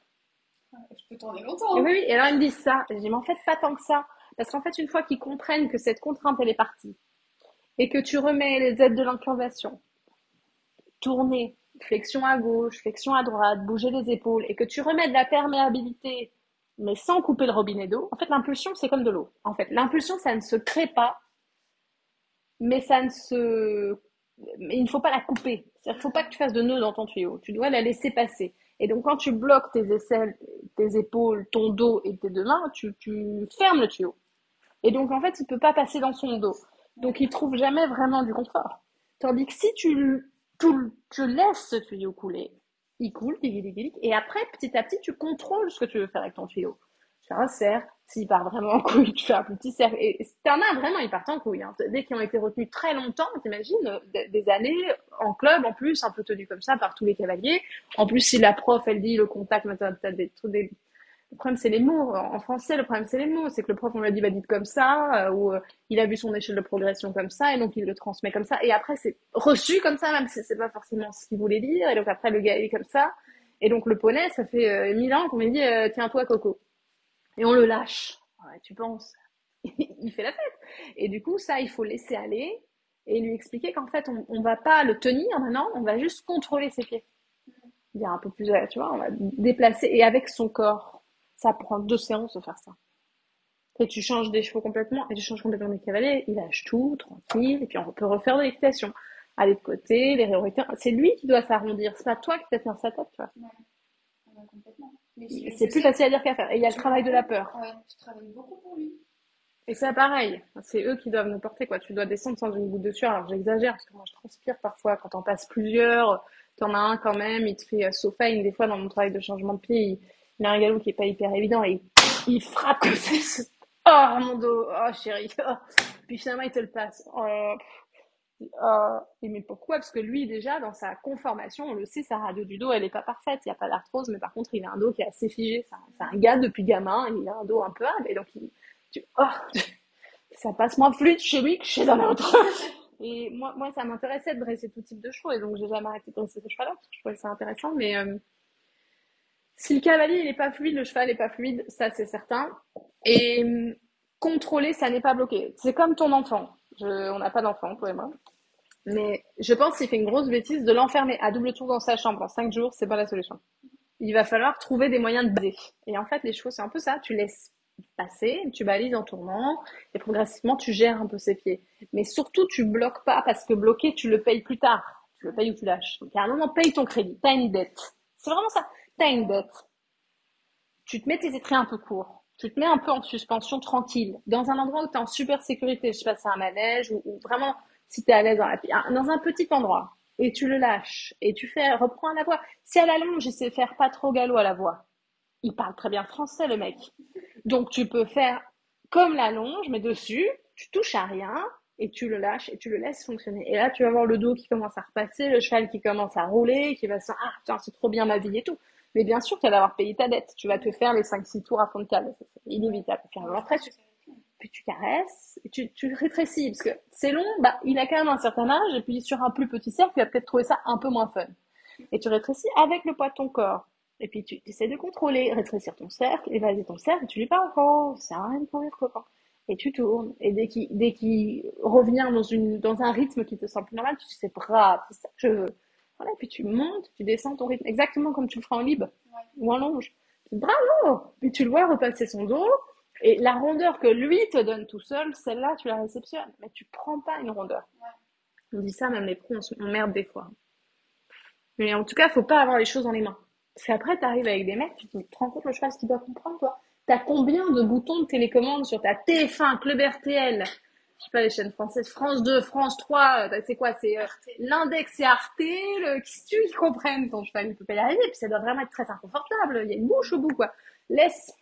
Je peux tourner Et longtemps, oui, hein. oui, et alors ils me disent ça. Et je dis, mais en fait, pas tant que ça. Parce qu'en fait, une fois qu'ils comprennent que cette contrainte, elle est partie, et que tu remets les aides de l'incurvation, tourner, flexion à gauche, flexion à droite, bouger les épaules, et que tu remets de la perméabilité, mais sans couper le robinet d'eau, en fait, l'impulsion, c'est comme de l'eau. En fait, l'impulsion, ça ne se crée pas, mais ça ne se... Mais il ne faut pas la couper. C'est-à-dire qu'il ne faut pas que tu fasses de nœud dans ton tuyau. Tu dois la laisser passer. Et donc, quand tu bloques tes aisselles, tes épaules, ton dos et tes deux mains, tu fermes le tuyau. Et donc, en fait, il peut pas passer dans son dos. Donc, il trouve jamais vraiment du confort. Tandis que si tu laisses ce tuyau couler, il coule, et après, petit à petit, tu contrôles ce que tu veux faire avec ton tuyau. Tu fais un cercle, s'il part vraiment en couille, tu fais un petit cercle. Et t'en as vraiment, ils partent en couille, hein. Dès qu'ils ont été retenus très longtemps, t'imagines, des années en club, en plus, un peu tenus comme ça par tous les cavaliers. En plus, si la prof, elle dit le contact, t'as le problème, c'est les mots. En français, le problème, c'est les mots. C'est que le prof, on lui a dit, bah, dites comme ça, ou il a vu son échelle de progression comme ça, et donc il le transmet comme ça. Et après, c'est reçu comme ça, même si c'est pas forcément ce qu'il voulait dire. Et donc après, le gars, il est comme ça. Et donc le poney, ça fait 1000 ans qu'on lui dit, tiens-toi, Coco. Et on le lâche. Ouais, tu penses? Il fait la fête. Et du coup, ça, il faut laisser aller et lui expliquer qu'en fait, on va pas le tenir maintenant, on va juste contrôler ses pieds. Dire un peu plus, ouais, tu vois, on va déplacer et avec son corps. Ça prend 2 séances de faire ça. Et tu changes des chevaux complètement, et tu changes complètement des cavaliers, il lâche tout, tranquille, et puis on peut refaire de l'équitation. Aller de côté, les réorienter. C'est lui qui doit s'arrondir, c'est pas toi qui t'as tenu sa tête, tu vois. Ouais, ouais, complètement. Mais je C'est plus sais, facile à dire qu'à faire. Et il y a le je me travail rends de la compte, peur. ouais, je travaille beaucoup pour lui. Et c'est pareil, c'est eux qui doivent nous porter, quoi. Tu dois descendre sans une goutte de sueur. Alors j'exagère, parce que moi je transpire parfois quand on passe plusieurs. T'en as un quand même, il te fait Sophane, des fois dans mon travail de changement de pied, il a un galop qui est pas hyper évident et il frappe comme ça. Oh mon dos, oh chérie, oh. Puis finalement il te le passe. Oh, et mais pourquoi? Parce que lui déjà dans sa conformation, on le sait, sa radio du dos elle est pas parfaite, il y a pas d'arthrose, mais par contre il a un dos qui est assez figé. C'est un gars depuis gamin, il a un dos un peu hâte, et donc oh, ça passe moins fluide chez lui que chez un autre. Et moi, ça m'intéressait de dresser tout type de chevaux, et donc j'ai jamais arrêté de dresser ce cheval-là, parce que je trouvais ça intéressant. Mais si le cavalier il est pas fluide, le cheval est pas fluide, ça c'est certain. Et contrôler, ça n'est pas bloqué. C'est comme ton enfant. On n'a pas d'enfant, toi et moi. Mais je pense qu'il fait une grosse bêtise de l'enfermer à double tour dans sa chambre en 5 jours, c'est pas la solution. Il va falloir trouver des moyens de baiser. Et en fait, les chevaux, c'est un peu ça. Tu laisses passer, tu balises en tournant, et progressivement, tu gères un peu ses pieds. Mais surtout, tu bloques pas, parce que bloquer, tu le payes plus tard. Tu le payes ou tu lâches. Donc, à un moment, paye ton crédit. T'as une dette. C'est vraiment ça. T'as une dette. Tu te mets tes étraits un peu courts. Tu te mets un peu en suspension tranquille, dans un endroit où tu es en super sécurité. Je sais pas, c'est un manège ou vraiment, si tu es à l'aise dans un petit endroit. Et tu le lâches. Et tu fais, reprends à la voix. Si à la longe, il sait faire pas trop galop à la voix. Il parle très bien français, le mec. Donc, tu peux faire comme la longe, mais dessus, tu touches à rien et tu le lâches et tu le laisses fonctionner. Et là, tu vas voir le dos qui commence à repasser, le cheval qui commence à rouler, qui va se dire, ah, tiens, c'est trop bien ma vie et tout. Mais bien sûr, tu vas avoir payé ta dette. Tu vas te faire les 5-6 tours à fond de cale. C'est inévitable. Puis alors après, puis tu caresses, et tu rétrécis. Parce que c'est long, bah, il a quand même un certain âge, et puis sur un plus petit cercle, il va peut-être trouver ça un peu moins fun. Et tu rétrécis avec le poids de ton corps. Et puis tu essaies de contrôler, rétrécir ton cercle, évaser ton cercle, et tu lui parles, oh, ça sert à rien de courir, copain. Et tu tournes. Et dès qu'il revient dans un rythme qui te semble plus normal, tu dis, c'est brave, c'est ça que je veux. Voilà, et puis tu montes, tu descends ton rythme, exactement comme tu le feras en libre ou en longe. Puis, bravo! Puis tu le vois repasser son dos, et la rondeur que lui te donne tout seul, celle-là, tu la réceptionnes. Mais tu prends pas une rondeur. On dit ça, même les pros, on merde des fois. Mais en tout cas, faut pas avoir les choses dans les mains. Parce qu'après, t'arrives avec des mecs, tu te rends compte le cheval ce qu'il doit comprendre, toi. T'as combien de boutons de télécommande sur ta TF1, Club RTL, je sais pas les chaînes françaises, France 2, France 3, c'est quoi, c'est l'index et Arte, qu'est-ce que tu comprennent ton cheval, il peut pas y arriver, puis ça doit vraiment être très inconfortable, il y a une bouche au bout, quoi. Laisse.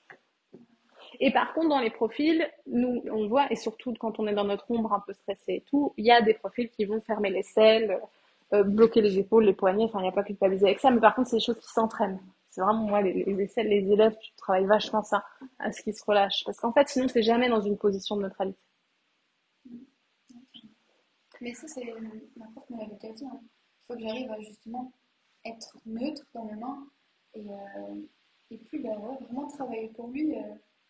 Et par contre, dans les profils, nous, on le voit, et surtout quand on est dans notre ombre un peu stressé et tout, il y a des profils qui vont fermer les selles, bloquer les épaules, les poignets, enfin, il n'y a pas culpabiliser avec ça, mais par contre, c'est des choses qui s'entraînent. C'est vraiment, moi, les aisselles, les élèves, tu travailles vachement ça, à ce qu'ils se relâchent. Parce qu'en fait, sinon, t'es jamais dans une position de neutralité. Mais ça, c'est ma prof me l'avait déjà dit. Hein. Il faut que j'arrive à justement être neutre dans mes mains et puis bah, ouais, vraiment travailler pour lui,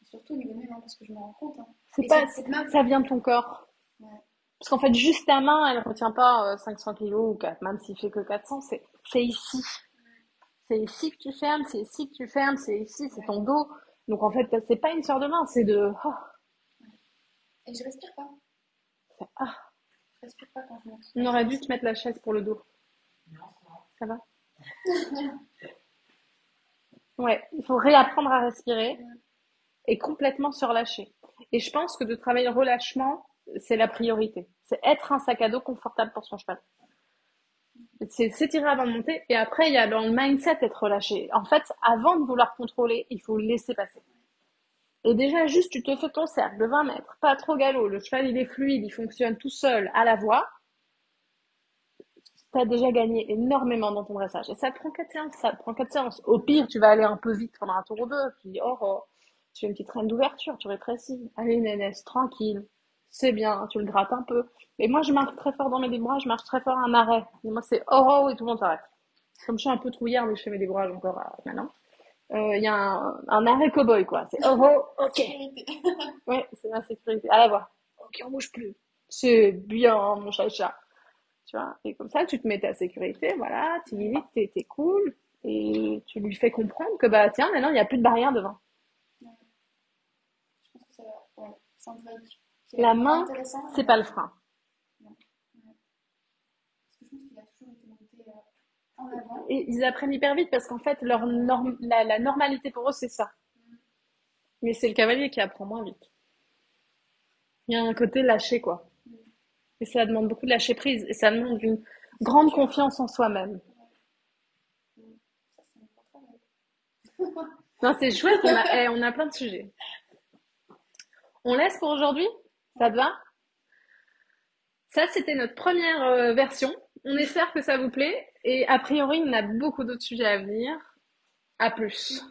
surtout au niveau de mes mains, parce que je me rends compte. Hein. C'est Et pas, cette main, ça vient de ton corps. ouais, Parce qu'en fait, juste ta main, elle retient pas 500 kilos ou 4, même s'il fait que 400, c'est ici. C'est ici que tu fermes, c'est ici que tu fermes, c'est ici, c'est ouais. ton dos. Donc en fait, c'est pas une sœur de main, c'est de, oh, Et je respire pas. ah, Je respire pas quand je monte. on aurait dû te mettre la chaise pour le dos. Ça va? Ouais, il faut réapprendre à respirer et complètement se relâcher. Et je pense que de travailler le relâchement, c'est la priorité. C'est être un sac à dos confortable pour son cheval. C'est s'étirer avant de monter et après, il y a dans le mindset être relâché. En fait, avant de vouloir contrôler, il faut laisser passer. Et déjà, juste, tu te fais ton cercle de 20 mètres, pas trop galop, le cheval, il est fluide, il fonctionne tout seul à la voix. Tu as déjà gagné énormément dans ton dressage. Et ça te prend 4 séances, ça te prend 4 séances. Au pire, tu vas aller un peu vite pendant un tour ou deux. Tu dis, oh, oh, tu fais une petite reine d'ouverture, tu rétrécis. Allez, nénesse, tranquille. C'est bien, tu le grattes un peu. Et moi, je marche très fort dans mes débrages, je marche très fort à un arrêt. Et moi, c'est oh, oh, et tout le monde s'arrête. Comme je suis un peu trouillarde, mais je fais mes débrages encore maintenant. Il y a un arrêt cow-boy, quoi. C'est oh, oh, ok. Ouais, c'est ma sécurité. À la voix. Ok, on bouge plus. C'est bien, mon chacha. Tu vois, et comme ça, tu te mets ta sécurité, voilà, tu dis vite, t'es cool, et tu lui fais comprendre que, bah, tiens, maintenant, il n'y a plus de barrière devant. Ouais. Je pense que ça va. Ouais. C'est un travail qui est La vraiment main, intéressant. c'est pas le frein. Ouais. Ouais. Parce que je pense qu'il a toujours été monté en avant. Et ils apprennent hyper vite parce qu'en fait, la normalité pour eux, c'est ça. Mais c'est le cavalier qui apprend moins vite. Il y a un côté lâché, quoi. Et ça demande beaucoup de lâcher prise, et ça demande une grande confiance en soi-même. Ça, c'est un gros travail. Non, c'est chouette, on a plein de sujets. On laisse pour aujourd'hui? Ça te va? Ça, c'était notre première version. On espère que ça vous plaît. Et a priori, on a beaucoup d'autres sujets à venir. À plus.